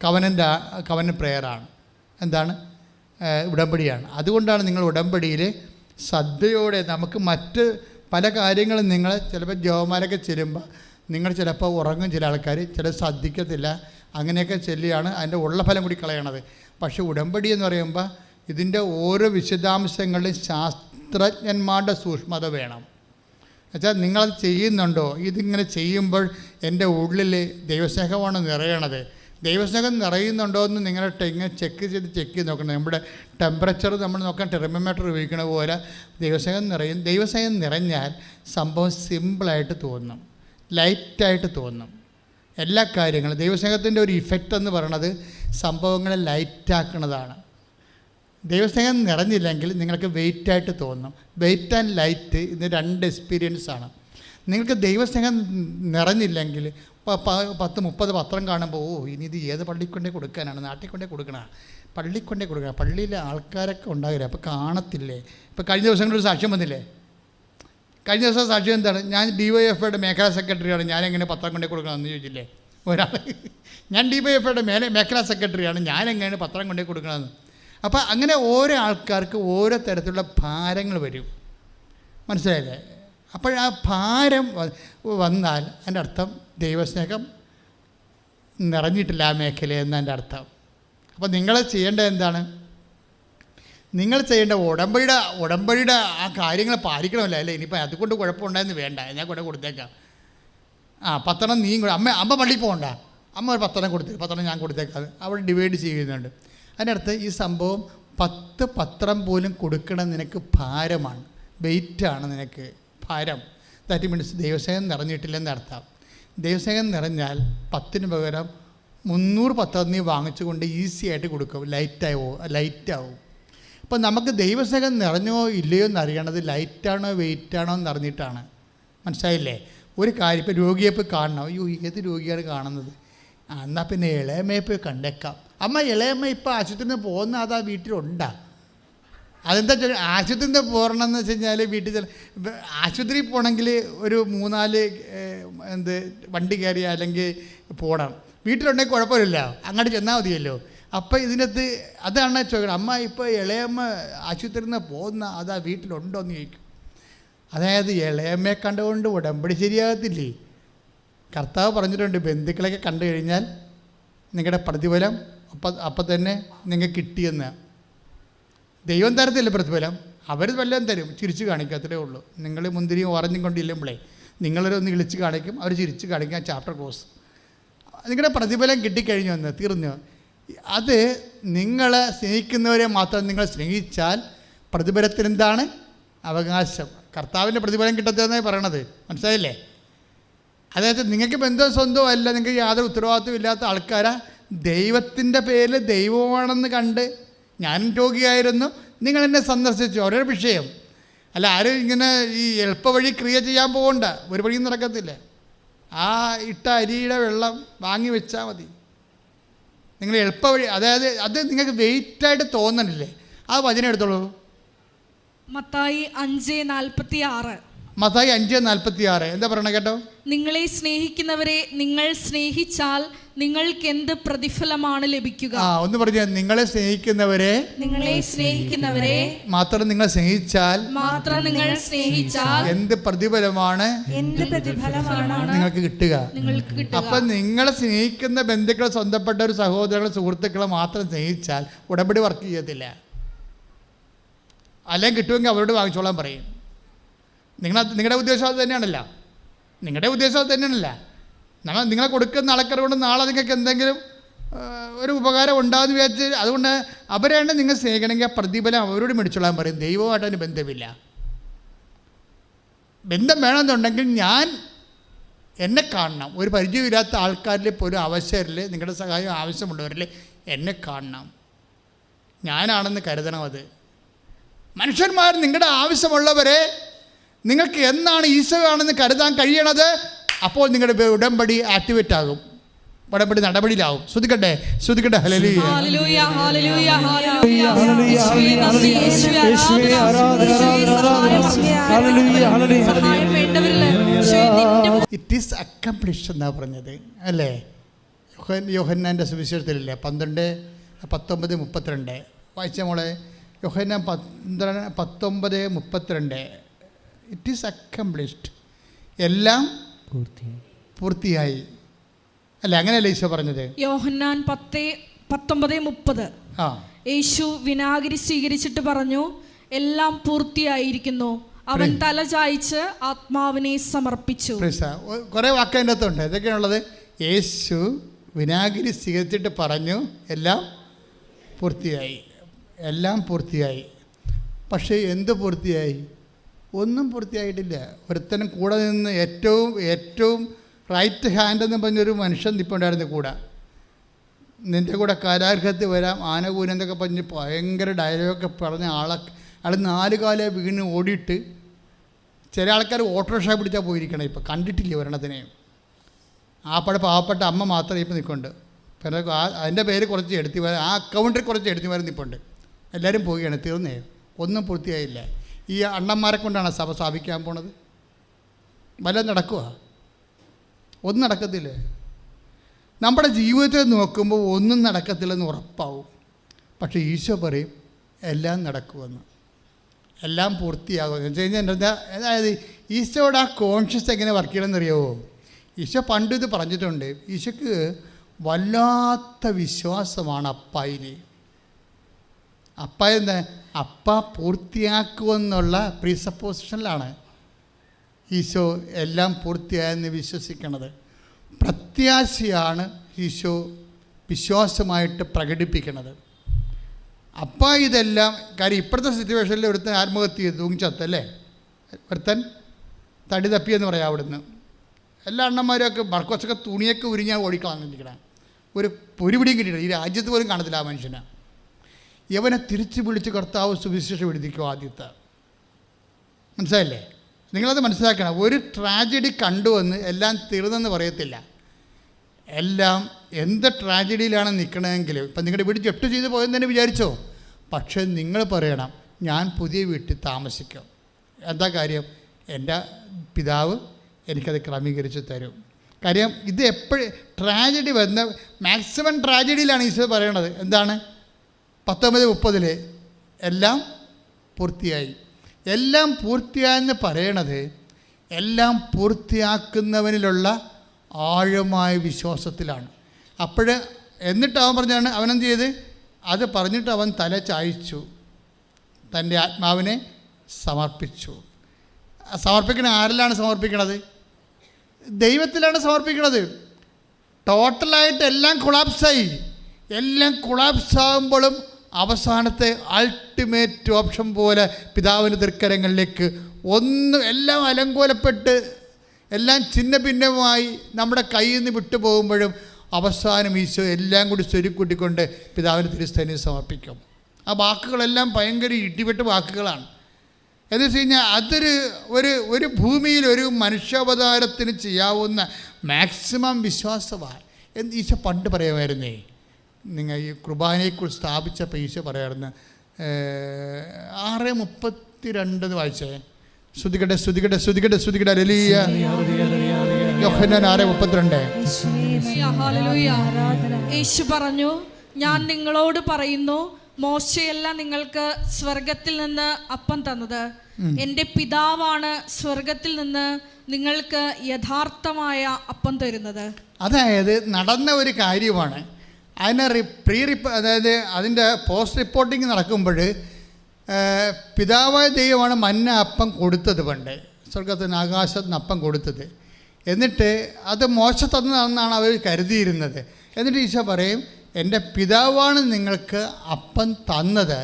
കവനൻ്റ് പ്രെയറാണ്. എന്താണ്? ഉടമ്പടിയാണ്. അതുകൊണ്ടാണ് നിങ്ങൾ ഉടമ്പടിയിൽ ശ്രദ്ധയോടെ, നമുക്ക് മറ്റ് പല കാര്യങ്ങളും നിങ്ങൾ ചിലപ്പോൾ ജോമാരൊക്കെ ചെല്ലുമ്പോൾ നിങ്ങൾ ചിലപ്പോൾ ഉറങ്ങും, ചില ആൾക്കാർ ചില ശ്രദ്ധിക്കത്തില്ല, അങ്ങനെയൊക്കെ ചെല്ലിയാണ് അതിൻ്റെ ഉള്ള ഫലം കൂടി കളയണത്. പക്ഷേ ഉടമ്പടി എന്ന് പറയുമ്പോൾ ഇതിൻ്റെ ഓരോ വിശദാംശങ്ങളിലും ശാസ്ത്രജ്ഞന്മാരുടെ സൂക്ഷ്മത വേണം. എന്നുവെച്ചാൽ നിങ്ങളത് ചെയ്യുന്നുണ്ടോ? ഇതിങ്ങനെ ചെയ്യുമ്പോൾ എൻ്റെ ഉള്ളിൽ ദൈവസ്നേഹമാണ് നിറയണത്. ദൈവസ്നേഹം നിറയുന്നുണ്ടോ എന്ന് നിങ്ങളുടെ ഇങ്ങനെ ചെക്ക് ചെയ്ത് നോക്കണം. നമ്മുടെ ടെമ്പറേച്ചർ നമ്മൾ നോക്കാൻ തെർമോമീറ്റർ ഉപയോഗിക്കണ പോലെ ദൈവസ്നേഹം നിറയും. ദൈവസ്നേഹം നിറഞ്ഞാൽ സംഭവം സിമ്പിളായിട്ട് തോന്നും, ലൈറ്റായിട്ട് തോന്നും. എല്ലാ കാര്യങ്ങളും ദൈവസ്നേഹത്തിൻ്റെ ഒരു ഇഫക്റ്റ് എന്ന് പറയണത് സംഭവങ്ങളെ ലൈറ്റാക്കുന്നതാണ്. ദൈവസ്നേഹം നിറഞ്ഞില്ലെങ്കിൽ നിങ്ങൾക്ക് വെയിറ്റായിട്ട് തോന്നും. വെയിറ്റ് ആൻഡ് ലൈറ്റ് ഇത് രണ്ട് എക്സ്പീരിയൻസാണ്. നിങ്ങൾക്ക് ദൈവസ്നേഹം നിറഞ്ഞില്ലെങ്കിൽ 10-30 പത്രം കാണുമ്പോൾ ഇനി ഇത് ഏത് പള്ളിക്കൊണ്ടേ കൊടുക്കാനാണ്, നാട്ടിൽ കൊണ്ടേ കൊടുക്കണ, പള്ളിക്കൊണ്ടേ കൊടുക്കണം, പള്ളിയിലെ ആൾക്കാരൊക്കെ ഉണ്ടാകില്ല, അപ്പോൾ കാണത്തില്ലേ. ഇപ്പോൾ കഴിഞ്ഞ ദിവസങ്ങളൊരു സാക്ഷ്യം വന്നില്ലേ, കഴിഞ്ഞ ദിവസം സാക്ഷ്യം എന്താണ്, ഞാൻ DYFIയുടെ മേഖലാ സെക്രട്ടറിയാണ്, ഞാനെങ്ങനെ പത്രം കൊണ്ടേ കൊടുക്കണമെന്ന് ചോദിച്ചില്ലേ ഒരാൾ. ഞാൻ DYFIയുടെ മേഖലാ സെക്രട്ടറിയാണ്, ഞാനെങ്ങനെ പത്രം കൊണ്ടേ കൊടുക്കണമെന്ന്. അപ്പോൾ അങ്ങനെ ഓരോ ആൾക്കാർക്ക് ഓരോ തരത്തിലുള്ള ഭാരങ്ങൾ വരും, മനസ്സിലായില്ലേ. അപ്പോൾ ആ ഭാരം വന്നാൽ എൻ്റെ അർത്ഥം ദൈവസ്നേഹം നിറഞ്ഞിട്ടില്ല ആ മേഖല എന്നതിൻ്റെ അർത്ഥം. അപ്പോൾ നിങ്ങൾ ചെയ്യേണ്ടത് എന്താണ്, നിങ്ങൾ ചെയ്യേണ്ട ഉടമ്പടിയുടെ ആ കാര്യങ്ങൾ പാലിക്കണമല്ലോ. അല്ലേ, ഇനിയിപ്പോൾ അതുകൊണ്ട് കുഴപ്പമുണ്ടായെന്ന് വേണ്ട, ഞാൻ കൂടെ കൊടുത്തേക്കാം. പത്രം നീ അമ്മ പള്ളിയിൽ പോകണ്ട, അമ്മ ഒരു പത്രം കൊടുത്തേക്ക്, പത്രം ഞാൻ കൊടുത്തേക്കാം, അവിടെ ഡിവൈഡ് ചെയ്യുന്നുണ്ട്. അതിനടുത്ത് ഈ സംഭവം 10 പത്രം പോലും കൊടുക്കണം നിനക്ക് ഭാരമാണ്, വെയിറ്റാണ് നിനക്ക് ഭാരം. ദാറ്റ് മീൻസ് ദൈവസ്നേഹം നിറഞ്ഞിട്ടില്ലെന്ന് അർത്ഥം. ദൈവസ്നേഹം നിറഞ്ഞാൽ 10 പകരം 300 പത്രം നീ വാങ്ങിച്ചുകൊണ്ട് ഈസി ആയിട്ട് കൊടുക്കും, ലൈറ്റാവും. അപ്പോൾ നമുക്ക് ദൈവസ്നേഹം നിറഞ്ഞോ ഇല്ലയോ എന്നറിയണത് ലൈറ്റാണോ വെയിറ്റാണോ എന്നറിഞ്ഞിട്ടാണ്, മനസ്സിലായില്ലേ. ഒരു കാര്യം, ഇപ്പോൾ രോഗിയെ പോയി കാണണം, അയ്യോ ഏത് രോഗിയാണ് കാണുന്നത്, എന്നാൽ പിന്നെ ഇളയമ്മയെ പോയി കണ്ടേക്കാം. അമ്മ ഇളയമ്മ ഇപ്പോൾ ആശുപത്രിയിൽ നിന്ന് പോകുന്ന അതാ വീട്ടിലുണ്ടാ, അതെന്താ ആശുപത്രിയിൽ നിന്ന് പോകണമെന്ന് വെച്ച് കഴിഞ്ഞാൽ വീട്ടിൽ ആശുപത്രിയിൽ പോകണമെങ്കിൽ ഒരു 3-4 വണ്ടി കയറി അല്ലെങ്കിൽ പോകണം. വീട്ടിലുണ്ടെങ്കിൽ കുഴപ്പമില്ല, അങ്ങോട്ട് ചെന്നാൽ മതിയല്ലോ. അപ്പോൾ ഇതിനകത്ത് അതാണ് ചോദിക്കണം, അമ്മ ഇപ്പോൾ ഇളയമ്മ ആശുപത്രിയിൽ നിന്ന് പോകുന്ന അതാ വീട്ടിലുണ്ടോ എന്ന് ചോദിക്കും. അതായത് ഇളയമ്മയെ കണ്ടുകൊണ്ട് ഉടമ്പടി ശരിയാകത്തില്ലേ. കർത്താവ് പറഞ്ഞിട്ടുണ്ട്, ബന്ധുക്കളൊക്കെ കണ്ടു കഴിഞ്ഞാൽ നിങ്ങളുടെ പ്രതിഫലം അപ്പം തന്നെ നിങ്ങൾക്ക് കിട്ടിയെന്ന്. ദൈവം തരത്തില്ല പ്രതിഫലം, അവർ വല്ലതും തരും, ചിരിച്ച് കാണിക്കത്തേ ഉള്ളൂ. നിങ്ങൾ മുന്തിരിയും ഓറഞ്ചും കൊണ്ടില്ലുമ്പോഴേ നിങ്ങളൊന്ന് ഇളിച്ച് കാണിക്കും, അവർ ചിരിച്ച് കാണിക്കും, ചാപ്റ്റർ ക്ലോസ്. നിങ്ങളുടെ പ്രതിഫലം കിട്ടിക്കഴിഞ്ഞു എന്ന് തീർന്നു. അത് നിങ്ങളെ സ്നേഹിക്കുന്നവരെ മാത്രം നിങ്ങൾ സ്നേഹിച്ചാൽ പ്രതിഫലത്തിനെന്താണ് അവകാശം. കർത്താവിൻ്റെ പ്രതിഫലം കിട്ടത്തതെന്നാണ് പറയണത്, മനസ്സിലായില്ലേ. അതായത് നിങ്ങൾക്ക് ബന്ധവും സ്വന്തവും അല്ല, നിങ്ങൾക്ക് യാതൊരു ഉത്തരവാദിത്വം ഇല്ലാത്ത ആൾക്കാരാ ദൈവത്തിൻ്റെ പേരിൽ ദൈവമാണെന്ന് കണ്ട്, ഞാനും രോഗിയായിരുന്നു, നിങ്ങൾ എന്നെ സന്ദർശിച്ചു, ഓരോ വിഷയം അല്ല. ആരും ഇങ്ങനെ ഈ എളുപ്പവഴി ക്രിയ ചെയ്യാൻ പോകണ്ട, ഒരു വഴിയും നടക്കത്തില്ല. ആ ഇട്ട അരിയുടെ വെള്ളം വാങ്ങി വെച്ചാൽ മതി. നിങ്ങൾ എളുപ്പവഴി, അതായത് അത് നിങ്ങൾക്ക് വെയിറ്റായിട്ട് തോന്നണില്ലേ, ആ വചനം എടുത്തോളൂ. മത്തായി 5:46. മത്തായി 5:46 എന്താ പറയണ കേട്ടോ. നിങ്ങളെ സ്നേഹിക്കുന്നവരെ നിങ്ങൾ സ്നേഹിച്ചാൽ നിങ്ങൾക്ക് എന്ത് പ്രതിഫലമാണ് ലഭിക്കുക. ഒന്ന് പറഞ്ഞ, നിങ്ങളെ സ്നേഹിക്കുന്നവരെ മാത്രം നിങ്ങൾ സ്നേഹിച്ചാൽ എന്ത് പ്രതിഫലമാണ് നിങ്ങൾക്ക് കിട്ടുക. അപ്പൊ നിങ്ങളെ സ്നേഹിക്കുന്ന ബന്ധുക്കളെ, സ്വന്തപ്പെട്ട ഒരു സഹോദരങ്ങളെ, സുഹൃത്തുക്കളെ മാത്രം സ്നേഹിച്ചാൽ ഉടമ്പടി വർക്ക് ചെയ്യത്തില്ല. അല്ലെങ്കിൽ കിട്ടുമെങ്കിൽ അവരോട് വാങ്ങിച്ചോളാൻ പറയും. നിങ്ങളുടെ ഉദ്ദേശം അത് തന്നെയാണല്ലോ, നിങ്ങളുടെ ഉദ്ദേശം അത് തന്നെയാണല്ലോ. നിങ്ങളെ കൊടുക്കുന്ന ആൾക്കാർ കൊണ്ട് നാളെ നിങ്ങൾക്ക് എന്തെങ്കിലും ഒരു ഉപകാരം ഉണ്ടാകുമെന്ന് വിചാരിച്ച്, അതുകൊണ്ട് അവരാണ് നിങ്ങൾ സ്നേഹിക്കണമെങ്കിൽ ആ പ്രതിഫലം അവരോട് മേടിച്ചോളാൻ പറയും. ദൈവമായിട്ട് അതിന് ബന്ധമില്ല. ബന്ധം വേണമെന്നുണ്ടെങ്കിൽ എന്നെ കാണണം. ഒരു പരിചയമില്ലാത്ത ആൾക്കാരിൽ പോലും അവസരത്തിൽ നിങ്ങളുടെ സഹായം ആവശ്യമുള്ളവരിൽ എന്നെ കാണണം, ഞാനാണെന്ന് കരുതണം. അത് മനുഷ്യന്മാർ നിങ്ങളുടെ ആവശ്യമുള്ളവരെ നിങ്ങൾക്ക് എന്നാണ് ഈശോയാണെന്ന് കരുതാൻ കഴിയണത്, അപ്പോൾ നിങ്ങളുടെ ഉടമ്പടി ആക്ടിവേറ്റ് ആകും, ഉടമ്പടി നടപടിയിലാവും. ശ്രദ്ധിക്കട്ടെ. ഹല്ലേലൂയ. ഇറ്റ് ഈസ് അക്കംപ്ലിഷ്ഡ് എന്നാ പറഞ്ഞത് അല്ലേ. യോഹന്നാൻ്റെ സുവിശേഷത്തിലില്ലേ 12:19-32 വായിച്ച മോളെ. യോഹന്നാൻ 19:32 ഇറ്റ് ഈസ് അക്കംപ്ലിഷ്ഡ്, എല്ലാം പൂർത്തിയായി അല്ല, അങ്ങനെയല്ലേ ഈശോ പറഞ്ഞത്. യോഹന്നാൻ 10:19-30 യേശു വിനാഗിരി സ്വീകരിച്ചിട്ട് പറഞ്ഞു, എല്ലാം പൂർത്തിയായിരിക്കുന്നു. അവൻ തല ചായ്ച്ച് ആത്മാവിനെ സമർപ്പിച്ചു. കുറേ വാക്ക് അതിൻ്റെ അകത്തുണ്ട്. ഇതൊക്കെയാണുള്ളത്. യേശു വിനാഗിരി സ്വീകരിച്ചിട്ട് പറഞ്ഞു, എല്ലാം പൂർത്തിയായി, എല്ലാം പൂർത്തിയായി. പക്ഷേ എന്ത് പൂർത്തിയായി? ഒന്നും പൂർത്തിയായിട്ടില്ല. ഒരുത്തനും കൂടെ നിന്ന് ഏറ്റവും റൈറ്റ് ഹാൻഡ് എന്ന് പറഞ്ഞൊരു മനുഷ്യൻ ഇപ്പോൾ ഉണ്ടായിരുന്നു കൂടെ. നിൻ്റെ കൂടെ കാരാഗ്രഹത്തിൽ വരാം, ആനകൂനം എന്നൊക്കെ പറഞ്ഞ് ഭയങ്കര ഡയലോഗൊക്കെ പറഞ്ഞ ആൾ 4 കാലം വീണ് ഓടിയിട്ട് ചില ആൾക്കാർ ഓട്ടോറിക്ഷ പിടിച്ചാൽ പോയിരിക്കണം. ഇപ്പോൾ കണ്ടിട്ടില്ല ഒരെണ്ണത്തിനെ. പാവപ്പെട്ട അമ്മ മാത്രമേ ഇപ്പോൾ നിൽക്കുന്നുണ്ട്. പിന്നെ അതിൻ്റെ പേര് കുറച്ച് എടുത്തി ആ അക്കൗണ്ടിൽ കുറച്ച് എടുത്തി വരെ നിൽപ്പുണ്ട്. എല്ലാവരും പോവുകയാണ്. തീർന്നേ, ഒന്നും പൂർത്തിയായില്ല. ഈ അണ്ണന്മാരെ കൊണ്ടാണ് സഭ സ്ഥാപിക്കാൻ പോണത്. വല്ലതും നടക്കുക? ഒന്നും നടക്കത്തില്ലേ? നമ്മുടെ ജീവിതത്തെ നോക്കുമ്പോൾ ഒന്നും നടക്കത്തില്ലെന്ന് ഉറപ്പാവും. പക്ഷേ ഈശോ പറയും എല്ലാം നടക്കുമെന്ന്, എല്ലാം പൂർത്തിയാകും എന്ന് വെച്ച് കഴിഞ്ഞാൽ അതായത് ഈശോയുടെ ആ കോൺഷ്യസ് എങ്ങനെ വർക്ക് ചെയ്യണമെന്ന് അറിയാമോ? ഈശോ പണ്ട് ഇത് പറഞ്ഞിട്ടുണ്ട്. ഈശോക്ക് വല്ലാത്ത വിശ്വാസമാണ് അപ്പായിൽ. എന്താ? അപ്പ പൂർത്തിയാക്കുമെന്നുള്ള പ്രീസപ്പോസിഷനിലാണ് ഈശോ എല്ലാം പൂർത്തിയായെന്ന് വിശ്വസിക്കണത്. പ്രത്യാശയാണ് ഈശോ വിശ്വാസമായിട്ട് പ്രകടിപ്പിക്കുന്നത്. അപ്പം ഇതെല്ലാം കാര്യം ഇപ്പോഴത്തെ സിറ്റുവേഷനിൽ ഒരുത്തൻ ആത്മഹത്യ ചെയ്ത് തൂങ്ങിച്ചത്തല്ലേ, ഒരുത്തൻ തടി തപ്പിയെന്ന് പറയാം. അവിടുന്ന് എല്ലാ അണ്ണന്മാരൊക്കെ മർക്കോസൊക്കെ തുണിയൊക്കെ ഉരിഞ്ഞാൽ ഓടിക്കളഞ്ഞിരിക്കണം. ഒരു പിടിയും കിട്ടിയില്ല. ഈ രാജ്യത്ത് പോലും കാണത്തില്ല ആ മനുഷ്യനെ. യവനെ തിരിച്ചു വിളിച്ച് കർത്താവ് സുവിശേഷം എഴുതിക്കും ആദ്യത്തെ. മനസ്സിലായില്ലേ? നിങ്ങളത് മനസ്സിലാക്കണം. ഒരു ട്രാജഡി കണ്ടുവന്ന് എല്ലാം തീർന്നെന്ന് പറയത്തില്ല. എല്ലാം എന്ത് ട്രാജഡിയിലാണ് നിൽക്കണമെങ്കിൽ ഇപ്പം നിങ്ങളുടെ വീട് ജപ്റ്റ് ചെയ്ത് പോയെന്ന് തന്നെ വിചാരിച്ചോ, പക്ഷേ നിങ്ങൾ പറയണം ഞാൻ പുതിയ വീട്ടിൽ താമസിക്കും. എന്താ കാര്യം? എൻ്റെ പിതാവ് എനിക്കത് ക്രമീകരിച്ച് തരും. കാര്യം ഇത് എപ്പോഴും ട്രാജഡി വന്ന മാക്സിമം ട്രാജഡിയിലാണ് ഈശോ പറയണത്. എന്താണ്? 19:30 എല്ലാം പൂർത്തിയായി. എല്ലാം പൂർത്തിയായെന്ന് പറയണത് എല്ലാം പൂർത്തിയാക്കുന്നവനിലുള്ള ആഴമായ വിശ്വാസത്തിലാണ്. എന്നിട്ട് അവൻ പറഞ്ഞാണ്, അവനെന്ത് ചെയ്ത്? അത് പറഞ്ഞിട്ട് അവൻ തല ചായ്ച്ചു, തൻ്റെ ആത്മാവിനെ സമർപ്പിച്ചു. സമർപ്പിക്കണ ആരിലാണ് സമർപ്പിക്കണത്? ദൈവത്തിലാണ് സമർപ്പിക്കണത്. ടോട്ടലായിട്ട് എല്ലാം കൊളാപ്സായി. എല്ലാം കൊളാപ്സാകുമ്പോഴും അവസാനത്തെ അൾട്ടിമേറ്റ് ഓപ്ഷൻ പോലെ പിതാവിൻ്റെ തൃക്കരങ്ങളിലേക്ക് എല്ലാം അലങ്കോലപ്പെട്ട് എല്ലാം ഛിന്ന ഭിന്നമായി നമ്മുടെ കയ്യിൽ നിന്ന് വിട്ടുപോകുമ്പോഴും അവസാനം ഈശോ എല്ലാം കൂടി സ്വരുക്കൂട്ടിക്കൊണ്ട് പിതാവിന് തിരുസ്ഥേനയിൽ സമർപ്പിക്കും. ആ വാക്കുകളെല്ലാം ഭയങ്കര ഇടിവെട്ട് വാക്കുകളാണ്. എന്ന് വെച്ച് കഴിഞ്ഞാൽ അതൊരു ഒരു ഭൂമിയിൽ ഒരു മനുഷ്യാവതാരത്തിന് ചെയ്യാവുന്ന മാക്സിമം വിശ്വാസമാണ്. ഈശോ പണ്ട് പറയുമായിരുന്നേ, നിങ്ങൾ ഈ കുർബാനയെക്കുറിച്ച് സ്ഥാപിച്ചപ്പോൾ ഈശോ പറയാറുണ്ട് 6:32 വായിച്ചേ. ശ്രുതികട്ടെ ശ്രുതികട്ടെ ശ്രുതികട്ടെ ശ്രുതികട്ടെ ഹല്ലേലൂയ. യോഹന്നാൻ 6:32. യേശു പറഞ്ഞു, ഞാൻ നിങ്ങളോട് പറയുന്നു, മോശയല്ല നിങ്ങൾക്ക് സ്വർഗത്തിൽ നിന്ന് അപ്പം തന്നത്, എൻ്റെ പിതാവാണ് സ്വർഗത്തിൽ നിന്ന് നിങ്ങൾക്ക് യഥാർത്ഥമായ അപ്പം തരുന്നത്. അതായത് നടന്ന ഒരു കാര്യമാണ്. അതിനെ അതായത് അതിൻ്റെ പോസ്റ്റ് റിപ്പോർട്ടിങ് നടക്കുമ്പോൾ പിതാവായ ദൈവമാണ് മന്ന അപ്പം കൊടുത്തത്. പണ്ട് സ്വർഗത്തിൽ നിന്ന് ആകാശത്ത് നിന്ന് അപ്പം കൊടുത്തത്. എന്നിട്ട് അത് മോശ തന്നതാണെന്നാണ് അവർ കരുതിയിരുന്നത്. എന്നിട്ട് ഈശോ പറയും, എൻ്റെ പിതാവാണ് നിങ്ങൾക്ക് അപ്പം തന്നത്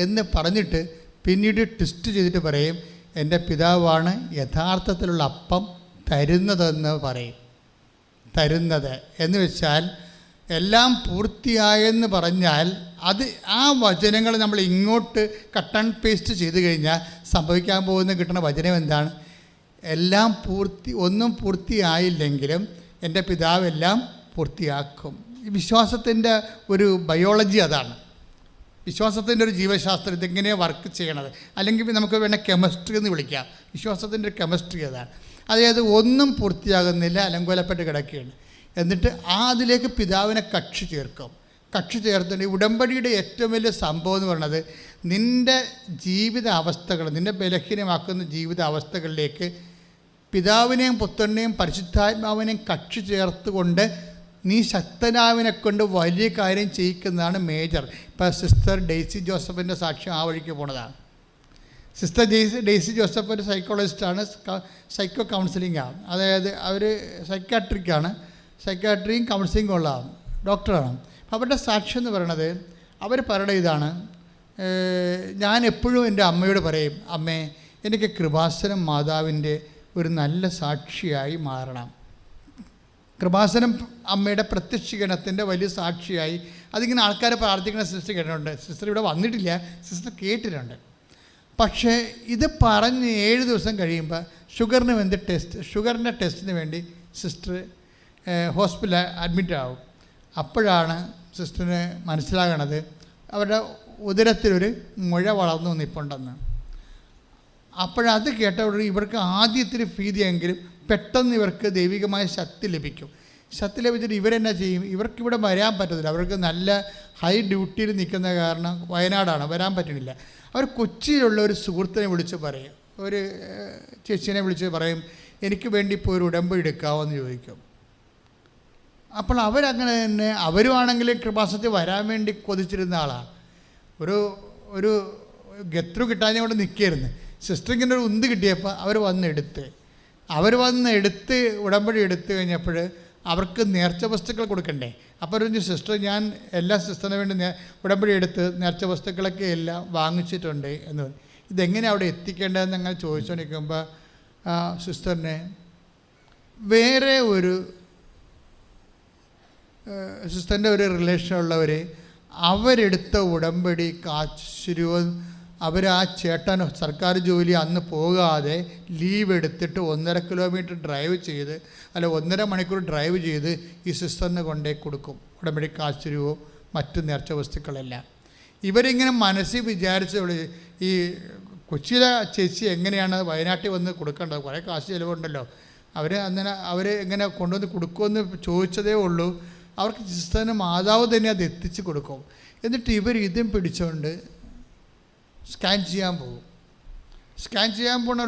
എന്ന് പറഞ്ഞിട്ട് പിന്നീട് ട്വിസ്റ്റ് ചെയ്തിട്ട് പറയും, എൻ്റെ പിതാവാണ് യഥാർത്ഥത്തിലുള്ള അപ്പം തരുന്നതെന്ന് പറയും. തരുന്നത് എന്ന് വെച്ചാൽ എല്ലാം പൂർത്തിയായെന്ന് പറഞ്ഞാൽ അത് ആ വചനങ്ങൾ നമ്മൾ ഇങ്ങോട്ട് കട്ട് ആൻഡ് പേസ്റ്റ് ചെയ്ത് കഴിഞ്ഞാൽ സംഭവിക്കാൻ പോകുന്ന കിട്ടുന്ന വചനം എന്താണ്? എല്ലാം ഒന്നും പൂർത്തിയായില്ലെങ്കിലും എൻ്റെ പിതാവ് എല്ലാം പൂർത്തിയാക്കും. ഈ വിശ്വാസത്തിൻ്റെ ഒരു ബയോളജി അതാണ്. വിശ്വാസത്തിൻ്റെ ഒരു ജീവശാസ്ത്രം ഇതെങ്ങനെയാണ് വർക്ക് ചെയ്യണത്. അല്ലെങ്കിൽ നമുക്ക് വേണേൽ കെമിസ്ട്രി എന്ന് വിളിക്കാം. വിശ്വാസത്തിൻ്റെ ഒരു കെമിസ്ട്രി അതാണ്. അതായത് ഒന്നും പൂർത്തിയാകുന്നില്ല, അലങ്കോലപ്പെട്ട് കിടക്കുകയാണ്. എന്നിട്ട് അതിലേക്ക് പിതാവിനെ കക്ഷി ചേർക്കും. കക്ഷി ചേർത്തിട്ട് ഉടമ്പടിയുടെ ഏറ്റവും വലിയ സംഭവം എന്ന് പറയുന്നത് നിൻ്റെ ജീവിത അവസ്ഥകൾ, നിന്നെ ബലഹീനമാക്കുന്ന ജീവിത അവസ്ഥകളിലേക്ക് പിതാവിനെയും പുത്രനെയും പരിശുദ്ധാത്മാവിനെയും കക്ഷി ചേർത്തുകൊണ്ട് നീ ശക്തനാവിനെ കൊണ്ട് വലിയ കാര്യം ചെയ്യിക്കുന്നതാണ് മേജർ. ഇപ്പോൾ സിസ്റ്റർ ഡെയ്സി ജോസഫിൻ്റെ സാക്ഷ്യം ആ വഴിക്ക് പോണതാണ്. സിസ്റ്റർ ഡെയ്സി ജോസഫ് ഒരു സൈക്കോളജിസ്റ്റാണ്, സൈക്കോ കൗൺസിലിംഗാണ്. അതായത് അവർ സൈക്കാട്രിയും കൗൺസിലിംഗും ഉള്ളതാണ്, ഡോക്ടറാണ്. അവരുടെ സാക്ഷ്യം എന്ന് പറയണത്, അവർ പറയണ ഇതാണ്, ഞാൻ എപ്പോഴും എൻ്റെ അമ്മയോട് പറയും, അമ്മേ എനിക്ക് കൃപാസനം മാതാവിൻ്റെ ഒരു നല്ല സാക്ഷിയായി മാറണം. കൃപാസനം അമ്മയുടെ പ്രത്യക്ഷീകരണത്തിൻ്റെ വലിയ സാക്ഷിയായി അതിങ്ങനെ ആൾക്കാരെ പ്രാർത്ഥിക്കുന്ന സിസ്റ്റർ കേട്ടിട്ടുണ്ട്. സിസ്റ്റർ ഇവിടെ വന്നിട്ടില്ല, സിസ്റ്റർ കേട്ടിട്ടുണ്ട്. പക്ഷേ ഇത് പറഞ്ഞ് 7 ദിവസം കഴിയുമ്പോൾ ഷുഗറിൻ്റെ ടെസ്റ്റിന് വേണ്ടി സിസ്റ്റർ ഹോസ്പിറ്റലിൽ അഡ്മിറ്റ് ആവും. അപ്പോഴാണ് സിസ്റ്ററിന് മനസ്സിലാകണത് അവരുടെ ഉദരത്തിലൊരു മുഴ വളർന്നു നിൽപ്പുണ്ടെന്ന്. അപ്പോഴത് കേട്ടവിടെ ഇവർക്ക് ആദ്യത്തിന് ഭീതിയെങ്കിലും പെട്ടെന്ന് ഇവർക്ക് ദൈവികമായ ശക്തി ലഭിക്കും. ശക്തി ലഭിച്ചിട്ട് ഇവരെന്നാ ചെയ്യും? ഇവർക്കിവിടെ വരാൻ പറ്റത്തില്ല. അവർക്ക് നല്ല ഹൈ ഡ്യൂട്ടിയിൽ നിൽക്കുന്ന കാരണം വയനാടാണ്, വരാൻ പറ്റണില്ല. അവർ കൊച്ചിയിലുള്ള ഒരു സുഹൃത്തിനെ വിളിച്ച് പറയും, ഒരു ചേച്ചീനെ വിളിച്ച് പറയും, എനിക്ക് വേണ്ടി ഇപ്പോൾ ഒരു ഉടമ്പടി എടുക്കാമോ എന്ന് ചോദിക്കും. അപ്പോൾ അവരങ്ങനെ തന്നെ, അവരുമാണെങ്കിൽ കൃപാസനത്തിൽ വരാൻ വേണ്ടി കൊതിച്ചിരുന്ന ആളാണ്. ഒരു ഗത്രു കിട്ടാഞ്ഞ കൊണ്ട് നിൽക്കുകയായിരുന്നു. സിസ്റ്ററിങ്ങനെ ഒരു ഉന്ത് കിട്ടിയപ്പോൾ അവർ വന്നെടുത്ത് ഉടമ്പടി എടുത്തു കഴിഞ്ഞപ്പോൾ അവർക്ക് നേർച്ച വസ്തുക്കൾ കൊടുക്കണ്ടേ. അപ്പോൾ ഒരു സിസ്റ്റർ, ഞാൻ എല്ലാ സിസ്റ്ററിന് വേണ്ടി ഉടമ്പടി എടുത്ത് നേർച്ച വസ്തുക്കളൊക്കെ എല്ലാം വാങ്ങിച്ചിട്ടുണ്ട് എന്ന് പറഞ്ഞു. ഇതെങ്ങനെ അവിടെ എത്തിക്കേണ്ടതെന്ന് അങ്ങനെ ചോദിച്ചുകൊണ്ടിരിക്കുമ്പോൾ സിസ്റ്ററിനെ വേറെ ഒരു സിസ്റ്ററിൻ്റെ ഒരു റിലേഷനുള്ളവർ അവരെടുത്ത ഉടമ്പടി കാശുരൂപം അവർ ആ ചേട്ടൻ സർക്കാർ ജോലി അന്ന് പോകാതെ ലീവ് എടുത്തിട്ട് 1.5 കിലോമീറ്റർ ഡ്രൈവ് ചെയ്ത് 1.5 മണിക്കൂർ ഡ്രൈവ് ചെയ്ത് ഈ സിസ്റ്ററിന് കൊണ്ടേ കൊടുക്കും ഉടമ്പടി കാശുരൂപവും മറ്റു നേർച്ച വസ്തുക്കളെല്ലാം. ഇവരിങ്ങനെ മനസ്സിൽ വിചാരിച്ച ഈ കൊച്ചിയിലെ ചേച്ചി എങ്ങനെയാണ് വയനാട്ടിൽ വന്ന് കൊടുക്കേണ്ടത്, കുറേ കാശ് ചിലവുണ്ടല്ലോ, അവർ എങ്ങനെ കൊണ്ടുവന്ന് കൊടുക്കുമെന്ന് ചോദിച്ചതേ ഉള്ളൂ. അവർക്ക് സിസ്റ്ററിന് മാതാവ് തന്നെ അത് എത്തിച്ച് കൊടുക്കും. എന്നിട്ട് ഇവർ ഇതും പിടിച്ചുകൊണ്ട് സ്കാൻ ചെയ്യാൻ പോകും. സ്കാൻ ചെയ്യാൻ പോകുന്ന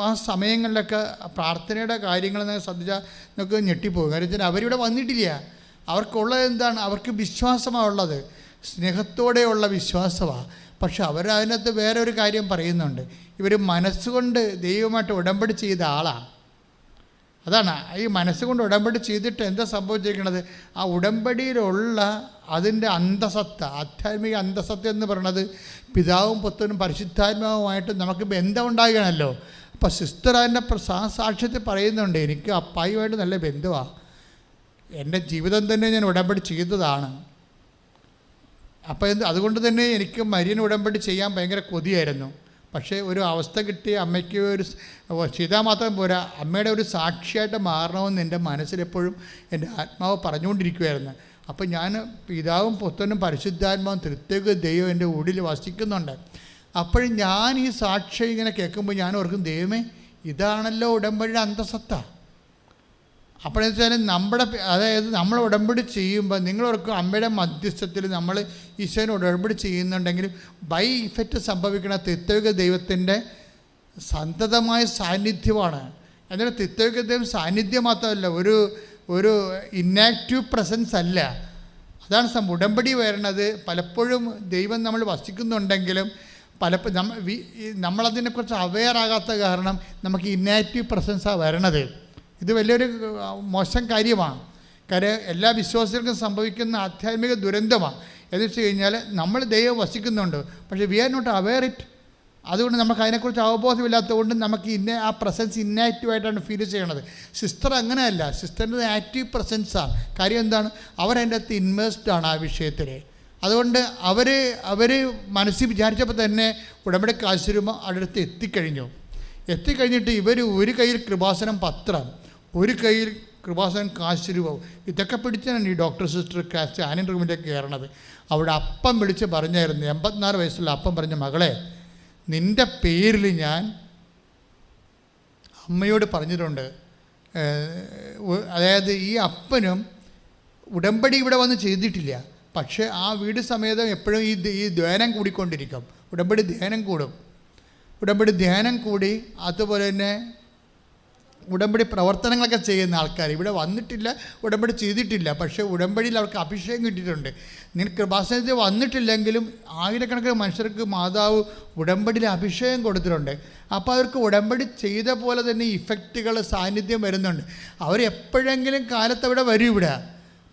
ആ സമയങ്ങളിലൊക്കെ പ്രാർത്ഥനയുടെ കാര്യങ്ങൾ ശ്രദ്ധിച്ചാൽ നമുക്ക് ഞെട്ടിപ്പോകും. കാര്യം വെച്ചാൽ അവരിവിടെ വന്നിട്ടില്ല. അവർക്കുള്ളത് എന്താണ്? അവർക്ക് വിശ്വാസമാണ് ഉള്ളത്, സ്നേഹത്തോടെയുള്ള വിശ്വാസമാണ്. പക്ഷെ അവരതിനകത്ത് വേറെ ഒരു കാര്യം പറയുന്നുണ്ട്. ഇവർ മനസ്സുകൊണ്ട് ദൈവമായിട്ട് ഉടമ്പടി ചെയ്ത ആളാണ്. അതാണ് ഈ മനസ്സുകൊണ്ട് ഉടമ്പടി ചെയ്തിട്ട് എന്താ സംഭവിച്ചിരിക്കുന്നത്? ആ ഉടമ്പടിയിലുള്ള അതിൻ്റെ അന്തസത്ത, ആധ്യാത്മിക അന്തസത്ത എന്ന് പറയുന്നത് പിതാവും പുത്രനും പരിശുദ്ധാത്മാവുമായിട്ട് നമുക്ക് ബന്ധം ഉണ്ടാകണമല്ലോ. അപ്പോൾ സിസ്റ്റർ അതിൻ്റെ സാക്ഷ്യത്തിൽ പറയുന്നുണ്ട്, എനിക്ക് അപ്പായുമായിട്ട് നല്ല ബന്ധമാണ്, എൻ്റെ ജീവിതം തന്നെ ഞാൻ ഉടമ്പടി ചെയ്തതാണ്. അപ്പോൾ അതുകൊണ്ട് തന്നെ എനിക്ക് മരിയൻ ഉടമ്പടി ചെയ്യാൻ ഭയങ്കര കൊതിയായിരുന്നു. പക്ഷേ ഒരു അവസ്ഥ കിട്ടി അമ്മയ്ക്ക് ഒരു ചെയ്താൽ മാത്രം പോരാ, അമ്മയുടെ ഒരു സാക്ഷിയായിട്ട് മാറണമെന്ന് എൻ്റെ മനസ്സിലെപ്പോഴും എൻ്റെ ആത്മാവ് പറഞ്ഞുകൊണ്ടിരിക്കുമായിരുന്നു. അപ്പോൾ ഞാൻ പിതാവും പുത്രനും പരിശുദ്ധാത്മാവും തൃത്വൈക ദൈവം എൻ്റെ ഉള്ളിൽ വസിക്കുന്നുണ്ട്. അപ്പോഴും ഞാൻ ഈ സാക്ഷ്യം ഇങ്ങനെ കേൾക്കുമ്പോൾ ഞാൻ ഓർക്കും, ദൈവമേ ഇതാണല്ലോ ഉടമ്പടിയുടെ അന്തസത്ത. അപ്പോഴെന്ന് വെച്ചാൽ അതായത് നമ്മൾ ഉടമ്പടി ചെയ്യുമ്പോൾ നിങ്ങളോർക്കും അമ്മയുടെ മധ്യസ്ഥത്തിൽ നമ്മൾ ഈശോനെ ഉടമ്പടി ചെയ്യുന്നുണ്ടെങ്കിൽ ബൈ ഇഫക്റ്റ് സംഭവിക്കുന്ന തൃത്വൈക ദൈവത്തിൻ്റെ സന്തതമായ സാന്നിധ്യമാണ്. എന്നാൽ തൃത്വൈക ദൈവം സാന്നിധ്യം മാത്രമല്ല, ഒരു ഇന്നാക്റ്റീവ് പ്രസൻസ് അല്ല. അതാണ് ഉടമ്പടി വരണത്. പലപ്പോഴും ദൈവം നമ്മൾ വസിക്കുന്നുണ്ടെങ്കിലും നമ്മളതിനെക്കുറിച്ച് അവെയർ ആകാത്ത കാരണം നമുക്ക് ഇന്നാക്റ്റീവ് പ്രസൻസാണ് വരണത്. ഇത് വലിയൊരു മോശം കാര്യമാണ്. കാര്യം എല്ലാ വിശ്വാസികൾക്കും സംഭവിക്കുന്ന ആധ്യാത്മിക ദുരന്തമാണ്. എന്ന് വെച്ച് കഴിഞ്ഞാൽ നമ്മൾ ദൈവം വസിക്കുന്നുണ്ട്, പക്ഷേ we are not aware it. അതുകൊണ്ട് നമുക്ക് അതിനെക്കുറിച്ച് അവബോധമില്ലാത്തതുകൊണ്ട് നമുക്ക് ആ പ്രസൻസ് ഇന്നാക്റ്റീവായിട്ടാണ് ഫീൽ ചെയ്യണത്. സിസ്റ്റർ അങ്ങനെയല്ല, സിസ്റ്ററിൻ്റെ ആക്റ്റീവ് പ്രസൻസാണ്. കാര്യം എന്താണ്? അവരതിൻ്റെ അകത്ത് ഇൻവേഴ്സ്ഡ് ആണ് ആ വിഷയത്തിൽ. അതുകൊണ്ട് അവർ മനസ്സിൽ വിചാരിച്ചപ്പോൾ തന്നെ ഉടമ്പടി കാശുരൂപ അടുത്ത് എത്തിക്കഴിഞ്ഞിട്ട് ഇവർ ഒരു കയ്യിൽ കൃപാസനം പത്രം, ഒരു കയ്യിൽ കൃപാസനം കാശുരൂപവും ഇതൊക്കെ പിടിച്ചാണ് ഈ ഡോക്ടർ സിസ്റ്റർ സ്കാനിങ് റൂമിലേക്ക് കയറണത്. അവിടെ അപ്പം വിളിച്ച് പറഞ്ഞായിരുന്നു, 84 വയസ്സുള്ള അപ്പം പറഞ്ഞ, മകളെ നിൻ്റെ പേരിൽ ഞാൻ അമ്മയോട് പറഞ്ഞിട്ടുണ്ട്. അതായത് ഈ അപ്പനും ഉടമ്പടി ഇവിടെ വന്ന് ചെയ്തിട്ടില്ല, പക്ഷേ ആ വീട് സമേതം എപ്പോഴും ഈ ധ്യാനം കൂടിക്കൊണ്ടിരിക്കും. ഉടമ്പടി ധ്യാനം കൂടി അതുപോലെ തന്നെ ഉടമ്പടി പ്രവർത്തനങ്ങളൊക്കെ ചെയ്യുന്ന ആൾക്കാർ ഇവിടെ വന്നിട്ടില്ല, ഉടമ്പടി ചെയ്തിട്ടില്ല, പക്ഷേ ഉടമ്പടിയിൽ അവർക്ക് അഭിഷേകം കിട്ടിയിട്ടുണ്ട്. നിങ്ങൾ കൃപാസനത്തിൽ വന്നിട്ടില്ലെങ്കിലും ആയിരക്കണക്കിന് മനുഷ്യർക്ക് മാതാവ് ഉടമ്പടിയിൽ അഭിഷേകം കൊടുത്തിട്ടുണ്ട്. അപ്പോൾ അവർക്ക് ഉടമ്പടി ചെയ്ത പോലെ തന്നെ ഇഫക്റ്റുകൾ സാന്നിധ്യം വരുന്നുണ്ട്. അവരെപ്പോഴെങ്കിലും കാലത്ത് അവിടെ വരും ഇവിടെ,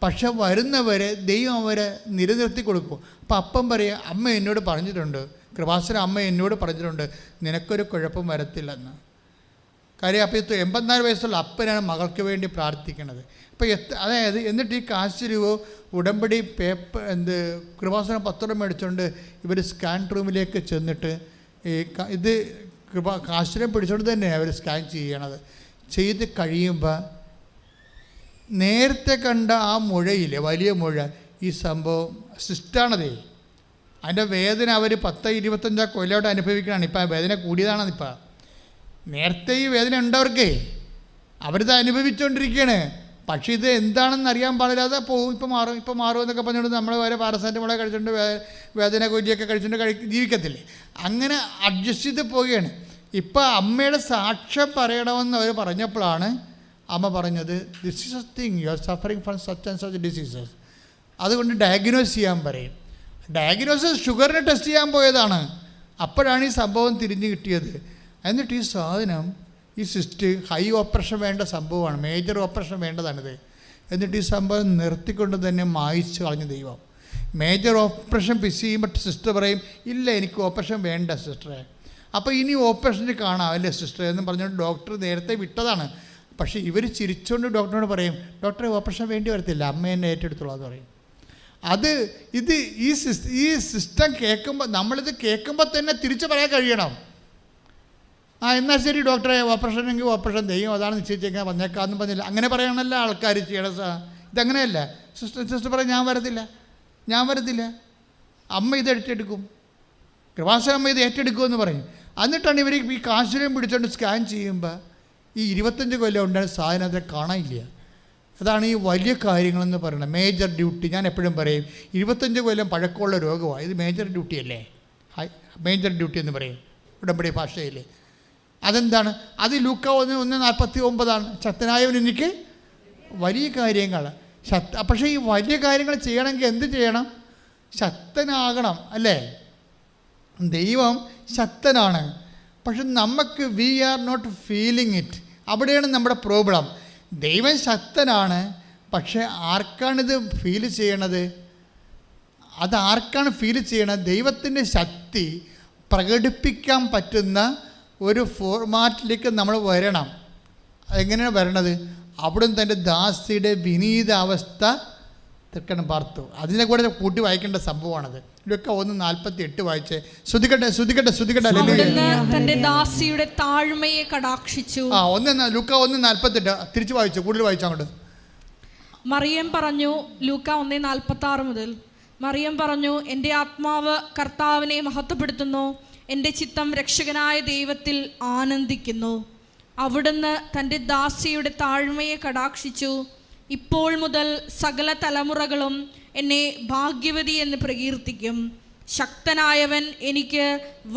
പക്ഷെ വരുന്നവരെ ദൈവം അവരെ നിലനിർത്തി കൊടുക്കും. അപ്പം അപ്പം പറയുക, അമ്മ എന്നോട് പറഞ്ഞിട്ടുണ്ട്, കൃപാസന അമ്മ എന്നോട് പറഞ്ഞിട്ടുണ്ട് നിനക്കൊരു കുഴപ്പം വരത്തില്ലെന്ന്. കാര്യം അപ്പോൾ 84 വയസ്സുള്ള അപ്പനാണ് മകൾക്ക് വേണ്ടി പ്രാർത്ഥിക്കണത്. അപ്പോൾ അതായത് എന്നിട്ട് ഈ കാശ് രൂപ ഉടമ്പടി കൃപാസന പത്രം മേടിച്ചുകൊണ്ട് ഇവർ സ്കാൻ റൂമിലേക്ക് ചെന്നിട്ട് ഇത് കാശിനെ പിടിച്ചോണ്ട് തന്നെ അവർ സ്കാൻ ചെയ്യണത്. ചെയ്ത് കഴിയുമ്പോൾ നേരത്തെ കണ്ട ആ മുഴയില്ലേ, വലിയ മുഴ, ഈ സംഭവം സിസ്റ്റാണതേ. അതിൻ്റെ വേദന അവർ 10-25 കൊല്ലമായിട്ട് അനുഭവിക്കണതാണ്. ഇപ്പം വേദന കൂടിയതാണെന്നിപ്പോൾ. നേരത്തെ ഈ വേദന ഉണ്ടവർക്കേ, അവരിത് അനുഭവിച്ചുകൊണ്ടിരിക്കുകയാണ്. പക്ഷേ ഇത് എന്താണെന്ന് അറിയാൻ പാടില്ലാതെ പോകും. ഇപ്പം മാറും എന്നൊക്കെ പറഞ്ഞുകൊണ്ട് നമ്മൾ വരെ പാരസെറ്റമോളെ കഴിച്ചുകൊണ്ട് വേദന ഗുളികയൊക്കെ കഴിച്ചുകൊണ്ട് ജീവിക്കത്തില്ലേ. അങ്ങനെ അഡ്ജസ്റ്റ് ചെയ്ത് പോവുകയാണ്. ഇപ്പം അമ്മയുടെ സാക്ഷ്യം പറയണമെന്ന് അവർ പറഞ്ഞപ്പോഴാണ് അമ്മ പറഞ്ഞത്, this is A thing, you are suffering from such and such diseases. അതുകൊണ്ട് ഡയഗ്നോസ് ചെയ്യാൻ പറയും. ഡയഗ്നോസിസ് ഷുഗറിനെ ടെസ്റ്റ് ചെയ്യാൻ പോയതാണ്. അപ്പോഴാണ് ഈ സംഭവം തിരിഞ്ഞു കിട്ടിയത്. എന്നിട്ട് ഈ സാധനം, ഈ സിസ്റ്റ് ഹൈ ഓപ്പറേഷൻ വേണ്ട സംഭവമാണ്, മേജർ ഓപ്പറേഷൻ വേണ്ടതാണിത്. എന്നിട്ട് ഈ സംഭവം നിർത്തിക്കൊണ്ട് തന്നെ മായിച്ച് കളഞ്ഞ ദൈവം. മേജർ ഓപ്പറേഷൻ പിസ് ചെയ്യുമ്പോൾ സിസ്റ്റർ പറയും, ഇല്ല എനിക്ക് ഓപ്പറേഷൻ വേണ്ട സിസ്റ്ററെ. അപ്പോൾ ഇനി ഓപ്പറേഷന് കാണാം അല്ലേ സിസ്റ്റർ എന്ന് പറഞ്ഞുകൊണ്ട് ഡോക്ടർ നേരത്തെ വിട്ടതാണ്. പക്ഷേ ഇവർ ചിരിച്ചുകൊണ്ട് ഡോക്ടറിനോട് പറയും, ഡോക്ടറെ ഓപ്പറേഷൻ വേണ്ടി വരത്തില്ല, അമ്മ എന്നെ ഏറ്റെടുത്തോളാം എന്ന് പറയും. ഈ സിസ്റ്റം കേൾക്കുമ്പോൾ, നമ്മളിത് കേൾക്കുമ്പോൾ തന്നെ തിരിച്ചു പറയാൻ കഴിയണം. എന്നാൽ ശരി ഡോക്ടറെ, ഓപ്പറേഷൻ എങ്കിൽ ഓപ്പറേഷൻ ചെയ്യും, അതാണ് നിശ്ചയിച്ചേക്കാൻ വന്നേക്കാമെന്ന് പറഞ്ഞില്ല. അങ്ങനെ പറയണമല്ല ആൾക്കാർ ചെയ്യണം. ഇതങ്ങനെയല്ല. സിസ്റ്റർ പറയും, ഞാൻ വരത്തില്ല, അമ്മ ഇത് ഏറ്റെടുക്കും, കൃപാസന അമ്മ ഇത് ഏറ്റെടുക്കുമെന്ന് പറയും. എന്നിട്ടാണ് ഇവർ ഈ കാശുരം പിടിച്ചുകൊണ്ട് സ്കാൻ ചെയ്യുമ്പോൾ ഈ 25 കൊല്ലം ഉണ്ടായ സാധനത്തെ കാണാനില്ല. അതാണ് ഈ വലിയ കാര്യങ്ങളെന്ന് പറയുന്നത്, മേജർ ഡ്യൂട്ടി. ഞാൻ എപ്പോഴും പറയും, 25 കൊല്ലം പഴക്കമുള്ള രോഗമാണ് ഇത്, മേജർ ഡ്യൂട്ടി അല്ലേ, മേജർ ഡ്യൂട്ടി എന്ന് പറയും ഉടമ്പടി ഭാഷയിൽ. അതെന്താണ്? അത് ലൂക്ക 1:49 ശക്തനായവൻ എനിക്ക് വലിയ കാര്യങ്ങൾ. പക്ഷേ ഈ വലിയ കാര്യങ്ങൾ ചെയ്യണമെങ്കിൽ എന്ത് ചെയ്യണം? ശക്തനാകണം അല്ലേ? ദൈവം ശക്തനാണ്, പക്ഷെ നമുക്ക് we are not feeling it. അവിടെയാണ് നമ്മുടെ പ്രോബ്ലം. ദൈവം ശക്തനാണ്, പക്ഷേ ആർക്കാണിത് ഫീൽ ചെയ്യണത്? ആർക്കാണ് ഫീൽ ചെയ്യണത്? ദൈവത്തിൻ്റെ ശക്തി പ്രകടിപ്പിക്കാൻ പറ്റുന്ന ഒരു ഫോർമാറ്റിലേക്ക് നമ്മൾ വരണം. എങ്ങനെയാണ് വരണത്? അവിടുന്ന് തൻ്റെ ദാസിയുടെ വിനീത അവസ്ഥ തൃക്കൺ പാർത്തു. അതിനെ കൂടെ കൂട്ടി വായിക്കേണ്ട സംഭവമാണത്. ലൂക്ക 1:48 വായിച്ചേ. ശ്രുതികട്ടെ. തന്റെ ദാസിയുടെ താഴ്മയെ കടാക്ഷിച്ചു. ലൂക്ക 1:48 തിരിച്ചു വായിച്ചു, കൂടുതൽ വായിച്ചു അങ്ങോട്ട്. മറിയം പറഞ്ഞു, ലൂക്ക 1:46 മുതൽ, മറിയം പറഞ്ഞു, എൻ്റെ ആത്മാവ് കർത്താവിനെ മഹത്വപ്പെടുത്തുന്നു, എൻ്റെ ചിത്തം രക്ഷകനായ ദൈവത്തിൽ ആനന്ദിക്കുന്നു. അവിടുന്ന് തൻ്റെ ദാസിയുടെ താഴ്മയെ കടാക്ഷിച്ചു. ഇപ്പോൾ മുതൽ സകല തലമുറകളും എന്നെ ഭാഗ്യവതി എന്ന് പ്രകീർത്തിക്കും. ശക്തനായവൻ എനിക്ക്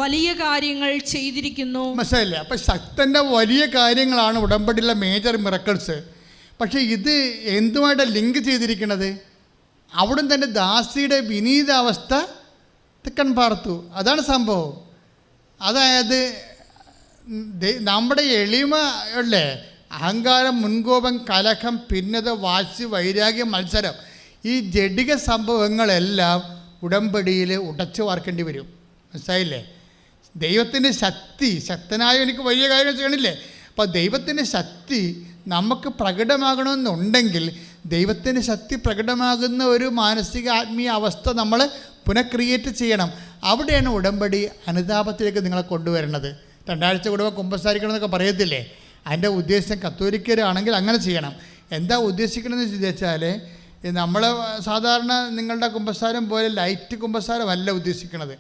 വലിയ കാര്യങ്ങൾ ചെയ്തിരിക്കുന്നു. മനസ്സിലായില്ലേ? അപ്പം ശക്തൻ്റെ വലിയ കാര്യങ്ങളാണ് ഉടമ്പടിയിലെ മേജർ മിറക്കിൾസ്. പക്ഷേ ഇത് എന്തുമായിട്ടാണ് ലിങ്ക് ചെയ്തിരിക്കുന്നത്? അവിടുന്ന് തൻ്റെ ദാസിയുടെ വിനീതാവസ്ഥ തെക്കൻ പാർത്തു. അതാണ് സംഭവം. അതായത് നമ്മുടെ എളിമ അല്ലേ, അഹങ്കാരം, മുൻകോപം, കലഹം, ഭിന്നത, വാശി, വൈരാഗ്യം, മത്സരം, ഈ ജഡിക സംഭവങ്ങളെല്ലാം ഉടമ്പടിയിൽ ഉടച്ചു വാർക്കേണ്ടി വരും. മനസ്സിലായില്ലേ? ദൈവത്തിൻ്റെ ശക്തി, ശക്തനായ എനിക്ക് വലിയ കാര്യങ്ങൾ ചെയ്യണില്ലേ? അപ്പോൾ ദൈവത്തിൻ്റെ ശക്തി നമുക്ക് പ്രകടമാകണമെന്നുണ്ടെങ്കിൽ ദൈവത്തിൻ്റെ ശക്തി പ്രകടമാകുന്ന ഒരു മാനസിക ആത്മീയ അവസ്ഥ നമ്മൾ പുനഃക്രിയേറ്റ് ചെയ്യണം. അവിടെയാണ് ഉടമ്പടി അനുതാപത്തിലേക്ക് നിങ്ങളെ കൊണ്ടുവരുന്നത്. 2 ആഴ്ച കൂടുമ്പോൾ കുമ്പസാരിക്കണം എന്നൊക്കെ പറയത്തില്ലേ? അതിൻ്റെ ഉദ്ദേശം കത്തോലിക്കരാണെങ്കിൽ അങ്ങനെ ചെയ്യണം. എന്താ ഉദ്ദേശിക്കണമെന്ന് ചോദിച്ചാൽ, നമ്മൾ സാധാരണ നിങ്ങളുടെ കുമ്പസാരം പോലെ ലൈറ്റ് കുമ്പസാരമല്ല ഉദ്ദേശിക്കുന്നത്.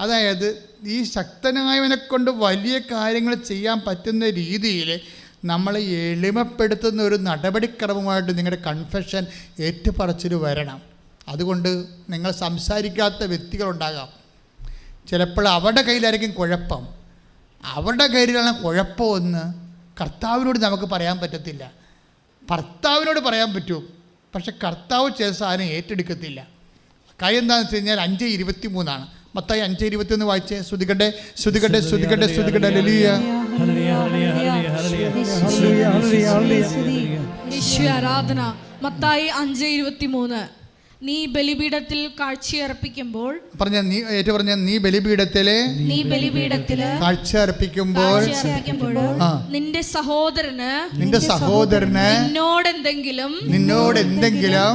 അതായത് ഈ ശക്തനായവനെ കൊണ്ട് വലിയ കാര്യങ്ങൾ ചെയ്യാൻ പറ്റുന്ന രീതിയിൽ നമ്മൾ എളിമപ്പെടുത്തുന്ന ഒരു നടപടിക്രമമായിട്ട് നിങ്ങളുടെ കൺഫെഷൻ ഏറ്റുപറച്ചിൽ വരണം. അതുകൊണ്ട് നിങ്ങൾ സംസാരിക്കാത്ത വ്യക്തികളുണ്ടാകാം. ചിലപ്പോൾ അവരുടെ കയ്യിലായിരിക്കും കുഴപ്പം. അവരുടെ കയ്യിലാണ് കുഴപ്പമെന്ന് കർത്താവിനോട് നമുക്ക് പറയാൻ പറ്റത്തില്ല. ഭർത്താവിനോട് പറയാൻ പറ്റും, പക്ഷെ കർത്താവ് ചില സാധനം ഏറ്റെടുക്കത്തില്ല. കാര്യം എന്താണെന്ന് വെച്ച് കഴിഞ്ഞാൽ 5:23 മത്തായി 5:21 വായിച്ചേ. ശ്രുതികട്ടെ. ആരാധന. മത്തായി 5:23. നീ ബലിപീഠത്തിൽ കാഴ്ചയർപ്പിക്കുമ്പോൾ പറഞ്ഞ നീ ഏറ്റു പറഞ്ഞ നീ ബലിപീഠത്തിലെ കാഴ്ച അർപ്പിക്കുമ്പോൾ നിന്റെ സഹോദരന് നിന്നോടെന്തെങ്കിലും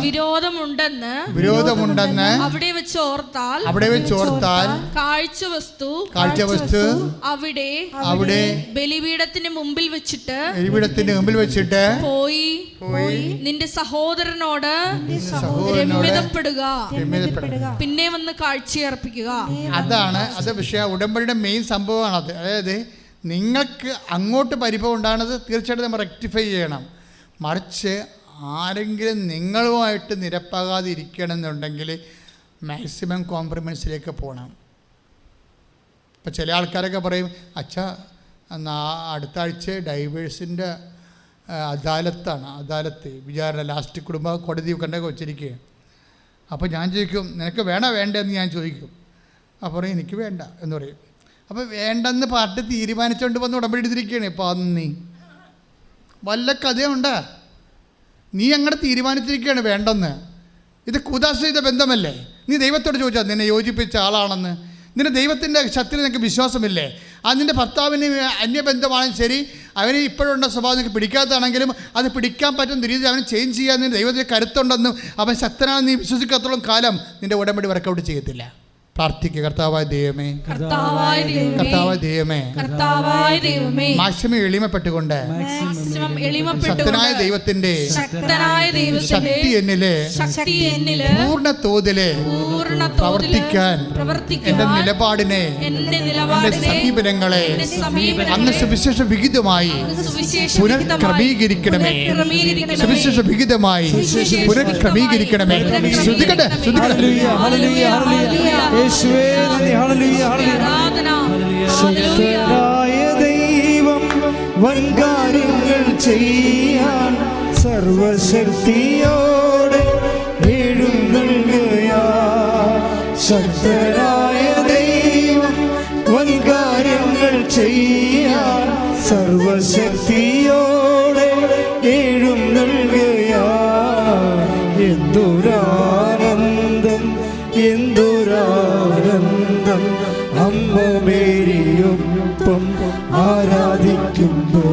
വിരോധമുണ്ടെന്ന് അവിടെ വെച്ച് ഓർത്താൽ കാഴ്ചവസ്തു അവിടെ ബലിപീഠത്തിന് മുമ്പിൽ വെച്ചിട്ട് പോയി നിന്റെ സഹോദരനോട് രമ്യതപ്പെടുക, പിന്നെ വന്ന് കാഴ്ചയർപ്പിക്കുക. അത് വിഷയം. ഉടമ്പടിയുടെ മെയിൻ സംഭവമാണത്. അതായത് നിങ്ങൾക്ക് അങ്ങോട്ട് പരിഭവം ഉണ്ടാകുന്നത് തീർച്ചയായിട്ടും നമ്മൾ റെക്ടിഫൈ ചെയ്യണം. മറിച്ച് ആരെങ്കിലും നിങ്ങളുമായിട്ട് നിരപ്പാകാതെ ഇരിക്കണമെന്നുണ്ടെങ്കിൽ മാക്സിമം കോംപ്രമൈസിലേക്ക് പോകണം. ഇപ്പം ചില ആൾക്കാരൊക്കെ പറയും, അച്ഛാ അടുത്ത ആഴ്ച ഡൈവേഴ്സിൻ്റെ അദാലത്ത് വിചാരണ ലാസ്റ്റ് കുടുംബ കോടതി കണ്ടൊക്കെ വെച്ചിരിക്കുക. അപ്പോൾ ഞാൻ ചോദിക്കും, നിനക്ക് വേണ്ടെന്ന് ഞാൻ ചോദിക്കും. അപ്പോൾ പറയും എനിക്ക് വേണ്ട എന്ന് പറയും. അപ്പോൾ വേണ്ടെന്ന് പാർട്ടി തീരുമാനിച്ചുകൊണ്ട് വന്ന് ഉടമ്പടി എടുത്തിരിക്കുകയാണ്. ഇപ്പോൾ നീ വല്ല കഥയുണ്ടാ? നീ അങ്ങനെ തീരുമാനിച്ചിരിക്കുകയാണ് വേണ്ടെന്ന്. ഇത് കൂദാശ ചെയ്ത ബന്ധമല്ലേ? നീ ദൈവത്തോട് ചോദിച്ചാൽ നിന്നെ യോജിപ്പിച്ച ആളാണെന്ന്. നിന്റെ ദൈവത്തിൻ്റെ ശക്തിയിൽ നിനക്ക് വിശ്വാസമില്ലേ? നിൻ്റെ ഭർത്താവിന് അന്യബന്ധമാണെങ്കിലും ശരി, അവന് ഇപ്പോഴുള്ള സ്വഭാവം നിനക്ക് പിടിക്കാത്തതാണെങ്കിലും അത് പിടിക്കാൻ പറ്റുന്ന രീതിയിൽ അവന് ചേഞ്ച് ചെയ്യാൻ നിൻ്റെ ദൈവത്തിന് കരുത്തുണ്ടെന്നും അവൻ ശക്തനാണെന്ന് നീ വിശ്വസിക്കാത്തോളം കാലം നിൻ്റെ ഉടമ്പടി വർക്കൗട്ട് ചെയ്യത്തില്ല. പ്രാർത്ഥിക്കുക. കർത്താവായ ദൈവമേ, മാക്സിമം എളിമപ്പെട്ടുകൊണ്ട് ശക്തനായ ദൈവത്തിന്റെ ശക്തി എന്നില് പൂർണ്ണ തോതില് പ്രവർത്തിക്കാൻ എന്റെ നിലപാടിനെ, എന്റെ സമീപനങ്ങളെ അങ്ങ് സുവിശേഷ വിഹിതമായി പുനഃക്രമീകരിക്കണമേ. സുവിശേഷ വിഹിതമായി പുനഃക്രമീകരിക്കണമേ. ശ്രുതികട്ടെ, ശക്തനായ ദൈവം വൻകാര്യങ്ങൾ ചെയ്യാൻ സർവശക്തിയോടെ എഴുന്നള്ളുകയാ. ശക്തനായ ദൈവം വൻകാര്യങ്ങൾ ചെയ്യാൻ സർവശക്തിയോടെ എഴുന്നള്ളുകയാ. എന്തൊരാനന്ദം, എന്തൊരാനന്ദം അമ്മ മേരിയൊപ്പം ആരാധിക്കുമ്പോൾ.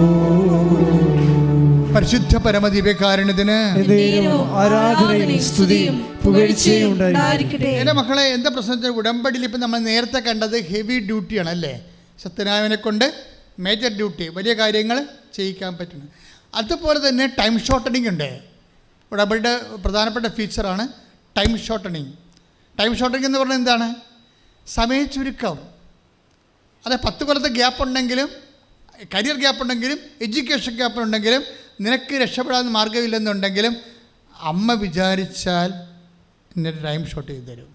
പരിശുദ്ധ പരമദിവ്യകാരുണ്യത്തിന് ആരാധനയും സ്തുതിയും പുകഴ്ചയും ഉണ്ടായിരിക്കട്ടെ. എൻ്റെ മക്കളെ, എന്താ പ്രശ്നത്തിൽ ഉടമ്പടിയിൽ ഇപ്പം നമ്മൾ നേരത്തെ കണ്ടത് ഹെവി ഡ്യൂട്ടിയാണ് അല്ലേ? സത്യനായവനെ കൊണ്ട് മേജർ ഡ്യൂട്ടി, വലിയ കാര്യങ്ങൾ ചെയ്യിക്കാൻ പറ്റുന്നു. അതുപോലെ തന്നെ ടൈം ഷോർട്ടനിങ് ഉണ്ട്. ഉടമ്പടിയുടെ പ്രധാനപ്പെട്ട ഫീച്ചറാണ് ടൈം ഷോർട്ടനിങ്. ടൈം ഷോർട്ടനിങ് എന്ന് പറഞ്ഞാൽ എന്താണ്? സമയ ചുരുക്കം. അതെ, 10 കൊല്ലത്തെ ഗ്യാപ്പ് ഉണ്ടെങ്കിലും, കരിയർ ഗ്യാപ്പ് ഉണ്ടെങ്കിലും, എഡ്യൂക്കേഷൻ ഗ്യാപ്പ് ഉണ്ടെങ്കിലും, നിനക്ക് രക്ഷപ്പെടാൻ മാർഗ്ഗമില്ലെന്നുണ്ടെങ്കിലും അമ്മ വിചാരിച്ചാൽ നിന്നെ ടൈം ഷോർട്ട് ചെയ്ത് തരും.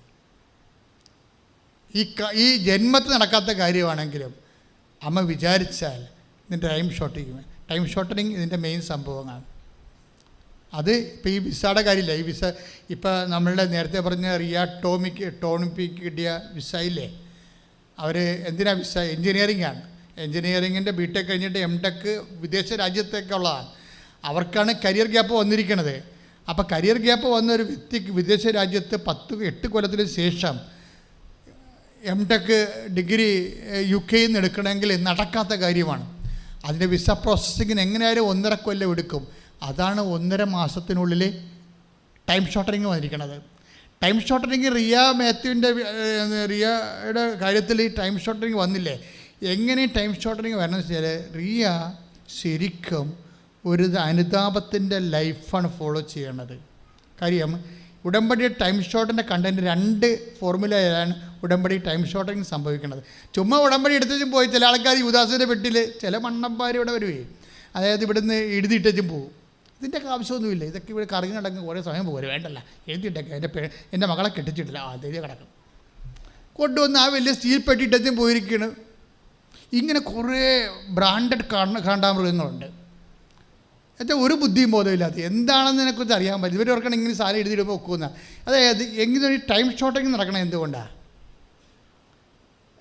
ഈ ജന്മത്തിൽ നടക്കാത്ത കാര്യമാണെങ്കിലും അമ്മ വിചാരിച്ചാൽ നിൻ്റെ ടൈം ഷോർട്ട് ചെയ്യും. ടൈം ഷോർട്ടനിങ് ഇതിൻ്റെ മെയിൻ സംഭവമാണ്. അത് ഇപ്പോൾ ഈ വിസയുടെ കാര്യമില്ല. ഈ വിസ ഇപ്പോൾ നമ്മളുടെ നേരത്തെ പറഞ്ഞ ടോമിക്ക് കിട്ടിയ വിസ ഇല്ലേ, അവർ എന്തിനാ വിസ? എൻജിനീയറിംഗ് ആണ്. എൻജിനീയറിങ്ങിൻ്റെ ബിടെക് കഴിഞ്ഞിട്ട് എംടെക് വിദേശ രാജ്യത്തേക്കുള്ളതാണ്. അവർക്കാണ് കരിയർ ഗ്യാപ്പ് വന്നിരിക്കുന്നത്. അപ്പോൾ കരിയർ ഗ്യാപ്പ് വന്ന ഒരു വ്യക്തിക്ക് വിദേശ രാജ്യത്ത് 8 കൊല്ലത്തിന് ശേഷം എംടെക് ഡിഗ്രി UK നിന്ന് എടുക്കണമെങ്കിൽ നടക്കാത്ത കാര്യമാണ്. അതിൻ്റെ വിസ പ്രോസസ്സിങ്ങിന് എങ്ങനെയായാലും 1.5 കൊല്ലം എടുക്കും. അതാണ് 1.5 മാസത്തിനുള്ളിൽ ടൈം ഷോർട്ടനിങ് വന്നിരിക്കുന്നത്. ടൈം ഷോർട്ടനിങ് റിയയുടെ കാര്യത്തിൽ ഈ ടൈം ഷോർട്ടനിങ് വന്നില്ലേ? എങ്ങനെ ടൈം ഷോർട്ടനിങ് വരണമെന്ന് വെച്ചാൽ, റിയ ശരിക്കും ഒരു അനുതാപത്തിൻ്റെ ലൈഫാണ് ഫോളോ ചെയ്യണത്. കാര്യം ഉടമ്പടി ടൈം ഷോർട്ടിൻ്റെ കണ്ടൻറ്റ് 2 ഫോർമുലയിലാണ് ഉടമ്പടി ടൈം ഷോർട്ടനിങ് സംഭവിക്കുന്നത്. ചുമ്മാ ഉടമ്പടി എടുത്തും പോയി ചില ആൾക്കാർ യുദാസിൻ്റെ പെട്ടിൽ ചില മണ്ണന്മാർ ഇവിടെ വരുവേ, അതായത് ഇവിടുന്ന് എഴുതിയിട്ടും പോകും. ഇതിൻ്റെ ആവശ്യമൊന്നുമില്ല. ഇതൊക്കെ ഇവിടെ കറങ്ങി നടക്കും, കുറേ സമയം പോകും. വേണ്ടല്ല, എഴുതിയിട്ടൊക്കെ എൻ്റെ മകളെ കെട്ടിച്ചിട്ടില്ല, അതേ കിടക്കും. കൊണ്ടുവന്ന് ആ വലിയ സ്റ്റീൽ പെട്ടിട്ടും പോയിരിക്കുകയാണ്. ഇങ്ങനെ കുറേ ബ്രാൻഡഡ് കാണ്ടാമൃഗങ്ങളുണ്ട്. എന്നുവെച്ചാൽ ഒരു ബുദ്ധിയും ബോധമില്ലാത്ത എന്താണെന്ന് എന്നെക്കുറിച്ച് അറിയാൻ പറ്റും. ഇവർ ഓർക്കണം ഇങ്ങനെ സാധനം എഴുതിയിടുമ്പോൾ ഒക്കുന്ന. അതായത് എങ്ങനെ ഈ ടൈം ഷോർട്ടിങ് നടക്കണം എന്തുകൊണ്ടാണ്?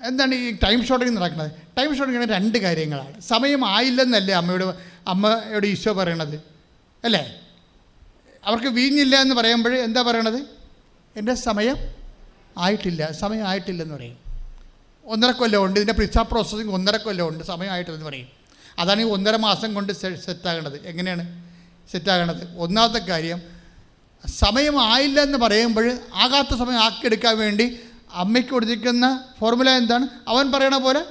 എന്താണ് ഈ ടൈം ഷോർട്ടിങ് നടക്കുന്നത്? ടൈം ഷോർട്ടിങ് 2 കാര്യങ്ങളാണ്. സമയം ആയില്ലെന്നല്ലേ അമ്മയോട് ഈശോ പറയണത് അല്ലേ? അവർക്ക് വീഞ്ഞില്ല എന്ന് പറയുമ്പോൾ എന്താ പറയണത്? എൻ്റെ സമയം ആയിട്ടില്ലെന്ന് പറയും. 1.5 കൊല്ലമുണ്ട്, ഇതിൻ്റെ പിസ്സ പ്രോസസ്സിങ് 1.5 കൊല്ലമുണ്ട്, സമയമായിട്ടില്ലെന്ന് പറയും. അതാണ് ഈ 1.5 മാസം കൊണ്ട് സെറ്റാകണത്. എങ്ങനെയാണ് സെറ്റാകണത്? ഒന്നാമത്തെ കാര്യം, സമയമായില്ല എന്ന് പറയുമ്പോൾ ആകാത്ത സമയം ആക്കിയെടുക്കാൻ വേണ്ടി അമ്മയ്ക്ക് കൊടുത്തിരിക്കുന്ന ഫോർമുല എന്താണ്? അവൻ പറയണ പോലെ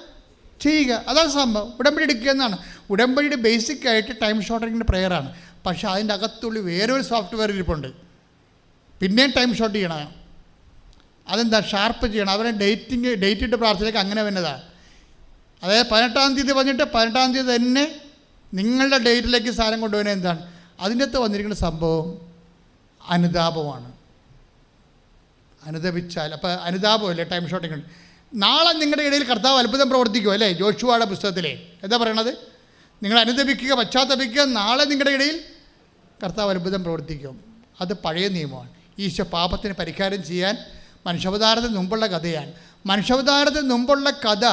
ചെയ്യുക. അതാണ് സംഭവം. ഉടമ്പടി എടുക്കുക എന്നാണ്. ഉടമ്പടിയുടെ ബേസിക്കായിട്ട് ടൈം ഷോർട്ടനിങ്ങിൻ്റെ പ്രെയറാണ്. പക്ഷേ അതിൻ്റെ അകത്തുള്ളിൽ വേറൊരു സോഫ്റ്റ്വെയർ ഇരിപ്പുണ്ട്. പിന്നെയും ടൈം ഷോർട്ട് ചെയ്യണം. അതെന്താ? ഷാർപ്പ് ചെയ്യണം. അവരെ ഡേറ്റ് ഇട്ട് പ്രാർത്ഥനയ്ക്ക് അങ്ങനെ വന്നതാണ്. അതായത് 18-ാം തീയതി പറഞ്ഞിട്ട് 18-ാം തീയതി തന്നെ നിങ്ങളുടെ ഡേറ്റിലേക്ക് സാധനം കൊണ്ടുപോകുന്നത് എന്താണ്? അതിൻ്റെ അകത്ത് വന്നിരിക്കുന്ന സംഭവം അനുതാപമാണ്. അനുദപിച്ചാൽ അപ്പോൾ അനുതാപമല്ലേ ടൈം ഷോട്ടിങ്. നാളെ നിങ്ങളുടെ ഇടയിൽ കർത്താവ് അത്ഭുതം പ്രവർത്തിക്കും അല്ലേ? ജോഷുവയുടെ പുസ്തകത്തിലെ എന്താ പറയണത്? നിങ്ങൾ അനുദപിക്കുക, പശ്ചാത്തപിക്കുക, നാളെ നിങ്ങളുടെ ഇടയിൽ കർത്താവ് അത്ഭുതം പ്രവർത്തിക്കും. അത് പഴയ നിയമമാണ്. ഈശോ പാപത്തിന് പരിഹാരം ചെയ്യാൻ മനുഷ്യാവതാരത്തിന് മുമ്പുള്ള കഥയാണ്. മനുഷ്യാവതാരത്തിന് മുമ്പുള്ള കഥ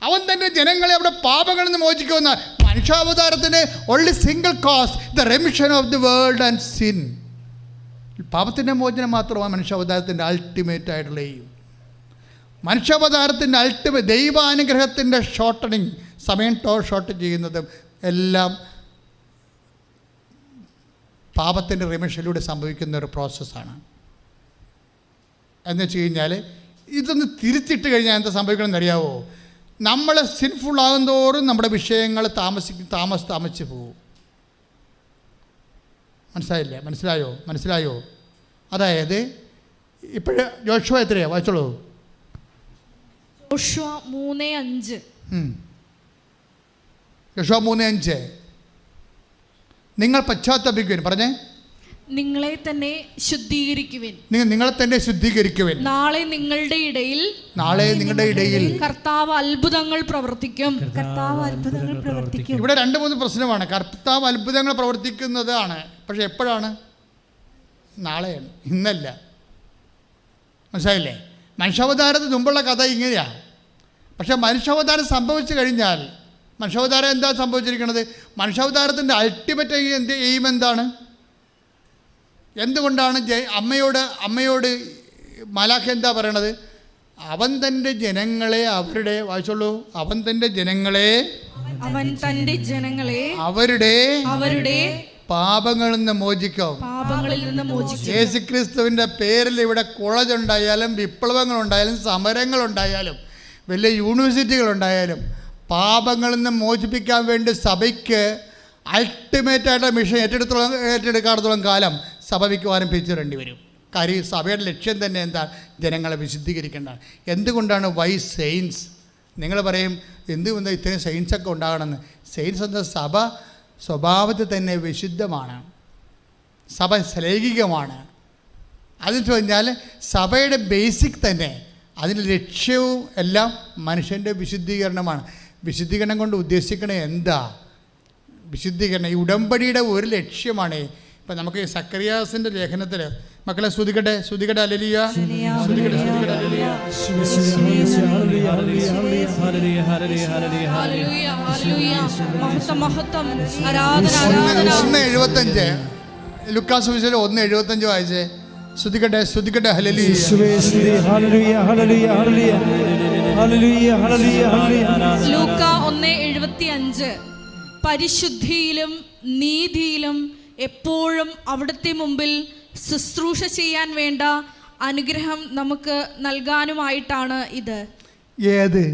അവൻ തൻ്റെ ജനങ്ങളെ അവിടെ പാപങ്ങളിൽ നിന്ന് മോചിക്കുന്ന മനുഷ്യാവതാരത്തിന് only single cause the remission of the world and sin. പാപത്തിൻ്റെ മോചനം മാത്രമാണ് മനുഷ്യാവതാരത്തിൻ്റെ അൾട്ടിമേറ്റ് ആയിട്ടുള്ള എയിം. മനുഷ്യാവതാരത്തിൻ്റെ അൾട്ടിമേറ്റ് ദൈവാനുഗ്രഹത്തിൻ്റെ ഷോർട്ടണിങ്, സമയം ഷോർട്ട് ചെയ്യുന്നതും എല്ലാം പാപത്തിൻ്റെ റിമിഷനിലൂടെ സംഭവിക്കുന്ന ഒരു പ്രോസസ്സാണ്. എന്ന് വെച്ച് കഴിഞ്ഞാൽ ഇതൊന്ന് തിരിച്ചിട്ട് കഴിഞ്ഞാൽ എന്താ സംഭവിക്കണമെന്ന് അറിയാവോ? നമ്മൾ സിൻഫുൾ ആകുന്തോറും നമ്മുടെ വിഷയങ്ങൾ താമസിച്ച് പോകും. മനസ്സിലായോ? അതായത് ഇപ്പോഴ് ജോഷുവ എത്രയാണ് വായിച്ചോളൂ? ജോഷുവ 3:5. ജോഷുവ 3:5. നിങ്ങൾ പശ്ചാത്തപിക്കുവിൻ. പറഞ്ഞേ. നിങ്ങളെ തന്നെ ശുദ്ധീകരിക്കുവിൻ. നിങ്ങളെ തന്നെ ശുദ്ധീകരിക്കുവിൻ. നാളെ നിങ്ങളുടെ ഇടയിൽ കർത്താവ് അത്ഭുതങ്ങൾ പ്രവർത്തിക്കും. ഇവിടെ 2-3 പ്രശ്നമാണ്. കർത്താവ് അത്ഭുതങ്ങൾ പ്രവർത്തിക്കുന്നതാണ്. പക്ഷെ എപ്പോഴാണ്? നാളെയാണ്, ഇന്നല്ല. മനസ്സിലായില്ലേ? മനുഷ്യാവതാരത്തിന് മുമ്പുള്ള കഥ ഇങ്ങനെയാണ്. പക്ഷെ മനുഷ്യാവതാരം സംഭവിച്ചു കഴിഞ്ഞാൽ, മനുഷ്യാവതാരം എന്താ സംഭവിച്ചിരിക്കുന്നത്? മനുഷ്യാവതാരത്തിൻ്റെ അൾട്ടിമേറ്റ് എയിം എന്താണ്? എന്തുകൊണ്ടാണ് അമ്മയോട് മാലാഖ എന്താ പറയണത്? അവൻ തൻ്റെ ജനങ്ങളെ അവരുടെ പാപങ്ങളിൽ നിന്ന് മോചിക്കും. യേശുക്രിസ്തുവിൻ്റെ പേരിൽ ഇവിടെ കോളേജുണ്ടായാലും, വിപ്ലവങ്ങളുണ്ടായാലും, സമരങ്ങളുണ്ടായാലും, വലിയ യൂണിവേഴ്സിറ്റികളുണ്ടായാലും, പാപങ്ങളിൽ നിന്ന് മോചിപ്പിക്കാൻ വേണ്ടി സഭയ്ക്ക് അൾട്ടിമേറ്റായിട്ടുള്ള മിഷൻ ഏറ്റെടുക്കാടത്തോളം കാലം സഭ മിക്കവാറും പിരിച്ചിടേണ്ടി വരും. കാര്യം സഭയുടെ ലക്ഷ്യം തന്നെ എന്താ? ജനങ്ങളെ വിശുദ്ധീകരിക്കേണ്ടതാണ്. എന്തുകൊണ്ടാണ് സെയിൻസ്? നിങ്ങൾ പറയും എന്തുകൊണ്ട് ഇത്രയും സെയിൻസൊക്കെ ഉണ്ടാകണമെന്ന്. സെയിൻസ് എന്ന സഭ സ്വഭാവത്തിൽ തന്നെ വിശുദ്ധമാണ്. സഭ ശ്ലൈകികമാണ്. അതെന്ന് പറഞ്ഞാൽ സഭയുടെ ബേസിക് തന്നെ അതിൻ്റെ ലക്ഷ്യവും എല്ലാം മനുഷ്യൻ്റെ വിശുദ്ധീകരണമാണ്. വിശുദ്ധീകരണം കൊണ്ട് ഉദ്ദേശിക്കണത് എന്താ? വിശുദ്ധീകരണം ഈ ഉടമ്പടിയുടെ ഒരു ലക്ഷ്യമാണ്. ഇപ്പം നമുക്ക് സക്കറിയാസിൻ്റെ ലേഖനത്തിൽ മക്കളെ സ്തുതിക്കട്ടെ ഹല്ലേലൂയ, സ്തുതിക്കട്ടെ ഹല്ലേലൂയ. 1:75 ലൂക്കാസ് സുവിശേഷം 1:75 വായിച്ചേ. സ്തുതിക്കട്ടെ ഹല്ലേലൂയ. ലൂക്ക 1:75. പരിശുദ്ധിയിലും നീതിയിലും എപ്പോഴും അവിടുത്തെ മുമ്പിൽ ശുശ്രൂഷ ചെയ്യാൻ വേണ്ട അനുഗ്രഹം നമുക്ക് നൽകാനുമായിട്ടാണ് ഇത്. ഏത്?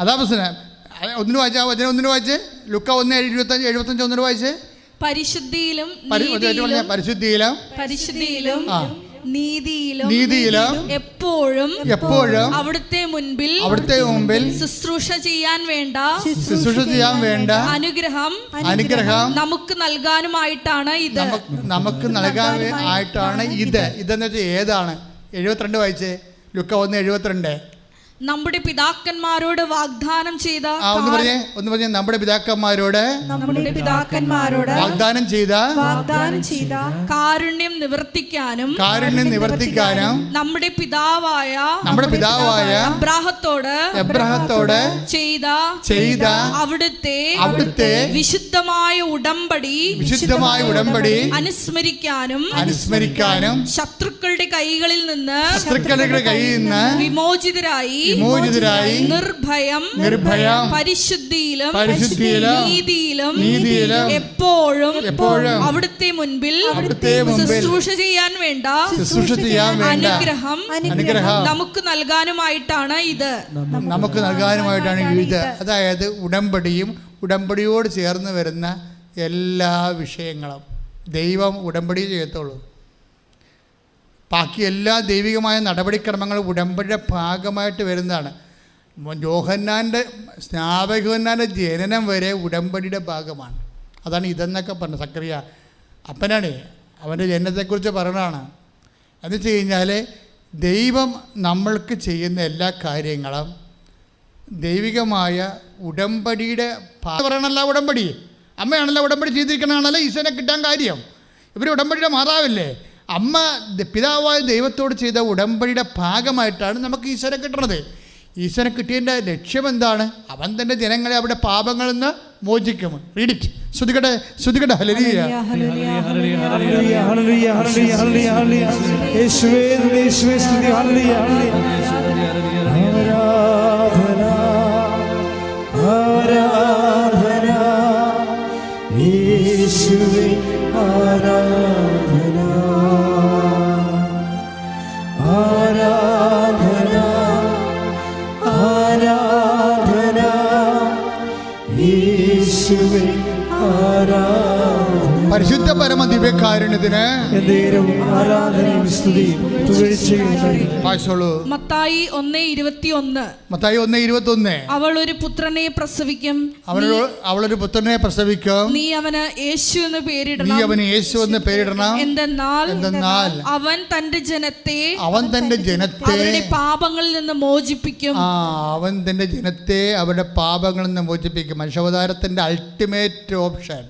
അതാ പ്രശ്നം. ഒന്നിന് വായിച്ചേ. ലുക്ക 1:75 ഒന്നിന് വായിച്ചേ. പരിശുദ്ധിയിലും നീതിയിലും എപ്പോഴും അവിടുത്തെ മുൻപിൽ ശുശ്രൂഷ ചെയ്യാൻ വേണ്ട അനുഗ്രഹം നമുക്ക് നൽകാനുമായിട്ടാണ് ഇത്. ഇതെന്ന് വെച്ചാൽ ഏതാണ്? 72 വായിച്ചേ. ലുക്ക 1:72. നമ്മുടെ പിതാക്കന്മാരോട് വാഗ്ദാനം ചെയ്ത ഒന്ന് പറഞ്ഞേ നമ്മുടെ പിതാക്കന്മാരോട് വാഗ്ദാനം ചെയ്ത കാരുണ്യം നിവർത്തിക്കാനും നമ്മുടെ പിതാവായ അബ്രാഹത്തോട് ചെയ്ത അവിടുത്തെ വിശുദ്ധമായ ഉടമ്പടി അനുസ്മരിക്കാനും ശത്രുക്കളുടെ കൈകളിൽ നിന്ന് വിമോചിതരായി നിർഭയം പരിശുദ്ധിയിലും നീതിയിലും എപ്പോഴും അവിടുത്തെ മുൻപിൽ ശുശ്രൂഷ ചെയ്യാൻ വേണ്ട അനുഗ്രഹം നമുക്ക് നൽകാനുമായിട്ടാണ് ഇത്. അതായത് ഉടമ്പടിയോട് ചേർന്ന് വരുന്ന എല്ലാ വിഷയങ്ങളും ദൈവം ഉടമ്പടി ചെയ്യത്തുള്ളൂ. ബാക്കി എല്ലാ ദൈവികമായ നടപടിക്രമങ്ങളും ഉടമ്പടിയുടെ ഭാഗമായിട്ട് വരുന്നതാണ്. സ്നാപകയോഹന്നാൻ്റെ ജനനം വരെ ഉടമ്പടിയുടെ ഭാഗമാണ്. അതാണ് ഇതെന്നൊക്കെ പറഞ്ഞത്. സക്കറിയ അപ്പനാണ്, അവൻ്റെ ജനനത്തെക്കുറിച്ച് പറയണതാണ്. എന്ന് വെച്ച് കഴിഞ്ഞാൽ ദൈവം നമ്മൾക്ക് ചെയ്യുന്ന എല്ലാ കാര്യങ്ങളും ദൈവികമായ ഉടമ്പടിയുടെ പറയണല്ല. ഉടമ്പടി അമ്മയാണല്ലോ ഉടമ്പടി ചെയ്തിരിക്കണതാണല്ലോ ഈശോനെ കിട്ടാൻ കാര്യം. ഇവർ ഉടമ്പടിയുടെ മാതാവല്ലേ. അമ്മ പിതാവായ ദൈവത്തോട് ചെയ്ത ഉടമ്പടിയുടെ ഭാഗമായിട്ടാണ് നമുക്ക് ഈശോനെ കിട്ടണത്. ഈശോനെ കിട്ടിയതിൻ്റെ ലക്ഷ്യം എന്താണ്? അവൻ തന്നെ ജനങ്ങളെ അവിടെ പാപങ്ങളിൽ നിന്ന് മോചിക്കും. Read it. ശ്രുതികട്ടെ ഹല്ലേലൂയ. പരിശുദ്ധ പരമ ദിവ്യകാരുണ്യത്തിന് മത്തായി 1:21 അവൾ ഒരു പുത്രനെ പ്രസവിക്കും. നീ അവന് യേശു എന്ന് പേരിടണം. എന്തെന്നാൽ അവൻ തന്റെ ജനത്തെ അവരുടെ പാപങ്ങളിൽ നിന്ന് മോചിപ്പിക്കും. അവൻ തന്റെ ജനത്തെ അവരുടെ പാപങ്ങളിൽ നിന്ന് മോചിപ്പിക്കും. മനുഷ്യാവതാരത്തിന്റെ അൾട്ടിമേറ്റ് ഓപ്ഷൻ,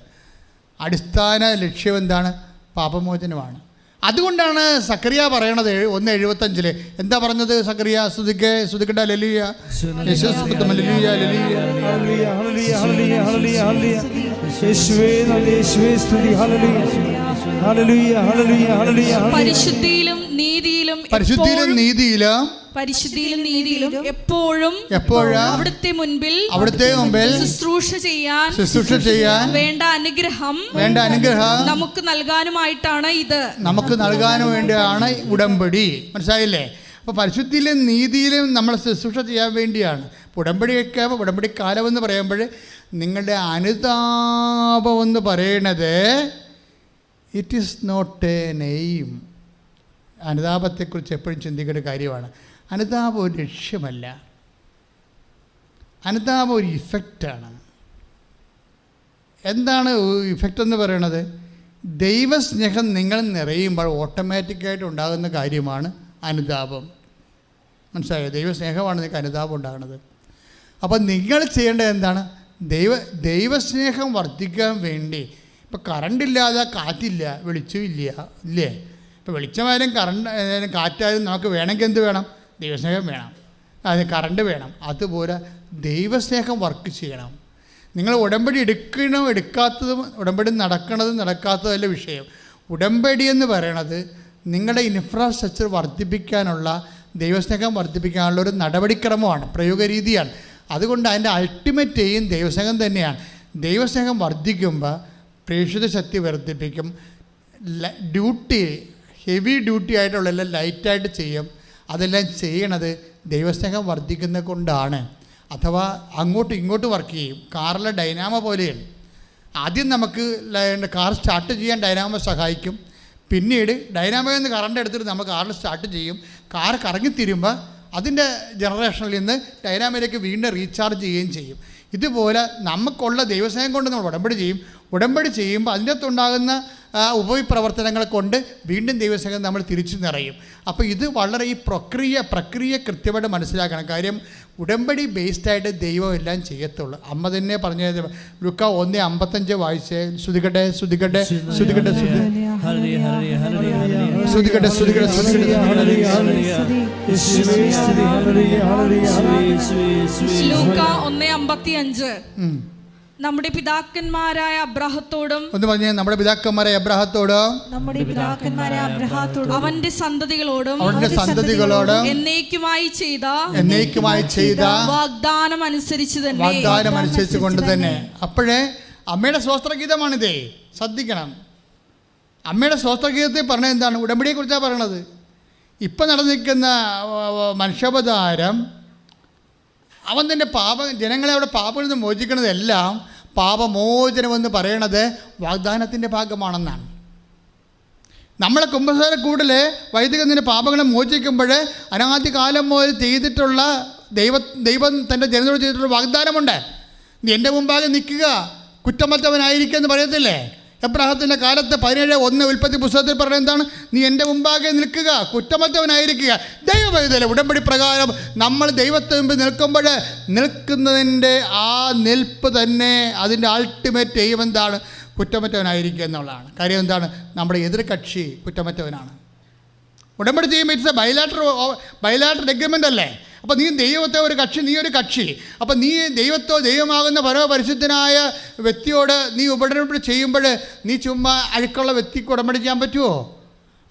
അടിസ്ഥാന ലക്ഷ്യം എന്താണ്? പാപമോചനമാണ്. അതുകൊണ്ടാണ് സക്കറിയ പറയണത് 1:75 എന്താ പറഞ്ഞത്? സക്കറിയ സ്തുതിക്കട്ടെ ഹല്ലേലൂയ. പരിശുദ്ധിയിലും നീതിയിലും എപ്പോഴും അവിടുത്തെ മുൻപിൽ ശുശ്രൂഷ ചെയ്യാൻ വേണ്ട അനുഗ്രഹം നമുക്ക് നൽകാനുമായിട്ടാണ് ഇത്. നമുക്ക് നൽകാനും വേണ്ടിയാണ് ഉടമ്പടി. മനസ്സിലായില്ലേ? അപ്പോൾ പരിശുദ്ധിയിലും നീതിയിലും നമ്മൾ ശുശ്രൂഷ ചെയ്യാൻ വേണ്ടിയാണ് ഉടമ്പടി കാലം എന്ന് പറയുമ്പോൾ നിങ്ങളുടെ അനുതാപം എന്ന് പറയണത് it is not a name. അനുതാപത്തെക്കുറിച്ച് എപ്പോഴും ചിന്തിക്കേണ്ട കാര്യമാണ്. അനുതാപം ഒരു ലക്ഷ്യമല്ല, അനുതാപം ഒരു ഇഫക്റ്റാണ്. എന്താണ് ഇഫക്റ്റ് എന്ന് പറയണത്? ദൈവസ്നേഹം നിങ്ങൾ നിറയുമ്പോൾ ഓട്ടോമാറ്റിക്കായിട്ട് ഉണ്ടാകുന്ന കാര്യമാണ് അനുതാപം. മനസ്സിലായോ? ദൈവസ്നേഹമാണ് നിങ്ങൾക്ക് അനുതാപം ഉണ്ടാകുന്നത്. അപ്പോൾ നിങ്ങൾ ചെയ്യേണ്ടത് എന്താണ്? ദൈവസ്നേഹം വർദ്ധിക്കാൻ വേണ്ടി ഇപ്പോൾ കറണ്ടില്ലാതെ കാറ്റില്ല, വെളിച്ചമില്ല, ഇല്ലേ? ഇപ്പോൾ വെളിച്ചമായാലും കറണ്ട് കാറ്റായാലും നമുക്ക് വേണമെങ്കിൽ എന്ത് വേണം? ദൈവസ്നേഹം വേണം, അതിന് കറണ്ട് വേണം. അതുപോലെ ദൈവസ്നേഹം വർക്ക് ചെയ്യണം. നിങ്ങൾ ഉടമ്പടി എടുക്കാത്തതും ഉടമ്പടി നടക്കാത്തതല്ല വിഷയം. ഉടമ്പടി എന്ന് പറയണത് നിങ്ങളുടെ ഇൻഫ്രാസ്ട്രക്ചർ വർദ്ധിപ്പിക്കാനുള്ള, ദൈവസ്നേഹം വർദ്ധിപ്പിക്കാനുള്ള ഒരു നടപടിക്രമമാണ്, പ്രയോഗരീതിയാണ്. അതുകൊണ്ട് അതിൻ്റെ അൾട്ടിമേറ്റ് എയിം ദൈവസ്നേഹം തന്നെയാണ്. ദൈവസ്നേഹം വർദ്ധിക്കുമ്പോൾ പ്രേക്ഷിത ശക്തി വർദ്ധിപ്പിക്കും. ഹെവി ഡ്യൂട്ടി ആയിട്ടുള്ള എല്ലാം ലൈറ്റായിട്ട് ചെയ്യും. അതെല്ലാം ചെയ്യണത് ദൈവസ്നേഹം വർദ്ധിക്കുന്നത് കൊണ്ടാണ്. അഥവാ അങ്ങോട്ടും ഇങ്ങോട്ടും വർക്ക് ചെയ്യും. കാറിലെ ഡൈനാമോ പോലെയാണ്. ആദ്യം നമുക്ക് കാർ സ്റ്റാർട്ട് ചെയ്യാൻ ഡൈനാമോ സഹായിക്കും. പിന്നീട് ഡൈനാമോയിൽ നിന്ന് കറണ്ട് എടുത്തിട്ട് നമ്മൾ കാറിൽ സ്റ്റാർട്ട് ചെയ്യും. കാർ കറങ്ങിത്തീരുമ്പോൾ അതിൻ്റെ ജനറേഷനിൽ നിന്ന് ഡൈനാമോയിലേക്ക് വീണ്ടും റീചാർജ് ചെയ്യുകയും ചെയ്യും. ഇതുപോലെ നമുക്കുള്ള ദൈവസ്നേഹം കൊണ്ട് നമ്മൾ ഉടമ്പടി ചെയ്യുമ്പോൾ അതിൻ്റെ അകത്തുണ്ടാകുന്ന ഉപവിപ്രവർത്തനങ്ങൾ കൊണ്ട് വീണ്ടും ദൈവസംഘം നമ്മൾ തിരിച്ചു നിറയും. അപ്പോൾ ഇത് വളരെ ഈ പ്രക്രിയ കൃത്യമായിട്ട് മനസ്സിലാക്കണം. കാര്യം ഉടമ്പടി ബേസ്ഡായിട്ട് ദൈവം എല്ലാം ചെയ്യത്തുള്ളൂ. അമ്മ തന്നെ പറഞ്ഞത് ലുക്ക 1:55 വായിച്ചേ. ശ്രുതികട്ടെ ശ്രുതികട്ടെ ശ്രുതികട്ടെ ശ്രുതികട്ടെ ശ്രുതികട്ടെ ലൂക്ക 1:55 നമ്മുടെ പിതാക്കന്മാരായ അബ്രാഹത്തോടും ഒന്ന് പറഞ്ഞേ, നമ്മുടെ പിതാക്കന്മാരായ അബ്രാഹത്തോടും അവന്റെ സന്തതികളോടും എന്നേക്കുമായി ചെയ്ത വാഗ്ദാനം അനുസരിച്ച് കൊണ്ട് തന്നെ. അപ്പോഴേ അമ്മയുടെ സ്വസ്ത്രഗീതമാണിതേ, ശ്രദ്ധിക്കണം. അമ്മയുടെ സ്വസ്ത്രഗീതത്തിൽ പറഞ്ഞത് എന്താണ്? ഉടമ്പടിയെ കുറിച്ചാണ് പറയണത്. ഇപ്പം നടന്നിരിക്കുന്ന മനുഷ്യാവതാരം അവൻ തന്നെ ജനങ്ങളെ അവിടെ പാപങ്ങളിൽ നിന്ന് മോചിക്കുന്നതെല്ലാം പാപമോചനമെന്ന് പറയണത് വാഗ്ദാനത്തിൻ്റെ ഭാഗമാണെന്നാണ്. നമ്മളെ കുമ്പസാര കൂടുതൽ വൈദികത്തിൻ്റെ പാപങ്ങളെ മോചിക്കുമ്പോൾ അനാദികാലം മുതൽ ചെയ്തിട്ടുള്ള ദൈവം തൻ്റെ ജനതയോട് ചെയ്തിട്ടുള്ള വാഗ്ദാനമുണ്ട്. നീ എൻ്റെ മുമ്പാകെ നിൽക്കുക, കുറ്റമറ്റവനായിരിക്കുക എന്ന് പറയത്തില്ലേ? എബ്രാഹത്തിൻ്റെ കാലത്ത് 17:1 ഉൽപ്പത്തി പുസ്തകത്തിൽ പറയുന്നത് എന്താണ്? നീ എൻ്റെ മുമ്പാകെ നിൽക്കുക, കുറ്റമറ്റവനായിരിക്കുക. ദൈവവേദന ഉടമ്പടി പ്രകാരം നമ്മൾ ദൈവത്തിന് മുമ്പ് നിൽക്കുമ്പോൾ നിൽക്കുന്നതിൻ്റെ ആ നിൽപ്പ് തന്നെ അതിൻ്റെ അൾട്ടിമേറ്റ് എയിം എന്താണ്? കുറ്റമറ്റവനായിരിക്കുക എന്നുള്ളതാണ്. കാര്യം എന്താണ്? നമ്മുടെ എതിർ കക്ഷി കുറ്റമറ്റവനാണ്. ഉടമ്പടി ചെയ്യുമ്പോൾ ഇറ്റ്സ് എ ബൈലാറ്ററൽ എഗ്രിമെൻ്റ് അല്ലേ? അപ്പോൾ നീ ദൈവത്തെ ഒരു കക്ഷി, നീ ഒരു കക്ഷി. അപ്പോൾ നീ ദൈവമാകുന്ന പരമപരിശുദ്ധനായ വ്യക്തിയോട് നീ ഉടമ്പടി ചെയ്യുമ്പോൾ നീ ചുമ്മാ അഴുക്കുള്ള വ്യക്തിക്ക് ഉടമ്പടി ചെയ്യാൻ പറ്റുമോ?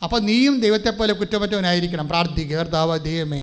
അപ്പോൾ നീയും ദൈവത്തെപ്പോലെ കുറ്റമറ്റവനായിരിക്കണം. പ്രാർത്ഥിക്കുക, കർത്താവേ ദൈവമേ